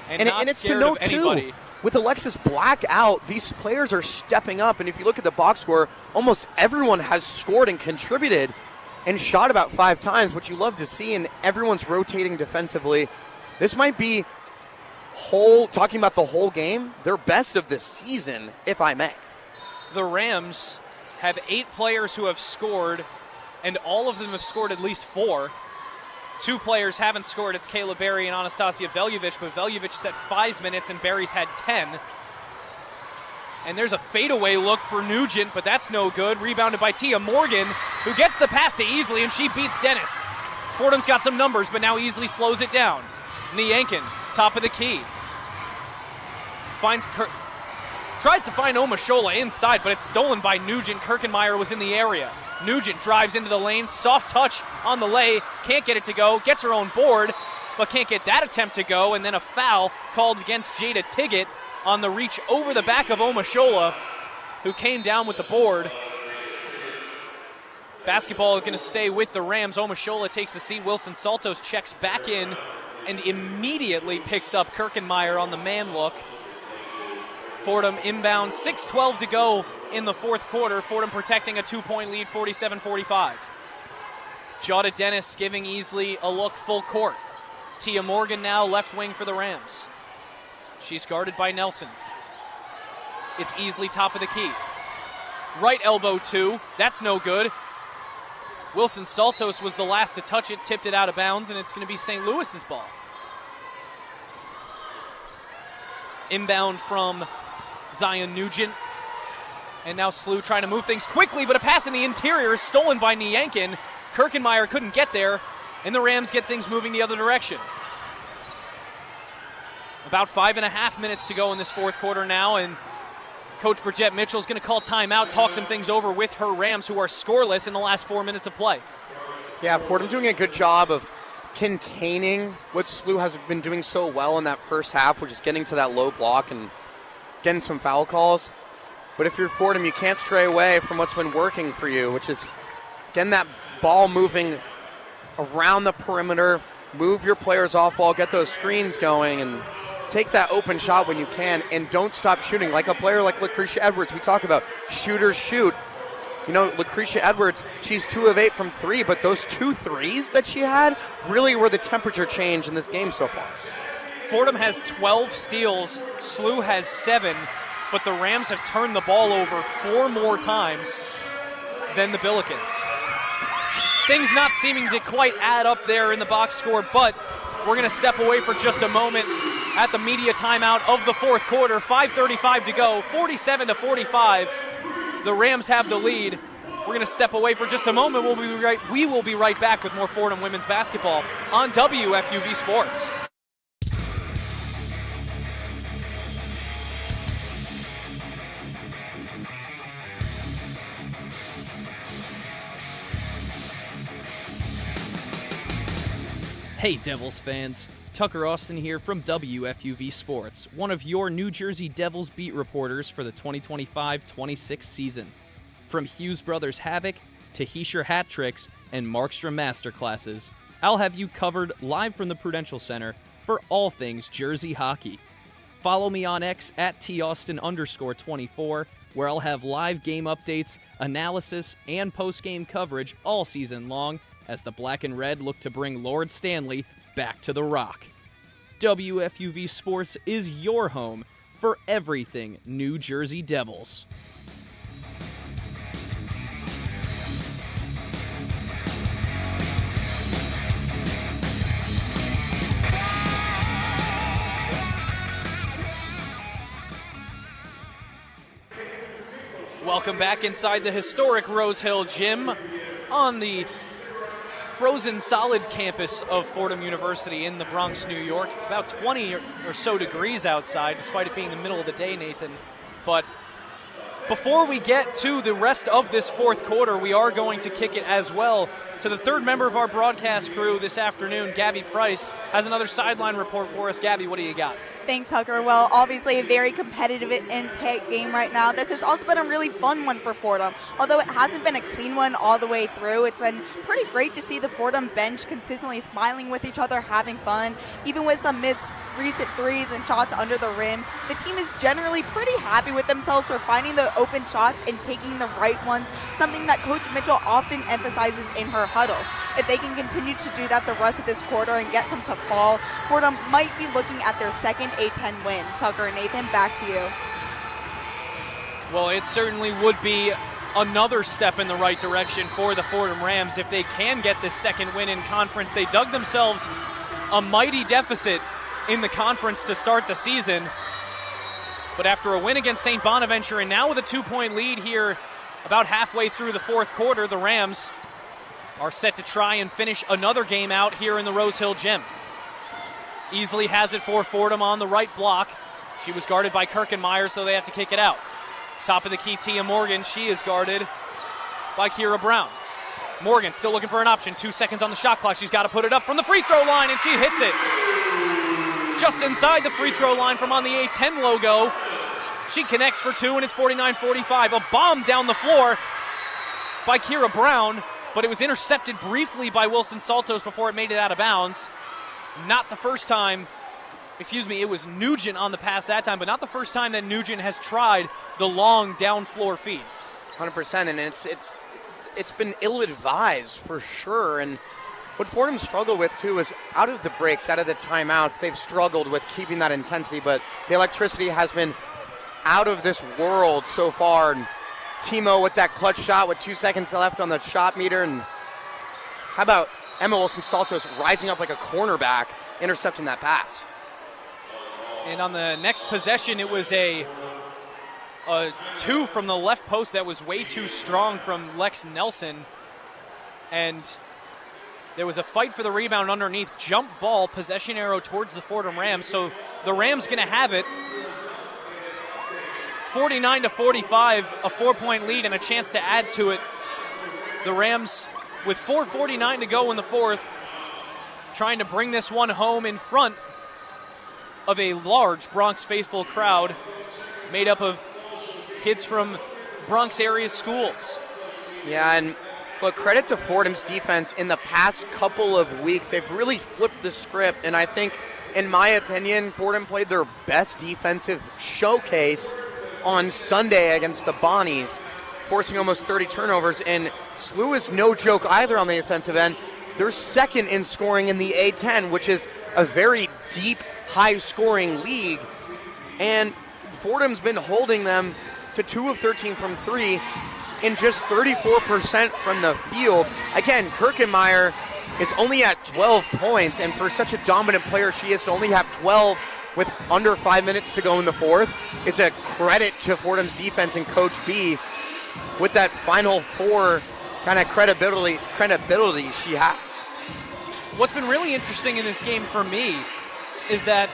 And it's scared to note, of anybody. Too, with Alexis Black out, these players are stepping up. And if you look at the box score, almost everyone has scored and contributed and shot about 5 times, which you love to see, and everyone's rotating defensively. This might be talking about the whole game, their best of the season, if I may. The Rams have 8 players who have scored, and all of them have scored at least 4. 2 players haven't scored. It's Kayla Berry and Anastasia Veljevic, but Veljevic's at 5 minutes and Berry's had 10. And there's a fadeaway look for Nugent, but that's no good. Rebounded by Tia Morgan, who gets the pass to Easley, and she beats Dennis. Fordham's got some numbers, but now Easley slows it down. Niankin, top of the key. Tries to find Omashola inside, but it's stolen by Nugent. Kirkenmeyer was in the area. Nugent drives into the lane, soft touch on the lay, can't get it to go, gets her own board, but can't get that attempt to go, and then a foul called against Jada Tiggett on the reach over the back of Omashola, who came down with the board. Basketball is going to stay with the Rams. Omashola takes the seat. Wilson-Saltos checks back in and immediately picks up Kirkenmeyer on the man look. Fordham inbound, 6:12 to go in the fourth quarter. Fordham protecting a 2-point lead, 47-45. Jada Dennis giving Easley a look full court. Tia Morgan now left wing for the Rams. She's guarded by Nelson. It's Easley top of the key. Right elbow 2, that's no good. Wilson-Saltos was the last to touch it, tipped it out of bounds, and it's going to be St. Louis's ball. Inbound from Zion Nugent. And now Slew trying to move things quickly, but a pass in the interior is stolen by Niankin. Kirkenmeyer couldn't get there, and the Rams get things moving the other direction. About 5.5 minutes to go in this fourth quarter now, and Coach Bridgette Mitchell is going to call timeout, talk some things over with her Rams, who are scoreless in the last 4 minutes of play. Yeah, Fordham doing a good job of containing what SLU has been doing so well in that first half, which is getting to that low block and getting some foul calls. But if you're Fordham, you can't stray away from what's been working for you, which is getting that ball moving around the perimeter, move your players off ball, get those screens going, and take that open shot when you can, and don't stop shooting. Like a player like Lucretia Edwards, we talk about shooters shoot. You know, Lucretia Edwards, she's 2 of 8 from 3, but those 2 threes that she had really were the temperature change in this game so far. Fordham has 12 steals, SLU has 7, but the Rams have turned the ball over 4 more times than the Billikens. Things not seeming to quite add up there in the box score, but we're going to step away for just a moment at the media timeout of the fourth quarter. 5:35 to go, 47-45. The Rams have the lead. We're going to step away for just a moment. We will be right back with more Fordham women's basketball on WFUV Sports. Hey Devils fans, Tucker Austin here from WFUV Sports, one of your New Jersey Devils beat reporters for the 2025-26 season. From Hughes Brothers Havoc to Heischer Hat Tricks and Markstrom Masterclasses, I'll have you covered live from the Prudential Center for all things Jersey hockey. Follow me on X at @TAustin_24, where I'll have live game updates, analysis, and post-game coverage all season long as the Black and Red look to bring Lord Stanley back to the Rock. WFUV Sports is your home for everything New Jersey Devils. Welcome back inside the historic Rose Hill Gym on the frozen solid campus of Fordham University in the Bronx, New York. It's about 20 or so degrees outside, despite it being the middle of the day, Nathan. But before we get to the rest of this fourth quarter, we are going to kick it as well to the third member of our broadcast crew this afternoon. Gabby Price has another sideline report for us. Gabby, what do you got? Thanks, Tucker. Well, obviously a very competitive and tight game right now. This has also been a really fun one for Fordham. Although it hasn't been a clean one all the way through, it's been pretty great to see the Fordham bench consistently smiling with each other, having fun. Even with some recent threes and shots under the rim, the team is generally pretty happy with themselves for finding the open shots and taking the right ones, something that Coach Mitchell often emphasizes in her huddles. If they can continue to do that the rest of this quarter and get some to fall, Fordham might be looking at their second A-10 win. Tucker and Nathan, back to you. Well, it certainly would be another step in the right direction for the Fordham Rams if they can get this second win in conference. They dug themselves a mighty deficit in the conference to start the season. But after a win against St. Bonaventure and now with a 2-point lead here about halfway through the fourth quarter, the Rams are set to try and finish another game out here in the Rose Hill Gym. Easily has it for Fordham on the right block. She was guarded by Kirkenmeyer, so they have to kick it out. Top of the key, Tia Morgan. She is guarded by Kira Brown. Morgan still looking for an option. 2 seconds on the shot clock. She's got to put it up from the free throw line, and she hits it. Just inside the free throw line from on the A10 logo. She connects for 2, and it's 49-45. A bomb down the floor by Kira Brown, but it was intercepted briefly by Wilson Saltos before it made it out of bounds. Not the first time, it was Nugent on the pass that time, but not the first time that Nugent has tried the long down floor feed. 100%, and it's been ill-advised for sure. And what Fordham struggled with too is out of the breaks, out of the timeouts, they've struggled with keeping that intensity, but the electricity has been out of this world so far. And Timo with that clutch shot with 2 seconds left on the shot meter, and how about Emma Wilson-Saltos rising up like a cornerback, intercepting that pass. And on the next possession, it was a 2 from the left post that was way too strong from Lex Nelson. And there was a fight for the rebound underneath. Jump ball, possession arrow towards the Fordham Rams. So the Rams going to have it. 49-45, a 4-point lead and a chance to add to it. The Rams, with 4:49 to go in the fourth, trying to bring this one home in front of a large Bronx faithful crowd made up of kids from Bronx area schools. Yeah, and look, credit to Fordham's defense. In the past couple of weeks, they've really flipped the script, and I think, in my opinion, Fordham played their best defensive showcase on Sunday against the Bonnies, forcing almost 30 turnovers, and SLU is no joke either on the offensive end. They're second in scoring in the A10, which is a very deep, high-scoring league, and Fordham's been holding them to 2 of 13 from 3 in just 34% from the field. Again, Kirkenmeyer is only at 12 points, and for such a dominant player she is to only have 12 with under 5 minutes to go in the fourth is a credit to Fordham's defense and Coach B with that final four kind of credibility she has. What's been really interesting in this game for me is that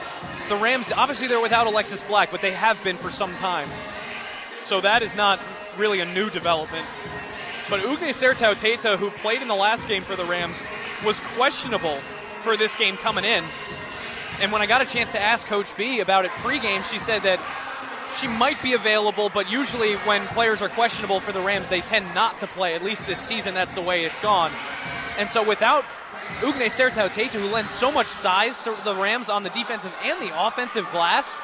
the Rams, obviously they're without Alexis Black, but they have been for some time. So that is not really a new development. But Ugne Sertau-Teta, who played in the last game for the Rams, was questionable for this game coming in. And when I got a chance to ask Coach B about it pregame, she said that she might be available, but usually when players are questionable for the Rams, they tend not to play. At least this season, that's the way it's gone. And so without Ugne Sertau-Teta, who lends so much size to the Rams on the defensive and the offensive glass,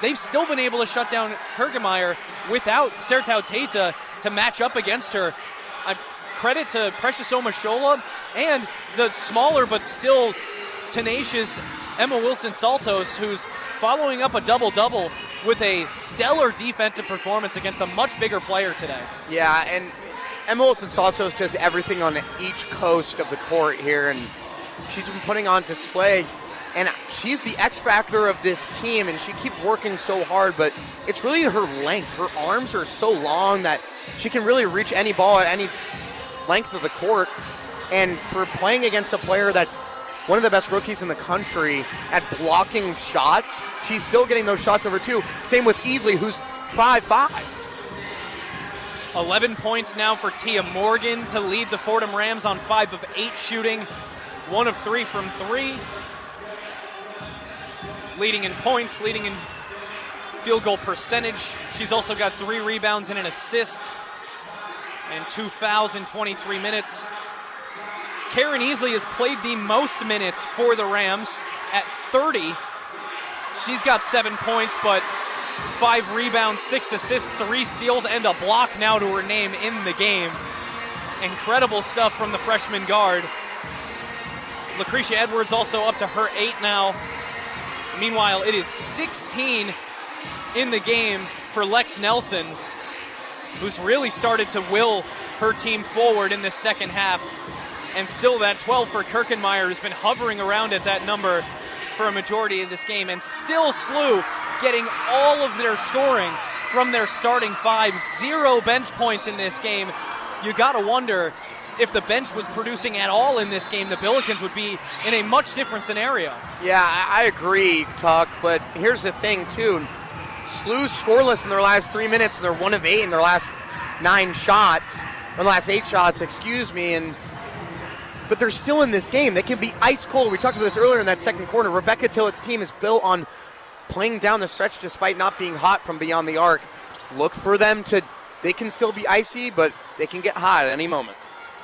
they've still been able to shut down Kirkenmeyer without Sertau-Teta to match up against her. Credit to Precious Omashola and the smaller but still tenacious Emma Wilson-Saltos, who's following up a double-double with a stellar defensive performance against a much bigger player today. Yeah, and Emma Wilson-Saltos does everything on each coast of the court here, and she's been putting on display. And she's the X factor of this team, and she keeps working so hard, but it's really her length. Her arms are so long that she can really reach any ball at any length of the court. And for playing against a player that's one of the best rookies in the country at blocking shots, she's still getting those shots over too. Same with Easley, who's 5'5". 11 points now for Tia Morgan to lead the Fordham Rams on 5 of 8 shooting, 1 of 3 from 3. Leading in points, leading in field goal percentage. She's also got 3 rebounds and an assist and 2 fouls in 23 minutes. Karen Easley has played the most minutes for the Rams at 30. She's got 7 points, but 5 rebounds, 6 assists, 3 steals, and a block now to her name in the game. Incredible stuff from the freshman guard. Lucretia Edwards also up to her 8 now. Meanwhile, it is 16 in the game for Lex Nelson, who's really started to will her team forward in this second half. And still that 12 for Kirkenmeyer, who's been hovering around at that number for a majority of this game. And still SLU getting all of their scoring from their starting 5. 0 bench points in this game. You got to wonder if the bench was producing at all in this game, the Billikens would be in a much different scenario. Yeah, I agree, Tuck, but here's the thing, too. SLU's scoreless in their last 3 minutes, and they're 1 of 8 in their last 9 shots, or last 8 shots, excuse me, but they're still in this game. They can be ice cold. We talked about this earlier in that second quarter. Rebecca Tillett's team is built on playing down the stretch despite not being hot from beyond the arc. Look for them they can still be icy, but they can get hot at any moment.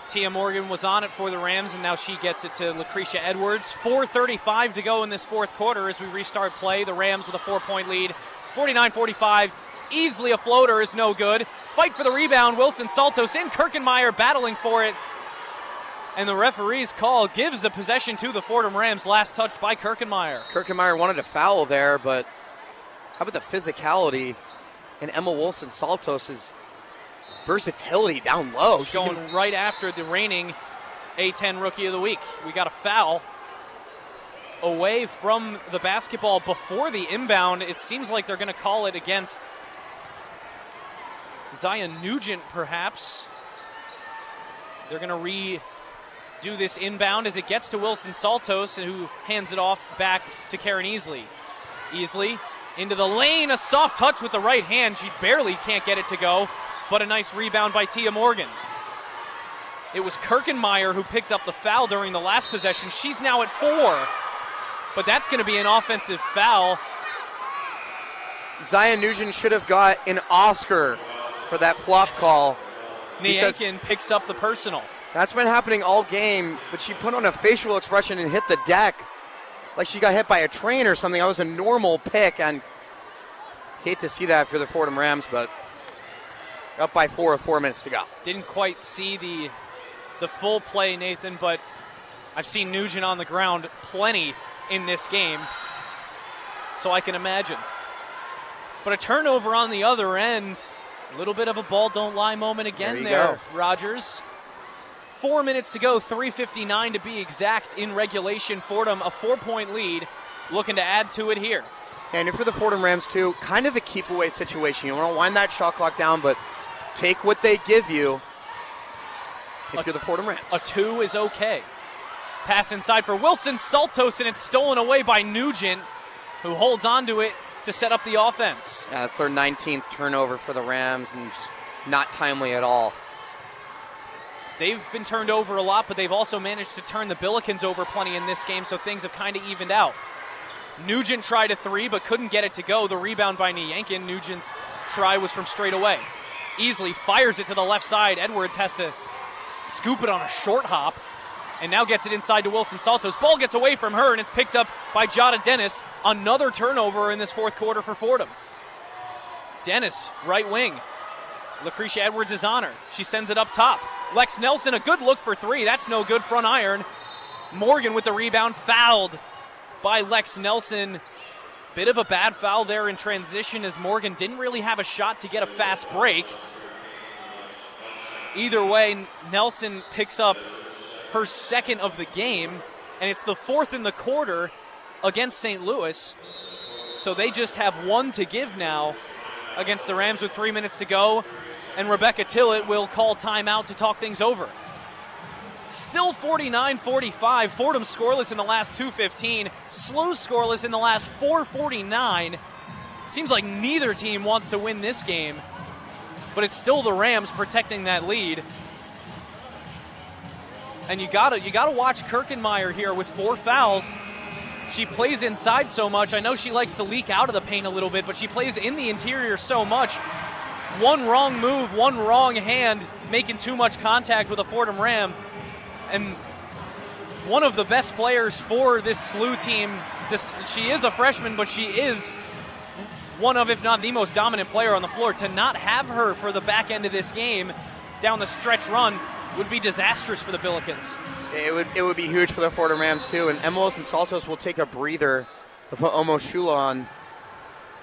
Tia Morgan was on it for the Rams, and now she gets it to Lucretia Edwards. 4:35 to go in this fourth quarter as we restart play. The Rams with a 4-point lead, 49-45. Easily a floater is no good. Fight for the rebound. Wilson-Saltos in. Kirkenmeyer battling for it. And the referee's call gives the possession to the Fordham Rams, last touched by Kirkenmeyer. Kirkenmeyer wanted a foul there, but how about the physicality and Emma Wilson-Saltos' versatility down low? She's going right after the reigning A10 Rookie of the Week. We got a foul away from the basketball before the inbound. It seems like they're going to call it against Zion Nugent, perhaps. They're going to redo this inbound as it gets to Wilson-Saltos, who hands it off back to Karen Easley. Easley into the lane, a soft touch with the right hand. She barely can't get it to go, but a nice rebound by Tia Morgan. It was Kirkenmeyer who picked up the foul during the last possession. She's now at 4, but that's going to be an offensive foul. Zaya Nugent should have got an Oscar for that flop call. Niankin picks up the personal. That's been happening all game, but she put on a facial expression and hit the deck like she got hit by a train or something. That was a normal pick, and hate to see that for the Fordham Rams, but up by 4 with 4 minutes to go. Didn't quite see the full play, Nathan, but I've seen Nugent on the ground plenty in this game, so I can imagine. But a turnover on the other end, a little bit of a ball don't lie moment again there, Rodgers. 4 minutes to go, 3:59 to be exact in regulation. Fordham a 4-point lead, looking to add to it here. And for the Fordham Rams too, kind of a keep away situation. You want to wind that shot clock down, but take what they give you if you're the Fordham Rams. A 2 is okay. Pass inside for Wilson Saltos, and it's stolen away by Nugent, who holds on to it to set up the offense. Yeah, that's their 19th turnover for the Rams, and just not timely at all. They've been turned over a lot, but they've also managed to turn the Billikens over plenty in this game, so things have kind of evened out. Nugent tried a 3, but couldn't get it to go. The rebound by Niankin. Nugent's try was from straight away. Easily fires it to the left side. Edwards has to scoop it on a short hop, and now gets it inside to Wilson Saltos. Ball gets away from her, and it's picked up by Jada Dennis. Another turnover in this fourth quarter for Fordham. Dennis, right wing. Lucretia Edwards is on her. She sends it up top. Lex Nelson, a good look for 3. That's no good, front iron. Morgan with the rebound, fouled by Lex Nelson. Bit of a bad foul there in transition, as Morgan didn't really have a shot to get a fast break. Either way, Nelson picks up her second of the game, and it's the 4th in the quarter against St. Louis. So they just have 1 to give now against the Rams with 3 minutes to go, and Rebecca Tillett will call timeout to talk things over. Still 49-45. Fordham scoreless in the last 2:15. Slow scoreless in the last 4:49. Seems like neither team wants to win this game, but it's still the Rams protecting that lead. And you gotta watch Kirkenmeyer here with 4 fouls. She plays inside so much. I know she likes to leak out of the paint a little bit, but she plays in the interior so much. One wrong move, one wrong hand, making too much contact with a Fordham Ram. And one of the best players for this SLU team. She is a freshman, but she is one of, if not the most dominant player on the floor. To not have her for the back end of this game down the stretch run would be disastrous for the Billikens. It would be huge for the Fordham Rams too. And Emma Wilson Saltos will take a breather to put Omo Shula on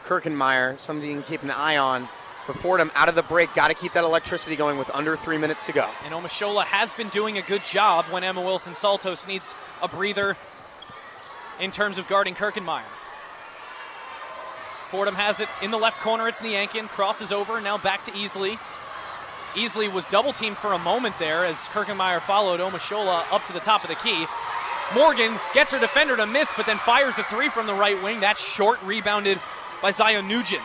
Kirkenmeyer, something you can keep an eye on. But Fordham out of the break, got to keep that electricity going with under 3 minutes to go. And Omashola has been doing a good job when Emma Wilson Saltos needs a breather in terms of guarding Kirkenmeyer. Fordham has it in the left corner. It's Niankin, crosses over, now back to Easley. Easley was double teamed for a moment there as Kirkenmeyer followed Omashola up to the top of the key. Morgan gets her defender to miss, but then fires the 3 from the right wing. That's short, rebounded by Zaya Nugent.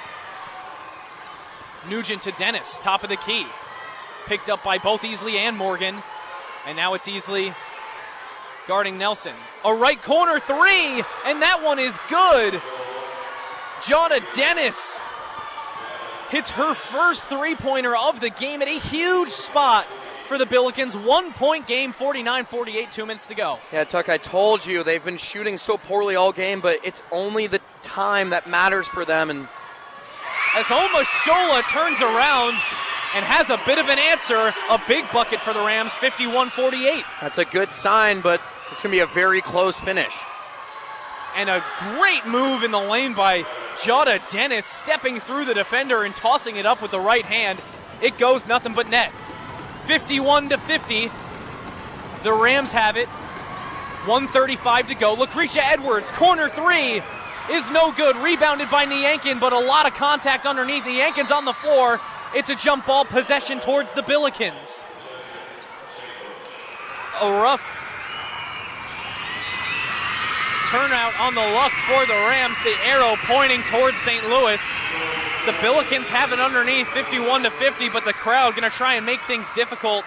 Nugent to Dennis, top of the key. Picked up by both Easley and Morgan. And now it's Easley guarding Nelson. A right corner 3, and that one is good. Jada Dennis hits her first 3-pointer of the game at a huge spot for the Billikens. 1-point game, 49-48, 2 minutes to go. Yeah, Tuck, I told you they've been shooting so poorly all game, but it's only the time that matters for them. And as Omashola turns around and has a bit of an answer, a big bucket for the Rams, 51-48. That's a good sign, but it's going to be a very close finish. And a great move in the lane by Jada Dennis, stepping through the defender and tossing it up with the right hand. It goes nothing but net. 51-50. The Rams have it. 1:35 to go. Lucretia Edwards, corner 3. Is no good. Rebounded by Niankin, but a lot of contact underneath. Niankin's on the floor. It's a jump ball possession towards the Billikens. A rough turnout on the luck for the Rams. The arrow pointing towards St. Louis. The Billikens have it underneath, 51-50, but the crowd going to try and make things difficult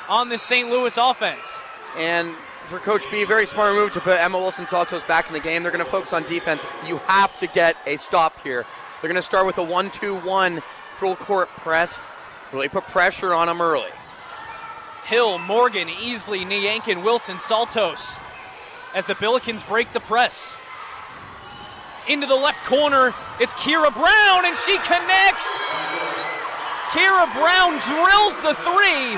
on this St. Louis offense. And for Coach B, very smart move to put Emma Wilson-Saltos back in the game. They're going to focus on defense. You have to get a stop here. They're going to start with a 1-2-1 full court press. Really put pressure on them early. Hill, Morgan, Easley, Niankin, Wilson, Saltos as the Billikens break the press. Into the left corner, it's Kira Brown, and she connects. Kira Brown drills the three.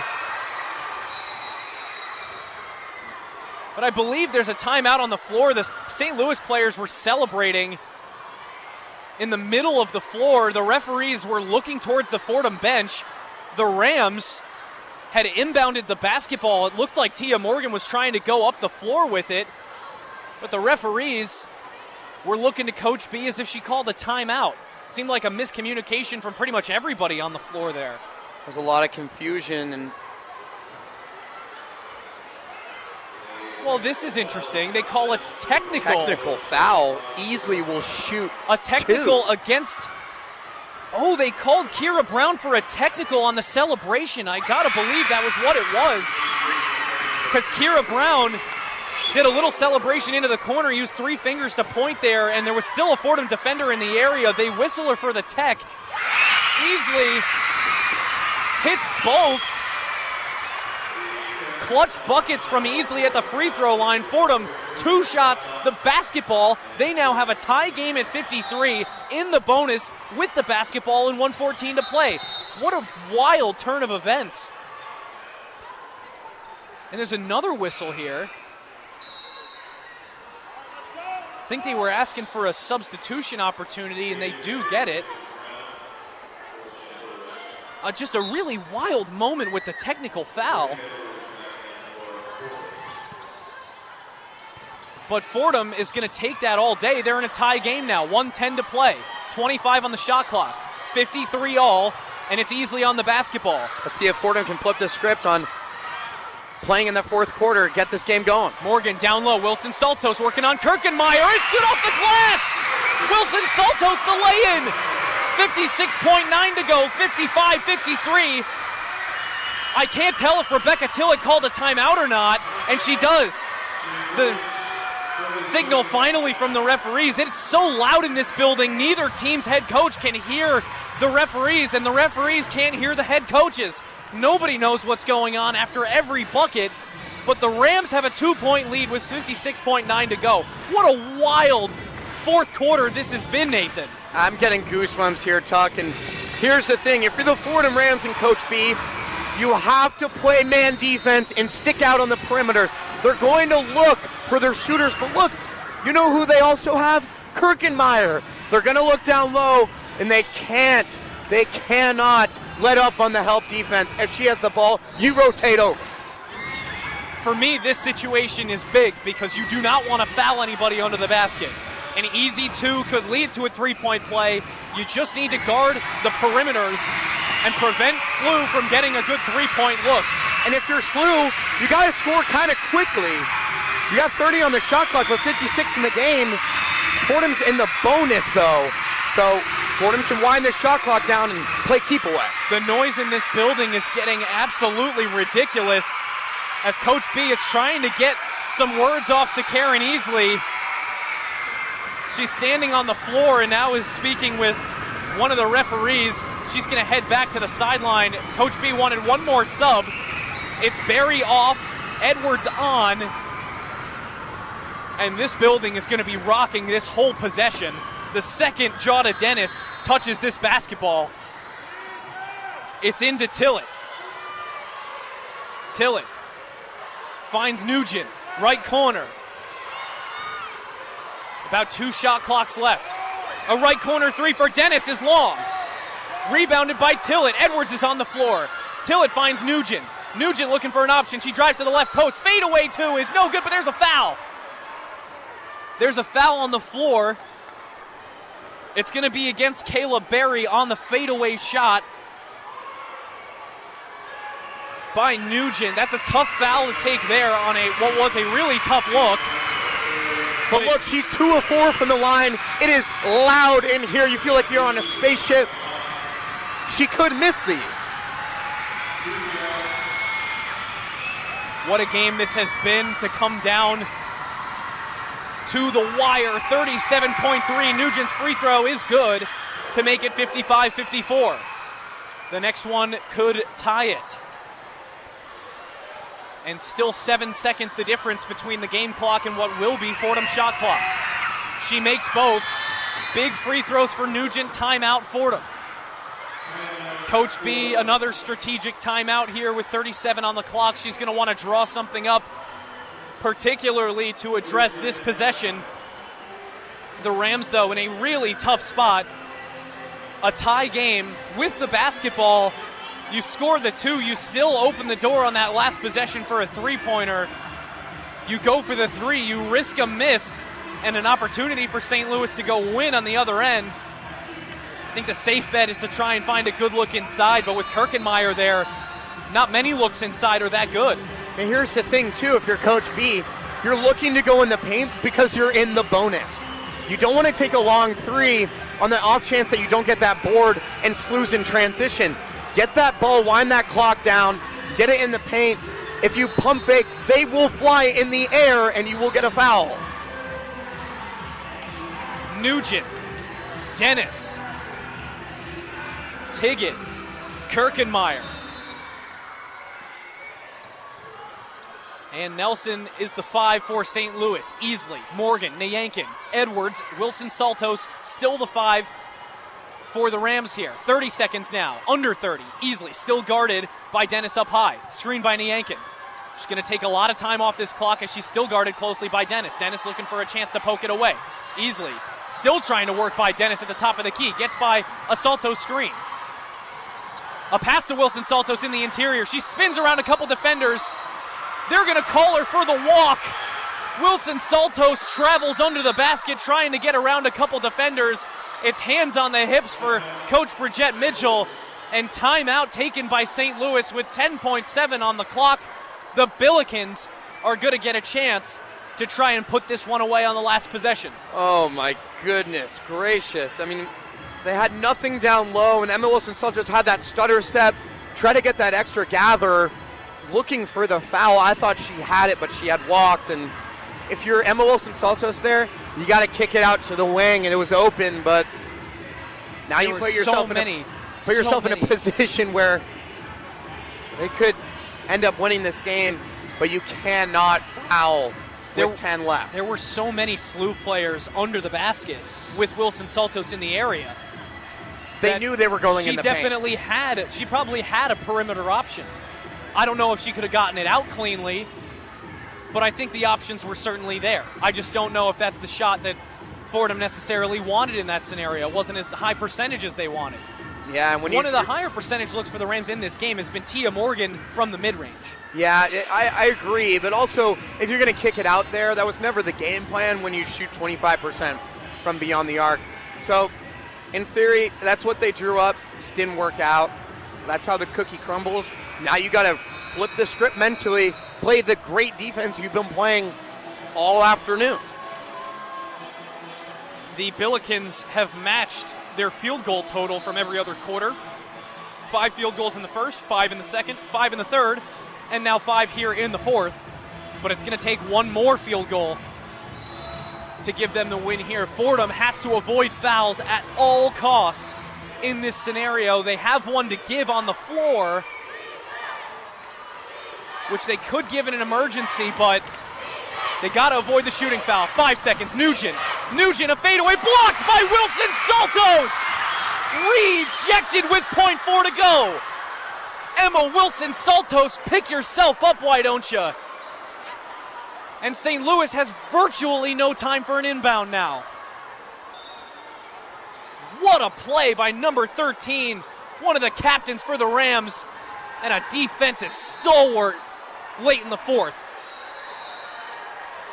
But I believe there's a timeout on the floor. The St. Louis players were celebrating in the middle of the floor. The referees were looking towards the Fordham bench. The Rams had inbounded the basketball. It looked like Tia Morgan was trying to go up the floor with it, but the referees were looking to Coach B as if she called a timeout. It seemed like a miscommunication from pretty much everybody on the floor there. There's a lot of confusion. And well, this is interesting. They call a technical foul. Easley will shoot a technical 2. against. Oh, they called Kira Brown for a technical on the celebration. I gotta believe that was what it was, because Kira Brown did a little celebration into the corner, used 3 fingers to point there, and there was still a Fordham defender in the area. They whistle her for the tech. Easley hits both. Clutch buckets from Easley at the free throw line. Fordham, 2 shots, the basketball. They now have a tie game at 53 in the bonus with the basketball and 1:14 to play. What a wild turn of events. And there's another whistle here. I think they were asking for a substitution opportunity, and they do get it. Just a really wild moment with the technical foul. But Fordham is going to take that all day. They're in a tie game now, 1:10 to play. 25 on the shot clock, 53 all, and it's Easley on the basketball. Let's see if Fordham can flip the script on playing in the fourth quarter, get this game going. Morgan down low, Wilson Saltos working on Kirkenmeyer. It's good off the glass. Wilson Saltos the lay-in. 56.9 to go, 55-53. I can't tell if Rebecca Tillett called a timeout or not, and she does. The signal finally from the referees. It's so loud in this building, neither team's head coach can hear the referees, and the referees can't hear the head coaches. Nobody knows what's going on after every bucket, but the Rams have a 2-point lead with 56.9 to go. What a wild fourth quarter this has been, Nathan. I'm getting goosebumps here, Tuck, and here's the thing. If you're the Fordham Rams and Coach B, you have to play man defense and stick out on the perimeters. They're going to look for their shooters, but look, you know who they also have? Kirkenmeyer. They're going to look down low, and they cannot let up on the help defense. If she has the ball, you rotate over. For me, this situation is big because you do not want to foul anybody under the basket. An easy 2 could lead to a 3-point play. You just need to guard the perimeters and prevent SLU from getting a good 3-point look. And if you're SLU, you got to score kind of quickly. You got 30 on the shot clock, but 56 in the game. Fordham's in the bonus, though. So Fordham can wind the shot clock down and play keep away. The noise in this building is getting absolutely ridiculous as Coach B is trying to get some words off to Karen Easley. She's standing on the floor and now is speaking with one of the referees. She's going to head back to the sideline. Coach B wanted one more sub. It's Barry off, Edwards on, and this building is going to be rocking this whole possession. The second Jada Dennis touches this basketball, it's into Tillett. Tillett finds Nugent, right corner. About 2 shot clocks left. A right corner 3 for Dennis is long. Rebounded by Tillett. Edwards is on the floor. Tillett finds Nugent. Nugent looking for an option. She drives to the left post. Fadeaway 2 is no good, but there's a foul. There's a foul on the floor. It's going to be against Kayla Berry on the fadeaway shot by Nugent. That's a tough foul to take there on what was a really tough look. But look, she's 2 of 4 from the line. It is loud in here. You feel like you're on a spaceship. She could miss these. What a game this has been to come down to the wire. 37.3. Nugent's free throw is good to make it 55-54. The next one could tie it. And still 7 seconds the difference between the game clock and what will be Fordham's shot clock. She makes both. Big free throws for Nugent. Timeout Fordham. Coach B, another strategic timeout here with 37 on the clock. She's going to want to draw something up, particularly to address this possession. The Rams, though, in a really tough spot. A tie game with the basketball. You score the 2, you still open the door on that last possession for a three-pointer. You go for the 3, you risk a miss, and an opportunity for St. Louis to go win on the other end. I think the safe bet is to try and find a good look inside, but with Kirkenmeyer there, not many looks inside are that good. And here's the thing, too, if you're Coach B, you're looking to go in the paint because you're in the bonus. You don't want to take a long 3 on the off chance that you don't get that board and Sluice in transition. Get that ball, wind that clock down, get it in the paint. If you pump fake, they will fly in the air and you will get a foul. Nugent, Dennis, Tiggett, Kirkenmeyer. And Nelson is the 5 for St. Louis. Easley, Morgan, Nayankin, Edwards, Wilson Saltos, still the 5 for the Rams here. 30 seconds now, under 30. Easley still guarded by Dennis up high. Screened by Nayankin. She's going to take a lot of time off this clock as she's still guarded closely by Dennis. Dennis looking for a chance to poke it away. Easley still trying to work by Dennis at the top of the key. Gets by a Saltos screen. A pass to Wilson Saltos in the interior. She spins around a couple defenders. They're going to call her for the walk. Wilson Saltos travels under the basket trying to get around a couple defenders. It's hands on the hips for Coach Bridgette Mitchell. And timeout taken by St. Louis with 10.7 on the clock. The Billikens are going to get a chance to try and put this one away on the last possession. Oh, my goodness gracious. I mean, they had nothing down low, and Emma Wilson-Saltos had that stutter step, try to get that extra gather, looking for the foul. I thought she had it, but she had walked, and if you're Emma Wilson-Saltos there, you got to kick it out to the wing, and it was open, but now you put yourself in a position where they could end up winning this game, but you cannot foul with 10 left. There were so many SLU players under the basket with Wilson Saltos in the area. They knew they were going in the paint. She probably had a perimeter option. I don't know if she could have gotten it out cleanly, but I think the options were certainly there. I just don't know if that's the shot that Fordham necessarily wanted in that scenario. It wasn't as high percentage as they wanted. Yeah, and one of the higher percentage looks for the Rams in this game has been Tia Morgan from the mid-range. Yeah, I agree, but also if you're going to kick it out there, that was never the game plan when you shoot 25% from beyond the arc. So, in theory, that's what they drew up. Just didn't work out. That's how the cookie crumbles. Now you got to flip the script mentally, play the great defense you've been playing all afternoon. The Billikens have matched their field goal total from every other quarter. 5 field goals in the first, 5 in the second, 5 in the third, and now 5 here in the fourth. But it's going to take one more field goal to give them the win here. Fordham has to avoid fouls at all costs in this scenario. They have one to give on the floor, which they could give in an emergency, but they got to avoid the shooting foul. 5 seconds. Nugent, a fadeaway blocked by Wilson Saltos. Rejected with .4 to go. Emma Wilson Saltos, pick yourself up, why don't you? And St. Louis has virtually no time for an inbound now. What a play by number 13, one of the captains for the Rams, and a defensive stalwart late in the fourth.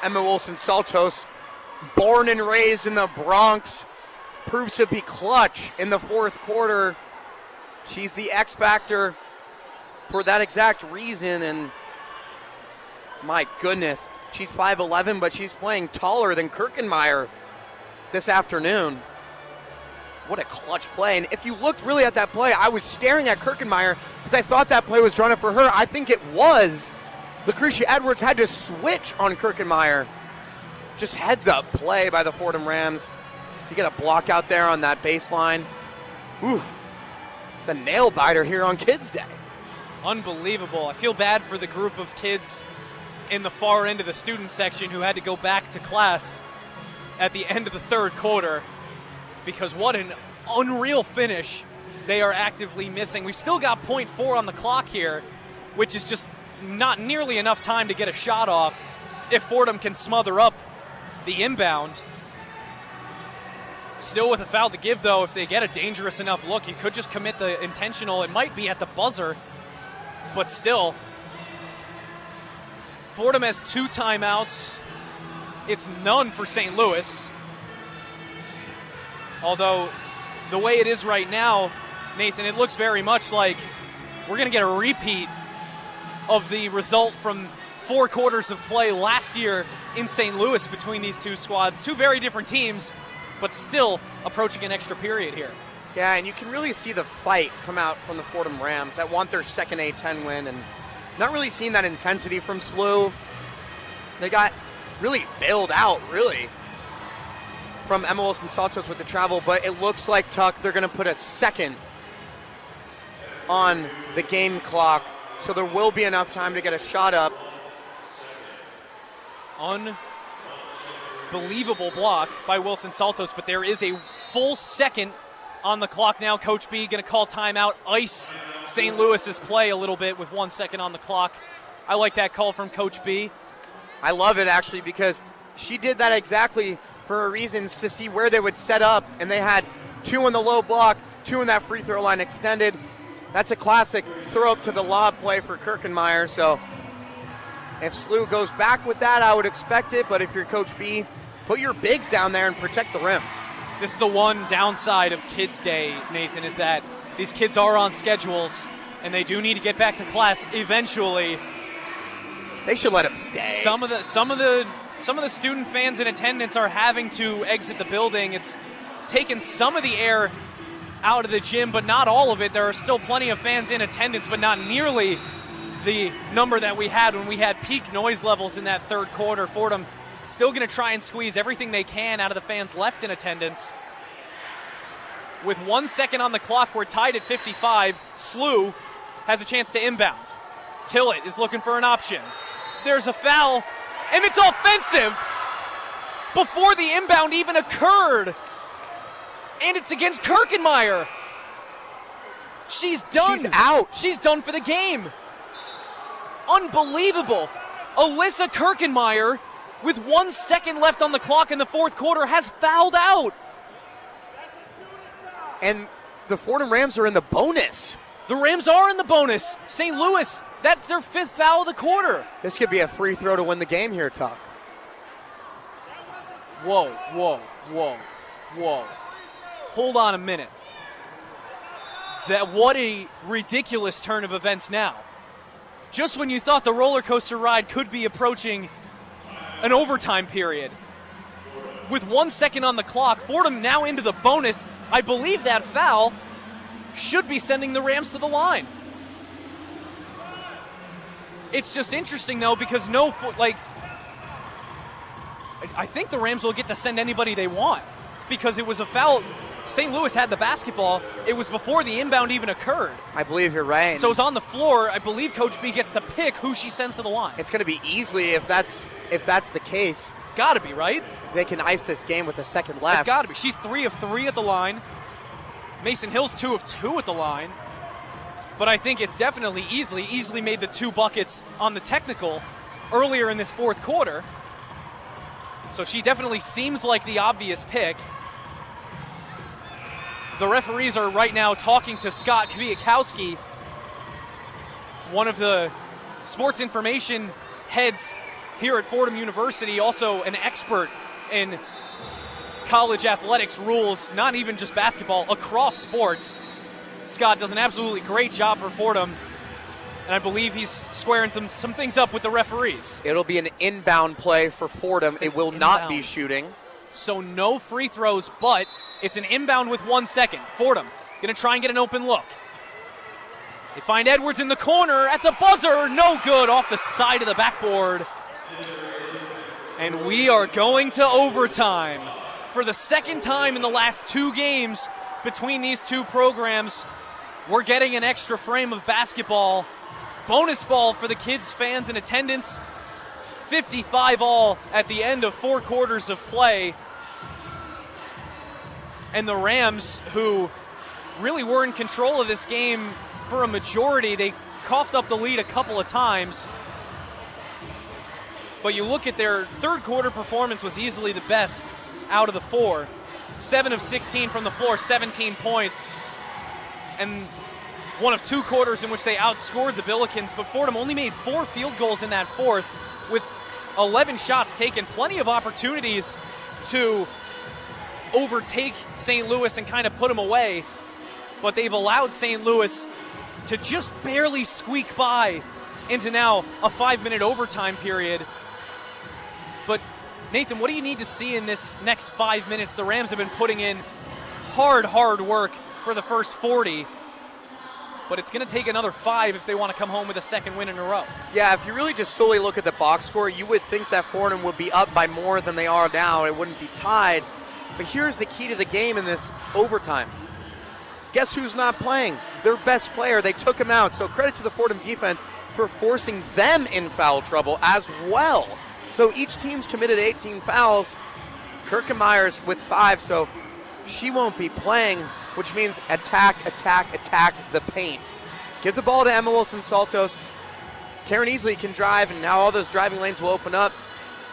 Emma Wilson-Saltos, born and raised in the Bronx, proves to be clutch in the fourth quarter. She's the X factor for that exact reason, and my goodness, she's 5'11", but she's playing taller than Kirkenmeyer this afternoon. What a clutch play. And if you looked really at that play, I was staring at Kirkenmeyer because I thought that play was drawn up for her. I think it was. Lucretia Edwards had to switch on Kirkenmeyer. Just heads up play by the Fordham Rams. You get a block out there on that baseline. Ooh, it's a nail biter here on Kids Day. Unbelievable. I feel bad for the group of kids in the far end of the student section who had to go back to class at the end of the third quarter, because what an unreal finish they are actively missing. We've still got 0.4 on the clock here, which is just not nearly enough time to get a shot off if Fordham can smother up the inbound. Still with a foul to give, though. If they get a dangerous enough look, you could just commit the intentional. It might be at the buzzer, but still. Fordham has 2 timeouts. It's none for St. Louis. Although, the way it is right now, Nathan, it looks very much like we're going to get a repeat of the result from 4 quarters of play last year in St. Louis between these two squads. 2 very different teams, but still approaching an extra period here. Yeah, and you can really see the fight come out from the Fordham Rams that want their second A-10 win, and not really seeing that intensity from SLU. They got really bailed out, really, from Emma Wilson-Saltos with the travel, but it looks like, Tuck, they're going to put a second on the game clock, so there will be enough time to get a shot up. Unbelievable block by Wilson-Saltos, but there is a full second on the clock now. Coach B going to call timeout, ice St. Louis's play a little bit with 1 second on the clock. I like that call from Coach B. I love it, actually, because she did that exactly for reasons to see where they would set up, and they had 2 in the low block, 2 in that free throw line extended. That's a classic throw up to the lob play for Kirkenmeyer, so if SLU goes back with that, I would expect it, but if you're Coach B, put your bigs down there and protect the rim. This is the one downside of Kids Day, Nathan, is that these kids are on schedules, and they do need to get back to class eventually. They should let them stay. Some of the student fans in attendance are having to exit the building. It's taken some of the air out of the gym, but not all of it. There are still plenty of fans in attendance, but not nearly the number that we had when we had peak noise levels in that third quarter. Fordham still going to try and squeeze everything they can out of the fans left in attendance. With 1 second on the clock, we're tied at 55. SLU has a chance to inbound. Tillett is looking for an option. There's a foul, and it's offensive before the inbound even occurred. And it's against Kirkenmeyer. She's done. She's out. She's done for the game. Unbelievable. Alyssa Kirkenmeyer, with 1 second left on the clock in the fourth quarter, has fouled out. And the Fordham Rams are in the bonus. The Rams are in the bonus. St. Louis, that's their 5th foul of the quarter. This could be a free throw to win the game here, Tuck. Whoa, whoa, whoa, whoa. Hold on a minute. What a ridiculous turn of events now. Just when you thought the roller coaster ride could be approaching an overtime period. With 1 second on the clock, Fordham now into the bonus. I believe that foul should be sending the Rams to the line. It's just interesting, though, because I think the Rams will get to send anybody they want because it was a foul. St. Louis had the basketball. It was before the inbound even occurred. I believe you're right. So it's on the floor. I believe Coach B gets to pick who she sends to the line. It's going to be easily if that's the case. Got to be, right? They can ice this game with a second left. It's got to be. She's 3 of 3 at the line. Mason Hill's 2 of 2 at the line. But I think it's definitely easily made the 2 buckets on the technical earlier in this fourth quarter. So she definitely seems like the obvious pick. The referees are right now talking to Scott Kwiatkowski, one of the sports information heads here at Fordham University, also an expert in college athletics rules, not even just basketball, across sports. Scott does an absolutely great job for Fordham, and I believe he's squaring some things up with the referees. It'll be an inbound play for Fordham. It will not be shooting. So no free throws, but it's an inbound with 1 second. Fordham going to try and get an open look. They find Edwards in the corner at the buzzer. No good, off the side of the backboard. And we are going to overtime. For the second time in the last 2 games between these two programs, we're getting an extra frame of basketball. Bonus ball for the kids, fans in attendance. 55-all at the end of 4 quarters of play. And the Rams, who really were in control of this game for a majority, they coughed up the lead a couple of times. But you look at their third quarter performance was easily the best out of the 4. 7 of 16 from the floor, 17 points. And one of 2 quarters in which they outscored the Billikens, but Fordham only made 4 field goals in that fourth with 11 shots taken. Plenty of opportunities to overtake St. Louis and kind of put them away, but they've allowed St. Louis to just barely squeak by into now a 5-minute overtime period. But Nathan, what do you need to see in this next 5 minutes? The Rams have been putting in hard work for the first 40, but it's going to take another 5 if they want to come home with a second win in a row. Yeah, if you really just solely look at the box score, you would think that Fordham would be up by more than they are now. It wouldn't be tied. But here's the key to the game in this overtime. Guess who's not playing? Their best player. They took him out. So credit to the Fordham defense for forcing them in foul trouble as well. So each team's committed 18 fouls. Kirkenmeyer's with 5, so she won't be playing, which means attack the paint. Give the ball to Emma Wilson-Saltos. Karen Easley can drive, and now all those driving lanes will open up,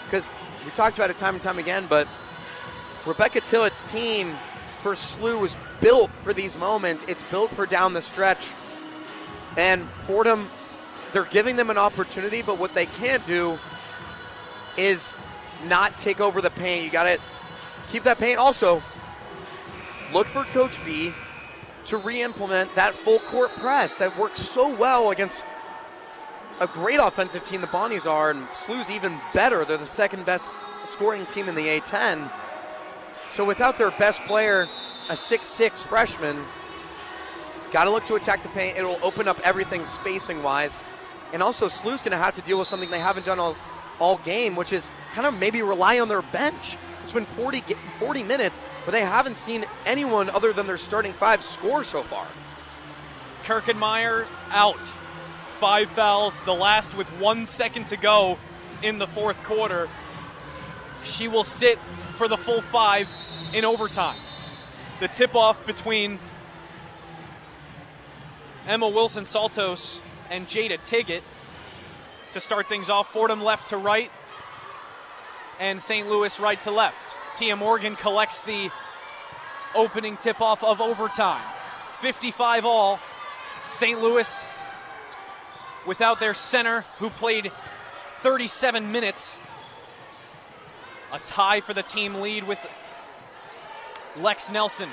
because we talked about it time and time again, but Rebecca Tillett's team for SLU was built for these moments. It's built for down the stretch. And Fordham, they're giving them an opportunity, but what they can't do is not take over the paint. You got to keep that paint. Also, look for Coach B to re-implement that full court press that works so well against a great offensive team the Bonnies are, and SLU's even better. They're the second best scoring team in the A-10. So without their best player, a 6'6" freshman, got to look to attack the paint. It'll open up everything spacing-wise. And also, SLU's going to have to deal with something they haven't done all game, which is kind of maybe rely on their bench. It's been 40 minutes, but they haven't seen anyone other than their starting 5 score so far. Kirkenmeyer out. 5 fouls, the last with 1 second to go in the fourth quarter. She will sit for the full 5 in overtime. The tip-off between Emma Wilson-Saltos and Jada Tiggett to start things off. Fordham left to right and St. Louis right to left. Tia Morgan collects the opening tip-off of overtime. 55 all. St. Louis without their center, who played 37 minutes. A tie for the team lead with Lex Nelson.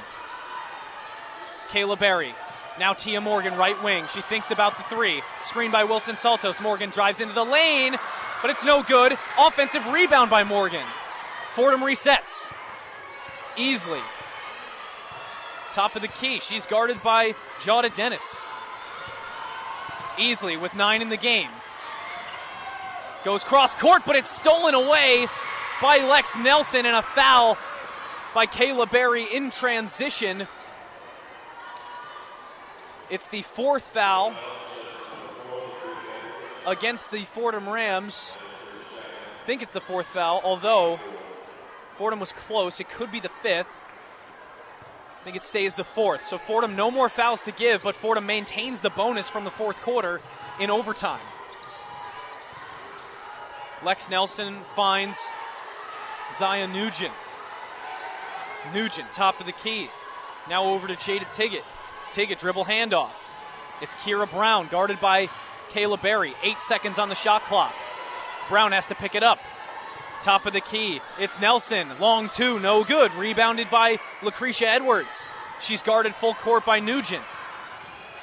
Kayla Berry. Now Tia Morgan, right wing. She thinks about the 3. Screened by Wilson-Saltos. Morgan drives into the lane, but it's no good. Offensive rebound by Morgan. Fordham resets. Easley. Top of the key. She's guarded by Jada Dennis. Easley with 9 in the game. Goes cross court, but it's stolen away by Lex Nelson, and a foul by Kayla Berry in transition. It's the 4th foul against the Fordham Rams. I think it's the 4th foul, although Fordham was close. It could be the 5th. I think it stays the 4th. So Fordham, no more fouls to give, but Fordham maintains the bonus from the 4th quarter in overtime. Lex Nelson finds Zaya Nugent. Nugent, top of the key. Now over to Jada Tiggett. Tiggett dribble handoff. It's Kira Brown, guarded by Kayla Berry. 8 seconds on the shot clock. Brown has to pick it up. Top of the key. It's Nelson. Long 2, no good. Rebounded by Lucretia Edwards. She's guarded full court by Nugent.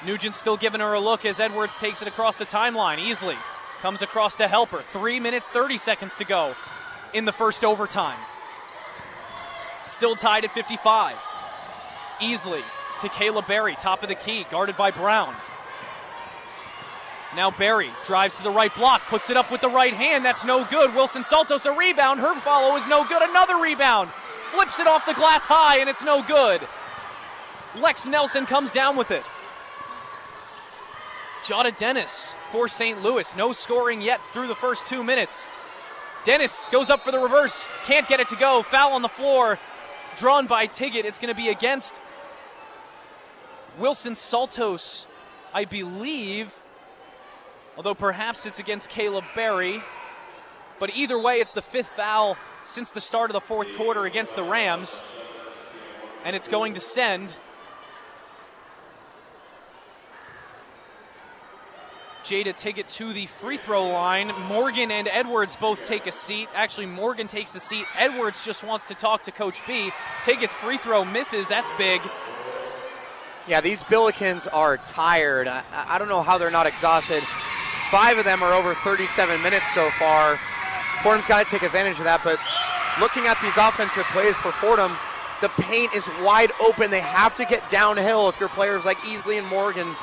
Nugent still giving her a look as Edwards takes it across the timeline. Easley comes across to help her. 3 minutes, 30 seconds to go in the first overtime. Still tied at 55. Easley to Kayla Berry, top of the key, guarded by Brown. Now Barry drives to the right block, puts it up with the right hand. That's no good. Wilson Saltos a rebound. Her follow is no good. Another rebound. Flips it off the glass high, and it's no good. Lex Nelson comes down with it. Jada Dennis for St. Louis. No scoring yet through the first 2 minutes. Dennis goes up for the reverse. Can't get it to go. Foul on the floor. Drawn by Tiggett. It's going to be against Wilson Saltos, I believe. Although perhaps it's against Caleb Barry. But either way, it's the 5th foul since the start of the 4th quarter against the Rams. And it's going to send Jada Tiggett to the free throw line. Morgan and Edwards both take a seat. Actually, Morgan takes the seat. Edwards just wants to talk to Coach B. Tiggett's free throw misses. That's big. Yeah, these Billikens are tired. I don't know how they're not exhausted. 5 of them are over 37 minutes so far. Fordham's got to take advantage of that, but looking at these offensive plays for Fordham, the paint is wide open. They have to get downhill if you're players like Easley and Morgan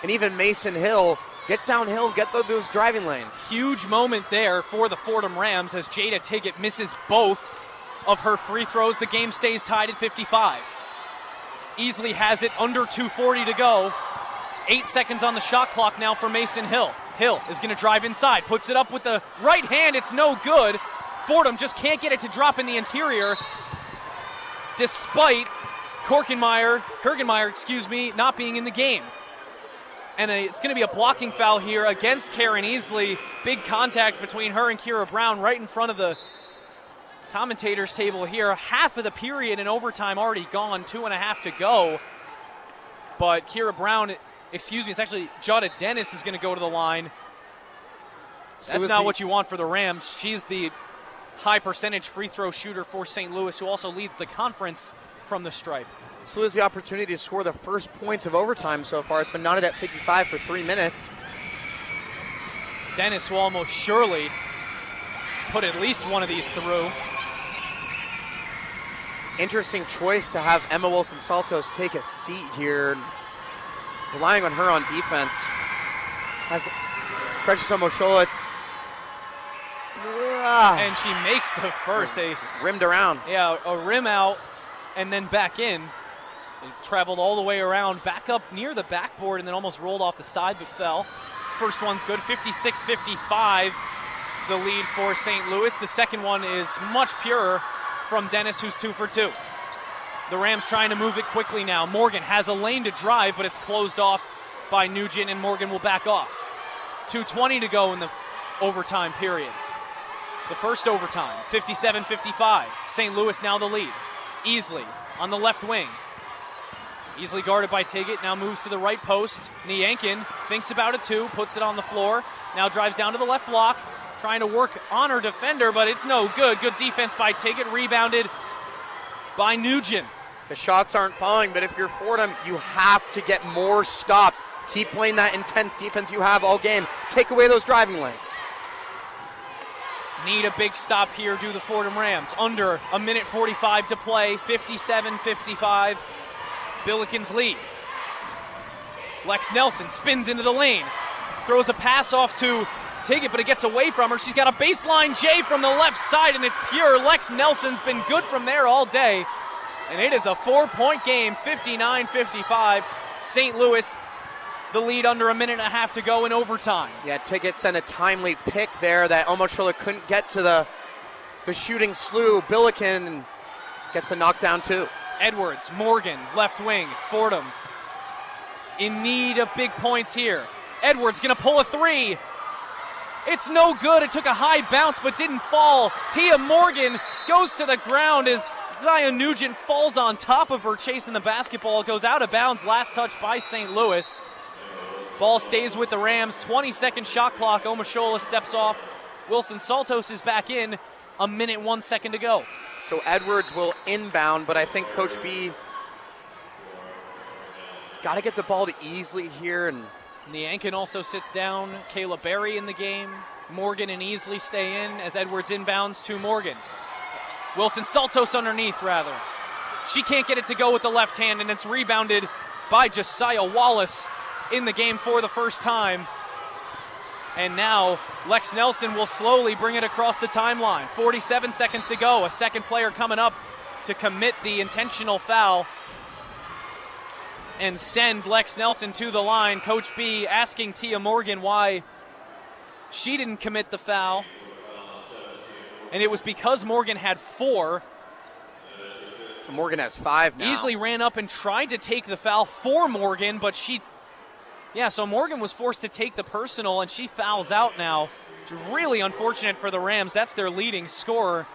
and even Mason Hill. Get downhill, get those driving lanes. Huge moment there for the Fordham Rams as Jada Tiggett misses both of her free throws. The game stays tied at 55. Easley has it under 2:40 to go. 8 seconds on the shot clock now for Mason Hill. Hill is going to drive inside, puts it up with the right hand. It's no good. Fordham just can't get it to drop in the interior despite Kirkenmeyer, not being in the game. And it's going to be a blocking foul here against Karen Easley. Big contact between her and Kira Brown right in front of the commentators table here. Half of the period in overtime already gone, 2.5 to go. But Kira Brown, it's actually Jada Dennis is going to go to the line. That's not what you want for the Rams. She's the high percentage free throw shooter for St. Louis, who also leads the conference from the stripe. So is the opportunity to score the first points of overtime so far. It's been knotted at 55 for 3 minutes. Dennis will almost surely put at least one of these through. Interesting choice to have Emma Wilson-Saltos take a seat here. Relying on her on defense. Has Precious Omoshola. And she makes the first. Rimmed around. Yeah, a rim out and then back in. It traveled all the way around, back up near the backboard, and then almost rolled off the side but fell. First one's good, 56-55, the lead for St. Louis. The second one is much purer from Dennis, who's 2 for 2. The Rams trying to move it quickly now. Morgan has a lane to drive, but it's closed off by Nugent, and Morgan will back off. 2:20 to go in the overtime period. The first overtime, 57-55. St. Louis now the lead. Easley on the left wing. Easily guarded by Tiggett, now moves to the right post. Niankin thinks about it too, puts it on the floor. Now drives down to the left block, trying to work on her defender, but it's no good. Good defense by Tiggett, rebounded by Nugent. The shots aren't falling, but if you're Fordham, you have to get more stops. Keep playing that intense defense you have all game. Take away those driving lanes. Need a big stop here, do the Fordham Rams. Under a minute 45 to play, 57-55. Billikens lead. Lex Nelson spins into the lane. Throws a pass off to Tiggett, but it gets away from her. She's got a baseline J from the left side, and it's pure. Lex Nelson's been good from there all day. And it is a 4-point game, 59-55. St. Louis, the lead under a minute and a half to go in overtime. Yeah, Tiggett sent a timely pick there that Omoshola couldn't get to the shooting slew. Billiken gets a knockdown too. Edwards, Morgan, left wing, Fordham in need of big points here. Edwards gonna pull a three. It's no good. It took a high bounce but didn't fall. Tia Morgan goes to the ground as Zion Nugent falls on top of her chasing the basketball. It goes out of bounds. Last touch by St. Louis. Ball stays with the Rams. 20-second shot clock. Omoshola steps off. Wilson Saltos is back in. A minute, 1 second to go. So Edwards will inbound, but I think Coach B got to get the ball to Easley here. And Niankin also sits down. Kayla Berry in the game. Morgan and Easley stay in as Edwards inbounds to Morgan. Wilson Saltos underneath, rather. She can't get it to go with the left hand, and it's rebounded by Josiah Wallace in the game for the first time. And now Lex Nelson will slowly bring it across the timeline. 47 seconds to go. A second player coming up to commit the intentional foul and send Lex Nelson to the line. Coach B asking Tia Morgan why she didn't commit the foul. And it was because Morgan had 4. So Morgan has 5 now. Easily ran up and tried to take the foul for Morgan, but so Morgan was forced to take the personal, and she fouls out now. It's really unfortunate for the Rams. That's their leading scorer.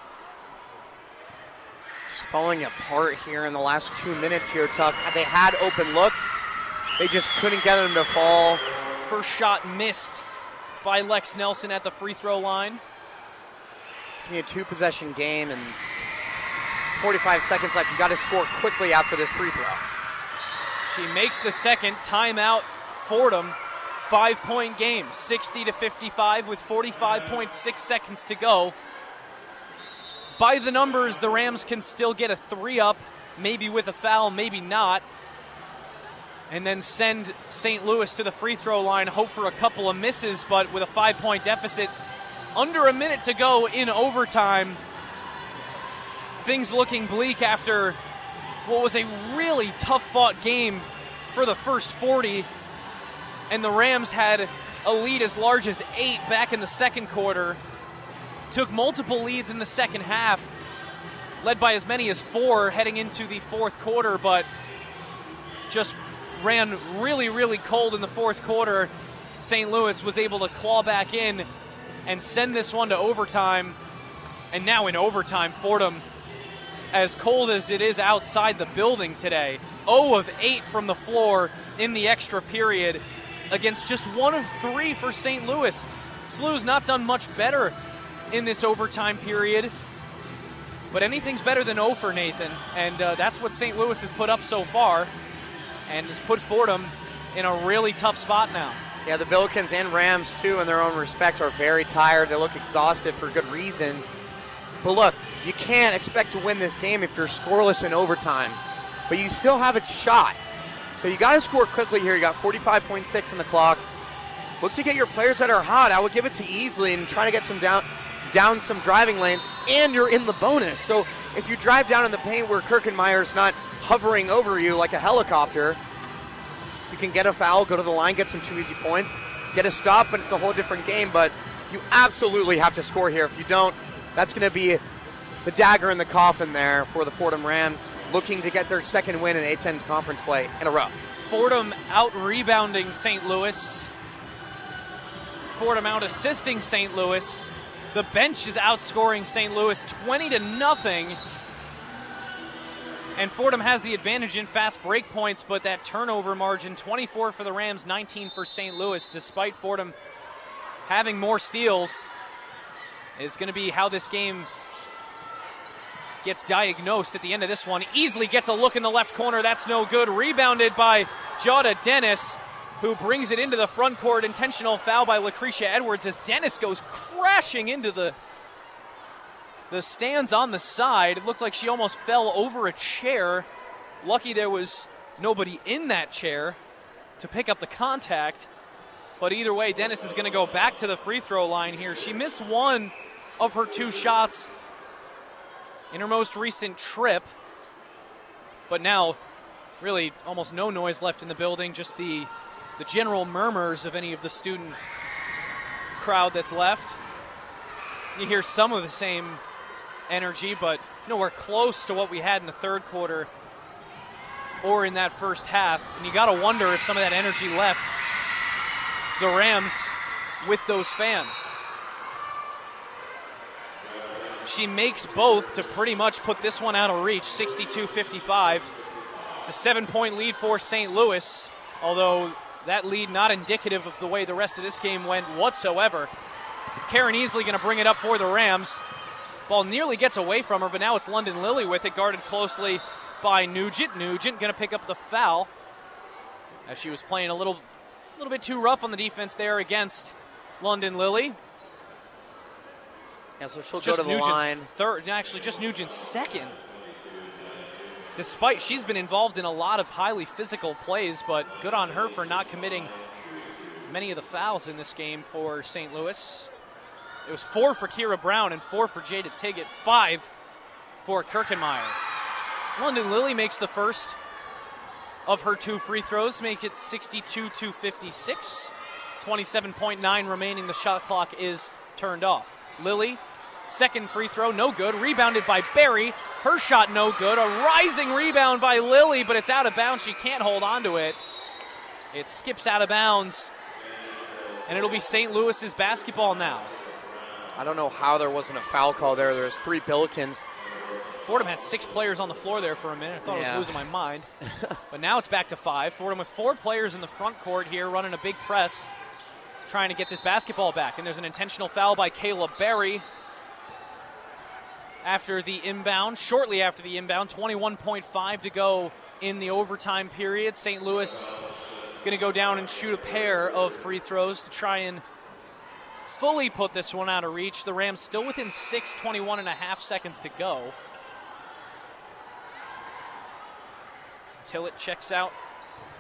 Just falling apart here in the last 2 minutes here, Tuck. They had open looks. They just couldn't get them to fall. First shot missed by Lex Nelson at the free throw line. It's going to be a 2-possession game, and 45 seconds left. You got to score quickly after this free throw. She makes the second. Timeout. Fordham, 5-point game, 60-55 with 45.6 seconds to go. By the numbers, the Rams can still get a 3-up, maybe with a foul, maybe not, and then send St. Louis to the free throw line, hope for a couple of misses, but with a 5-point deficit, under a minute to go in overtime. Things looking bleak after what was a really tough-fought game for the first 40. And the Rams had a lead as large as 8 back in the second quarter. Took multiple leads in the second half, led by as many as 4 heading into the fourth quarter, but just ran really, really cold in the fourth quarter. St. Louis was able to claw back in and send this one to overtime. And now in overtime, Fordham, as cold as it is outside the building today, 0 of 8 from the floor in the extra period, against just 1 of 3 for St. Louis. SLU's not done much better in this overtime period, but anything's better than 0 for Nathan, and that's what St. Louis has put up so far, and has put Fordham in a really tough spot now. Yeah, the Billikens and Rams, too, in their own respect, are very tired. They look exhausted for good reason. But look, you can't expect to win this game if you're scoreless in overtime, but you still have a shot. So you got to score quickly here. You got 45.6 on the clock. Looks to get your players that are hot. I would give it to Easley and try to get some down some driving lanes, and you're in the bonus. So if you drive down in the paint where Kirkenmeyer's not hovering over you like a helicopter, you can get a foul, go to the line, get some 2 easy points, get a stop, and it's a whole different game. But you absolutely have to score here. If you don't, that's going to be the dagger in the coffin there for the Fordham Rams, looking to get their second win in A-10 conference play in a row. Fordham out-rebounding St. Louis. Fordham out-assisting St. Louis. The bench is outscoring St. Louis 20-0. And Fordham has the advantage in fast break points, but that turnover margin, 24 for the Rams, 19 for St. Louis, despite Fordham having more steals, is going to be how this game gets diagnosed at the end of this one. Easily gets a look in the left corner. That's no good. Rebounded by Jada Dennis, who brings it into the front court. Intentional foul by Lucretia Edwards as Dennis goes crashing into the stands on the side. It looked like she almost fell over a chair. Lucky there was nobody in that chair to pick up the contact. But either way, Dennis is going to go back to the free throw line here. She missed 1 of her 2 shots in her most recent trip, but now really almost no noise left in the building, just the general murmurs of any of the student crowd that's left. You hear some of the same energy, but nowhere close to what we had in the third quarter or in that first half. And you got to wonder if some of that energy left the Rams with those fans. She makes both to pretty much put this one out of reach, 62-55. It's a 7-point lead for St. Louis, although that lead not indicative of the way the rest of this game went whatsoever. Karen Easley going to bring it up for the Rams. Ball nearly gets away from her, but now it's London Lilly with it, guarded closely by Nugent. Nugent going to pick up the foul as she was playing a little bit too rough on the defense there against London Lilly. Yeah, so she'll go to the line. Just Nugent's second. Despite she's been involved in a lot of highly physical plays, but good on her for not committing many of the fouls in this game for St. Louis. It was 4 for Kira Brown and 4 for Jada Tiggett, 5 for Kirkenmeyer. London Lily makes the first of her 2 free throws, make it 62-56. 27.9 remaining, the shot clock is turned off. Lily, second free throw, no good. Rebounded by Barry. Her shot no good. A rising rebound by Lily, but it's out of bounds. She can't hold on to it. It skips out of bounds, and it'll be St. Louis's basketball now. I don't know how there wasn't a foul call there. There's 3 Billikens. Fordham had 6 players on the floor there for a minute. I thought I was losing my mind. But now it's back to 5. Fordham with 4 players in the front court here running a big press, trying to get this basketball back. And there's an intentional foul by Kayla Berry after the inbound, shortly after the inbound. 21.5 to go in the overtime period. St. Louis going to go down and shoot a pair of free throws to try and fully put this one out of reach. The Rams still within 6, 21 and a half seconds to go. Tillett checks out.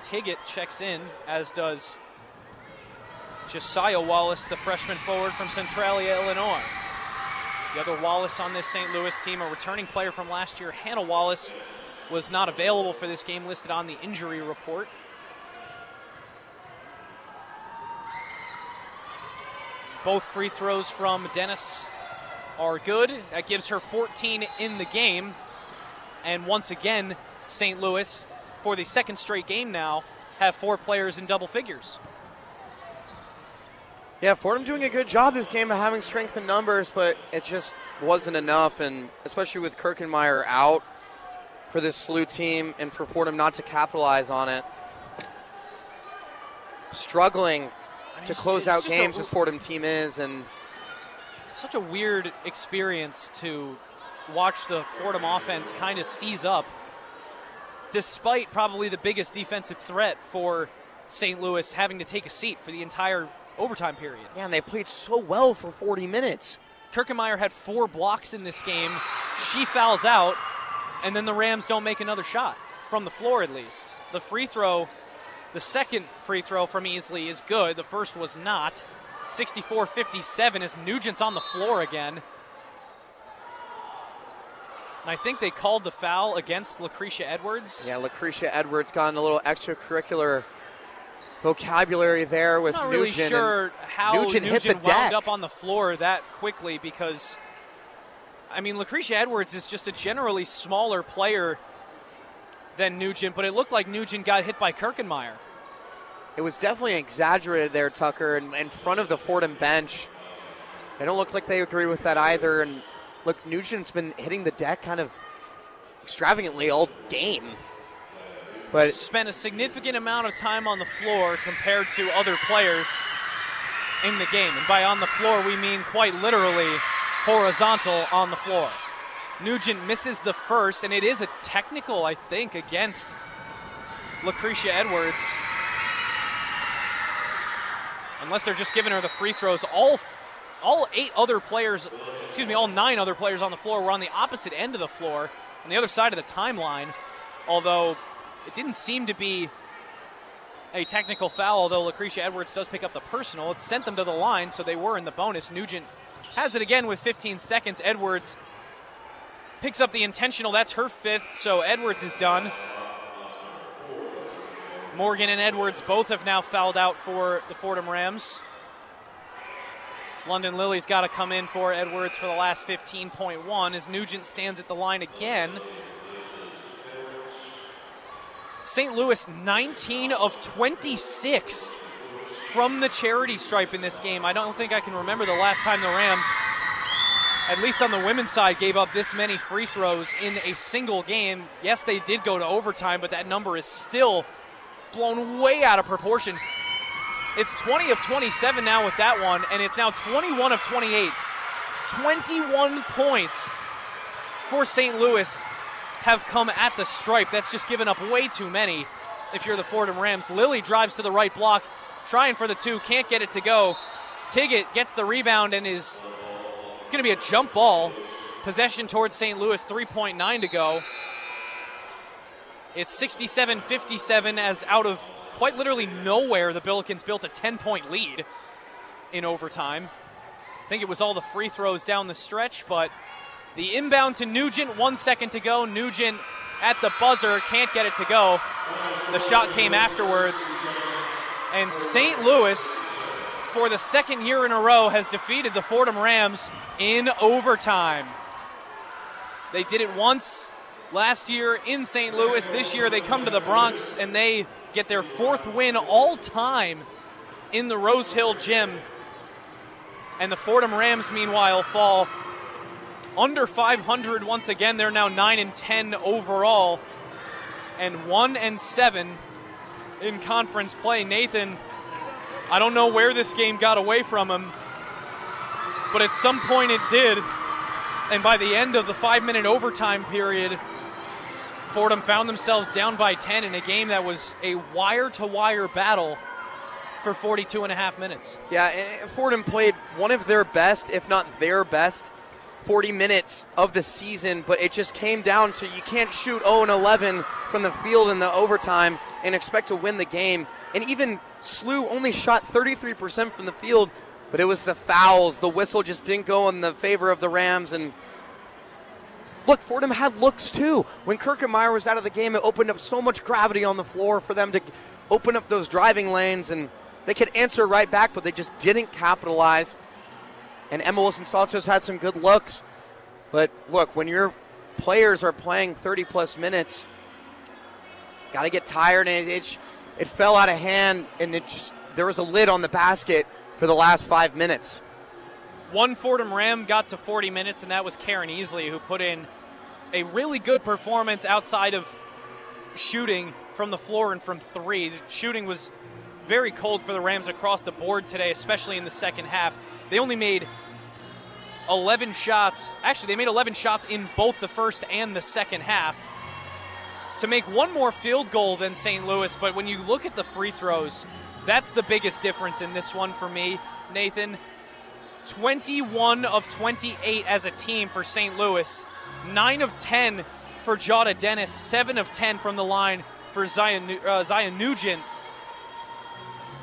Tiggett checks in, as does Josiah Wallace, the freshman forward from Centralia, Illinois. The other Wallace on this St. Louis team, a returning player from last year, Hannah Wallace, was not available for this game, listed on the injury report. Both free throws from Dennis are good. That gives her 14 in the game. And once again, St. Louis, for the second straight game now, have 4 players in double figures. Yeah, Fordham doing a good job this game of having strength in numbers, but it just wasn't enough, and especially with Kirkenmeyer out for this SLU team and for Fordham not to capitalize on it. Struggling to close out games as Fordham team is, and such a weird experience to watch the Fordham offense kind of seize up despite probably the biggest defensive threat for St. Louis having to take a seat for the entire overtime period. Yeah, and they played so well for 40 minutes. Kirkenmeyer had 4 blocks in this game. She fouls out, and then the Rams don't make another shot, from the floor at least. The free throw, the second free throw from Easley is good. The first was not. 64-57 as Nugent's on the floor again. And I think they called the foul against Lucretia Edwards. Yeah, Lucretia Edwards got a little extracurricular vocabulary there with I'm not really Nugent. sure how Nugent hit the wound deck up on the floor that quickly, because, I mean, Lucretia Edwards is just a generally smaller player than Nugent, but it looked like Nugent got hit by Kirkenmeyer. It was definitely exaggerated there, Tucker, in front of the Fordham bench. They don't look like they agree with that either. And look, Nugent's been hitting the deck kind of extravagantly all game. But spent a significant amount of time on the floor compared to other players in the game. And by on the floor, we mean quite literally horizontal on the floor. Nugent misses the first, and it is a technical, I think, against Lucretia Edwards. Unless they're just giving her the free throws. All 9 other players on the floor were on the opposite end of the floor, on the other side of the timeline, although it didn't seem to be a technical foul, although Lucretia Edwards does pick up the personal. It sent them to the line, so they were in the bonus. Nugent has it again with 15 seconds. Edwards picks up the intentional. That's her 5th, so Edwards is done. Morgan and Edwards both have now fouled out for the Fordham Rams. London Lily's got to come in for Edwards for the last 15.1 as Nugent stands at the line again. St. Louis 19 of 26 from the charity stripe in this game. I don't think I can remember the last time the Rams, at least on the women's side, gave up this many free throws in a single game. Yes, they did go to overtime, but that number is still blown way out of proportion. It's 20 of 27 now with that one, and it's now 21 of 28. 21 points for St. Louis have come at the stripe. That's just given up way too many if you're the Fordham Rams. Lily drives to the right block, trying for the 2, can't get it to go. Tiggett gets the rebound and it's going to be a jump ball. Possession towards St. Louis, 3.9 to go. It's 67-57 as out of quite literally nowhere, the Billikens built a 10-point lead in overtime. I think it was all the free throws down the stretch, but the inbound to Nugent, 1 second to go. Nugent at the buzzer, can't get it to go. The shot came afterwards. And St. Louis, for the second year in a row, has defeated the Fordham Rams in overtime. They did it once last year in St. Louis. This year they come to the Bronx and they get their 4th win all time in the Rose Hill Gym. And the Fordham Rams, meanwhile, fall under 500 once again. They're now 9-10 overall and 1-7 in conference play. Nathan, I don't know where this game got away from them, but at some point it did. And by the end of the 5-minute overtime period, Fordham found themselves down by 10 in a game that was a wire-to-wire battle for 42 and a half minutes. Yeah, and Fordham played one of their best, if not their best, 40 minutes of the season, but it just came down to you can't shoot 0-11 from the field in the overtime and expect to win the game. And even SLU only shot 33% from the field, but it was the fouls. The whistle just didn't go in the favor of the Rams. And look, Fordham had looks too. When Kirkenmeyer was out of the game, it opened up so much gravity on the floor for them to open up those driving lanes, and they could answer right back, but they just didn't capitalize. And Emma Wilson-Santos had some good looks. But look, when your players are playing 30-plus minutes, got to get tired, and it fell out of hand, and there was a lid on the basket for the last 5 minutes. One Fordham Ram got to 40 minutes, and that was Karen Easley, who put in a really good performance outside of shooting from the floor and from three. The shooting was very cold for the Rams across the board today, especially in the second half. They only made 11 shots. Actually, they made 11 shots in both the first and the second half to make one more field goal than St. Louis. But when you look at the free throws, that's the biggest difference in this one for me, Nathan. 21 of 28 as a team for St. Louis. 9 of 10 for Jada Dennis. 7 of 10 from the line for Zion Nugent.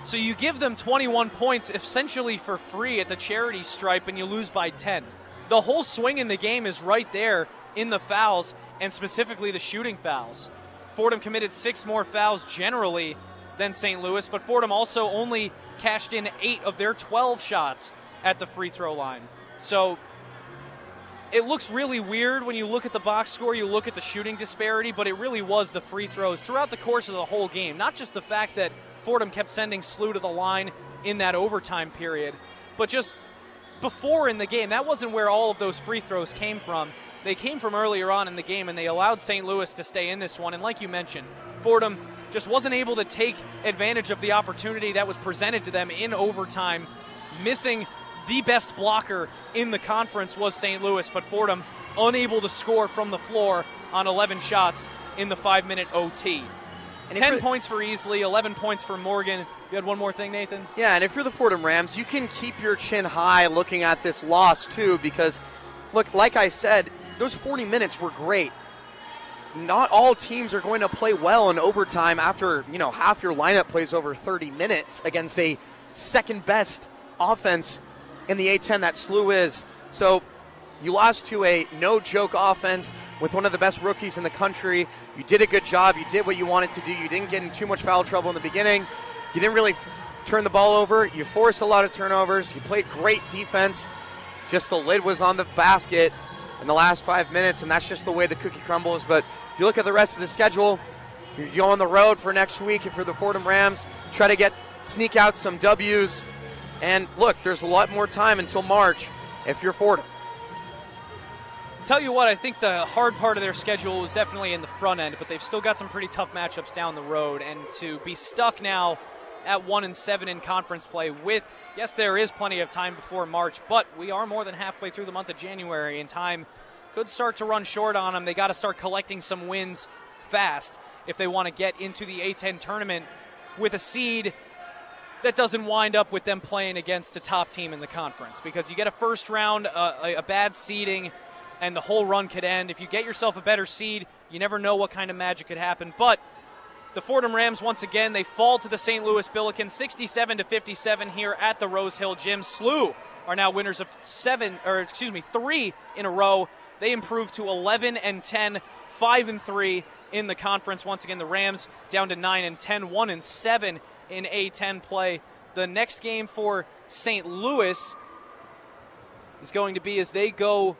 So you give them 21 points essentially for free at the charity stripe, and you lose by 10. The whole swing in the game is right there in the fouls, and specifically the shooting fouls. Fordham committed 6 more fouls generally than St. Louis, but Fordham also only cashed in 8 of their 12 shots at the free throw line. So it looks really weird when you look at the box score, you look at the shooting disparity, but it really was the free throws throughout the course of the whole game. Not just the fact that Fordham kept sending SLU to the line in that overtime period, but just before in the game, that wasn't where all of those free throws came from. They came from earlier on in the game, and they allowed St. Louis to stay in this one. And like you mentioned, Fordham just wasn't able to take advantage of the opportunity that was presented to them in overtime. Missing the best blocker in the conference was St. Louis, but Fordham unable to score from the floor on 11 shots in the 5-minute OT. And 10 points for Easley, 11 points for Morgan. You had one more thing, Nathan? Yeah, and if you're the Fordham Rams, you can keep your chin high looking at this loss too, because, look, like I said, those 40 minutes were great. Not all teams are going to play well in overtime after, half your lineup plays over 30 minutes against a second-best offense in the A-10 that SLU is. So you lost to a no-joke offense with one of the best rookies in the country. You did a good job. You did what you wanted to do. You didn't get in too much foul trouble in the beginning. You didn't really turn the ball over. You forced a lot of turnovers. You played great defense. Just the lid was on the basket in the last 5 minutes, and that's just the way the cookie crumbles. But if you look at the rest of the schedule, you go on the road for next week and for the Fordham Rams, try to sneak out some W's. And look, there's a lot more time until March if you're Fordham. Tell you what, I think the hard part of their schedule was definitely in the front end, but they've still got some pretty tough matchups down the road. And to be stuck now at 1-7 in conference play with, yes, there is plenty of time before March, but we are more than halfway through the month of January, and time could start to run short on them. They got to start collecting some wins fast if they want to get into the A-10 tournament with a seed that doesn't wind up with them playing against a top team in the conference, because you get a first round, a bad seeding, and the whole run could end. If you get yourself a better seed, you never know what kind of magic could happen. But The Fordham Rams, once again, they fall to the St. Louis Billikens 67-57 here at the Rose Hill Gym. SLU are now winners of 3 in a row. They improved to 11-10, 5-3 in the conference. Once again, the Rams down to 9-10, 1-7 in A10 play. The next game for St. Louis is going to be as they go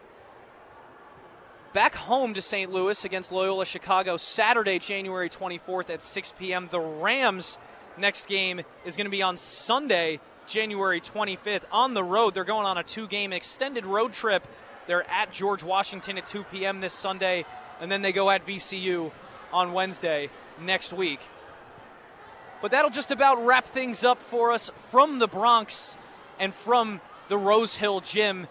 back home to St. Louis against Loyola Chicago Saturday, January 24th at 6 p.m. The Rams' next game is going to be on Sunday, January 25th on the road. They're going on a 2-game extended road trip. They're at George Washington at 2 p.m. this Sunday, and then they go at VCU on Wednesday next week. But that'll just about wrap things up for us from the Bronx and from the Rose Hill Gym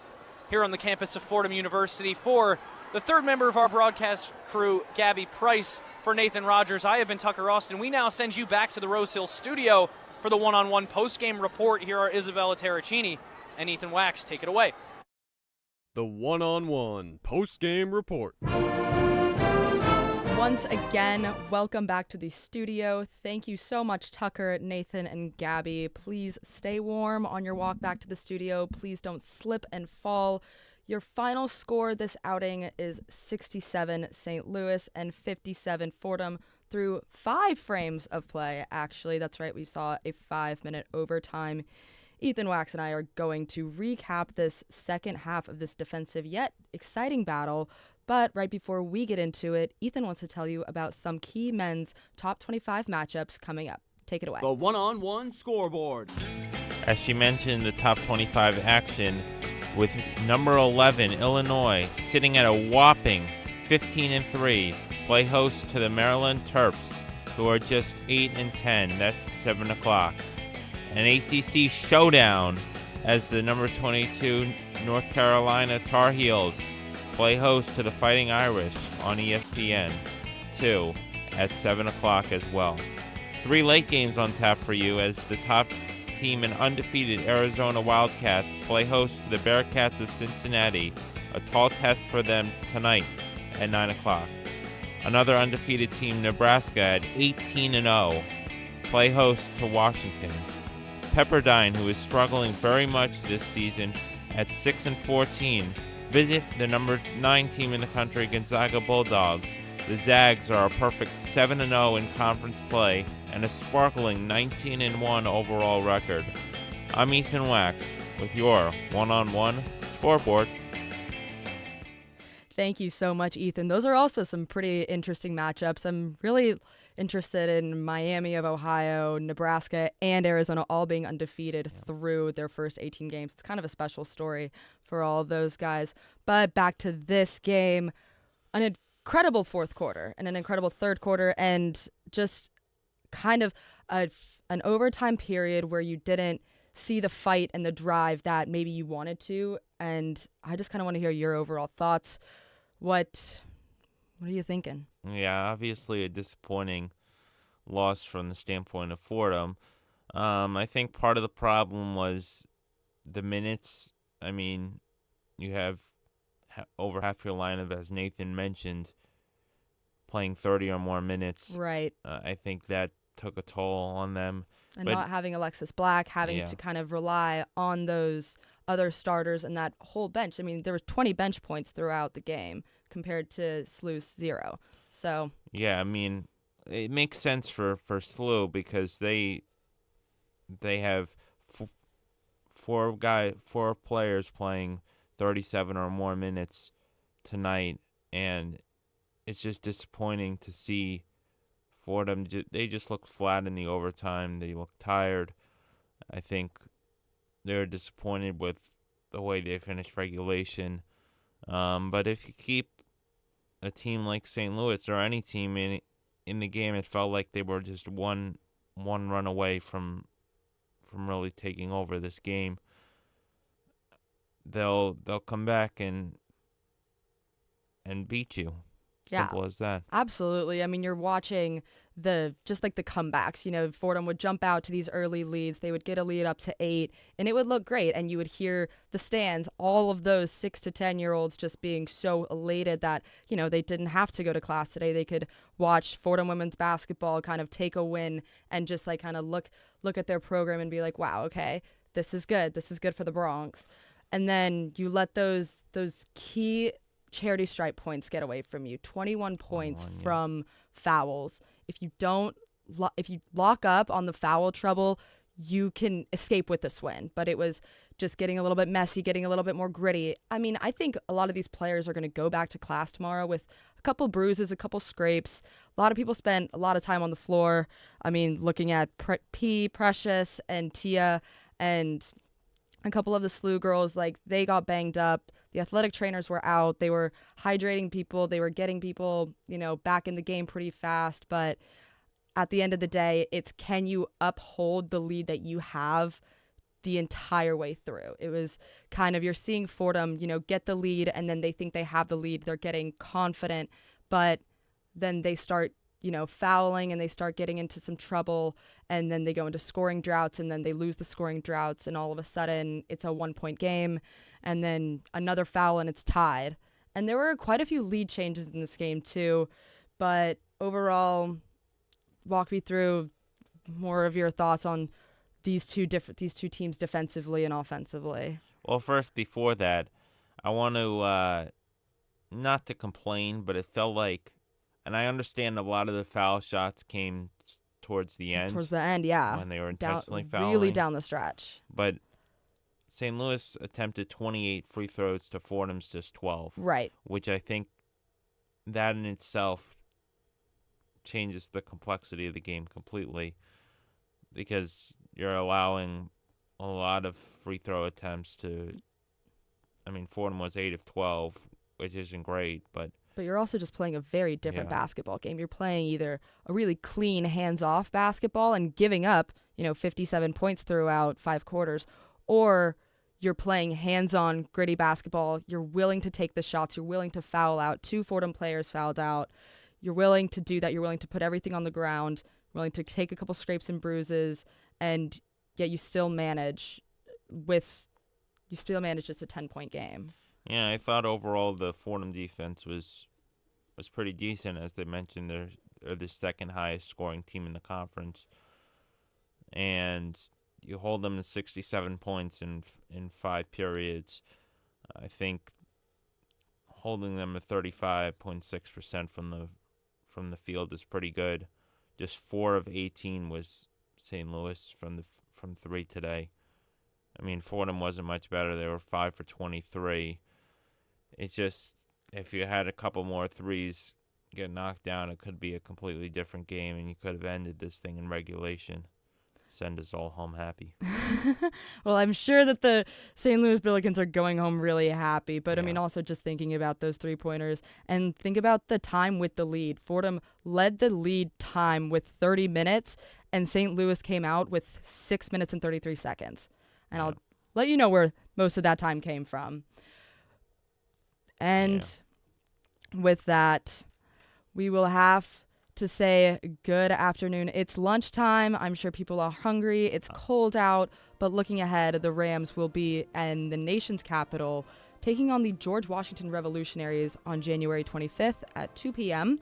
here on the campus of Fordham University. For the third member of our broadcast crew, Gabby Price, for Nathan Rodgers, I have been Tucker Austin. We now send you back to the Rose Hill studio for the one-on-one post-game report. Here are Isabella Terracini and Ethan Wax. Take it away. The one-on-one post-game report. Once again, welcome back to the studio. Thank you so much, Tucker, Nathan, and Gabby. Please stay warm on your walk back to the studio. Please don't slip and fall. Your final score this outing is 67 St. Louis and 57 Fordham through 5 frames of play, actually. That's right, we saw a 5-minute overtime. Ethan Wax and I are going to recap this second half of this defensive yet exciting battle. But right before we get into it, Ethan wants to tell you about some key men's top 25 matchups coming up. Take it away. The one-on-one scoreboard. As she mentioned, the top 25 action with number 11, Illinois, sitting at a whopping 15-3, play host to the Maryland Terps, who are just 8-10. That's 7 o'clock. An ACC showdown as the number 22 North Carolina Tar Heels play host to the Fighting Irish on ESPN 2 at 7 o'clock as well. 3 late games on tap for you as the top team in undefeated Arizona Wildcats play host to the Bearcats of Cincinnati, a tall test for them tonight at 9 o'clock. Another undefeated team, Nebraska, at 18-0, play host to Washington. Pepperdine, who is struggling very much this season, at 6-14, visit the number 9 team in the country, Gonzaga Bulldogs. The Zags are a perfect 7-0 in conference play and a sparkling 19-1 overall record. I'm Ethan Wax with your one-on-one scoreboard. Thank you so much, Ethan. Those are also some pretty interesting matchups. I'm really interested in Miami of Ohio, Nebraska, and Arizona all being undefeated through their first 18 games. It's kind of a special story for all of those guys. But back to this game, an incredible fourth quarter and an incredible third quarter, and just kind of an overtime period where you didn't see the fight and the drive that maybe you wanted to. And I just kind of want to hear your overall thoughts. What are you thinking? Yeah, obviously a disappointing loss from the standpoint of Fordham. I think part of the problem was the minutes. I mean, you have over half your lineup, as Nathan mentioned, playing 30 or more minutes. Right. I think that took a toll on them. And not having Alexis Black, having to kind of rely on those other starters and that whole bench. I mean, there were 20 bench points throughout the game compared to SLU's 0. So yeah, I mean, it makes sense for SLU because they have four players playing 37 or more minutes tonight, and it's just disappointing to see Fordham. They just look flat in the overtime. They look tired. I think they're disappointed with the way they finished regulation. But if you keep a team like St. Louis or any team in the game, it felt like they were just one run away from really taking over this game. They'll come back and beat you. Simple as that. Absolutely. I mean, you're watching the comebacks. You know, Fordham would jump out to these early leads. They would get a lead up to 8, and it would look great. And you would hear the stands, all of those 6 to 10-year-olds just being so elated that, you know, they didn't have to go to class today. They could watch Fordham women's basketball kind of take a win and just like kind of look at their program and be like, wow, okay, this is good. This is good for the Bronx. And then you let those key charity stripe points get away from you. 21 points from fouls. If you lock up on the foul trouble, you can escape with this win. But it was just getting a little bit messy, getting a little bit more gritty. I mean, I think a lot of these players are going to go back to class tomorrow with a couple bruises, a couple scrapes. A lot of people spent a lot of time on the floor. I mean, looking at Precious and Tia and a couple of the SLU girls, like, they got banged up. The athletic trainers were out. They were hydrating people. They were getting people, you know, back in the game pretty fast. But at the end of the day, it's, can you uphold the lead that you have the entire way through? It was kind of, you're seeing Fordham, you know, get the lead, and then they think they have the lead. They're getting confident, but then they start, you know, fouling, and they start getting into some trouble, and then they go into scoring droughts, and then they lose the scoring droughts, and all of a sudden it's a 1-point game, and then another foul and it's tied. And there were quite a few lead changes in this game too, but overall, walk me through more of your thoughts on these two teams defensively and offensively. Well, first, before that, I want to not to complain, but it felt like, and I understand a lot of the foul shots came towards the end. Towards the end, yeah. When they were intentionally fouling. Really down the stretch. But St. Louis attempted 28 free throws to Fordham's just 12. Right. Which I think that in itself changes the complexity of the game completely, because you're allowing a lot of free throw attempts to, I mean, Fordham was 8 of 12, which isn't great, but you're also just playing a very different basketball game. You're playing either a really clean, hands-off basketball and giving up, 57 points throughout 5 quarters, or you're playing hands-on, gritty basketball. You're willing to take the shots. You're willing to foul out. 2 Fordham players fouled out. You're willing to do that. You're willing to put everything on the ground, willing to take a couple scrapes and bruises, and yet you still manage just a 10-point game. Yeah, I thought overall the Fordham defense was pretty decent. As they mentioned, they're the second highest scoring team in the conference, and you hold them to 67 points in 5 periods. I think holding them at 35.6% from the field is pretty good. Just 4 of 18 was St. Louis from 3 today. I mean, Fordham wasn't much better. They were 5 for 23. It's just, if you had a couple more threes get knocked down, it could be a completely different game, and you could have ended this thing in regulation. Send us all home happy. Well, I'm sure that the St. Louis Billikens are going home really happy, but I mean, also just thinking about those 3-pointers and think about the time with the lead. Fordham led the lead time with 30 minutes, and St. Louis came out with 6 minutes and 33 seconds. And I'll let you know where most of that time came from. And with that, we will have to say good afternoon. It's lunchtime. I'm sure people are hungry. It's cold out. But looking ahead, the Rams will be in the nation's capital taking on the George Washington Revolutionaries on January 25th at 2 p.m.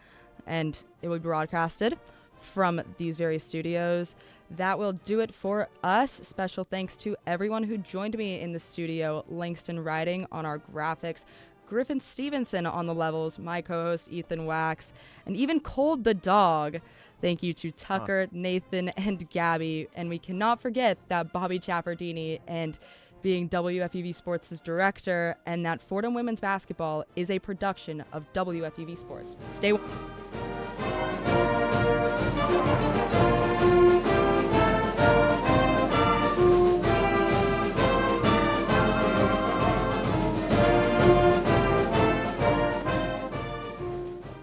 And it will be broadcasted from these various studios. That will do it for us. Special thanks to everyone who joined me in the studio. Langston Riding on our graphics, Griffin Stevenson on the levels, my co-host Ethan Wax, and even Cold the dog. Thank you to Tucker, Nathan, and Gabby. And we cannot forget that Bobby Chappardini, and being WFUV Sports' director, and that Fordham Women's Basketball is a production of WFUV Sports. Stay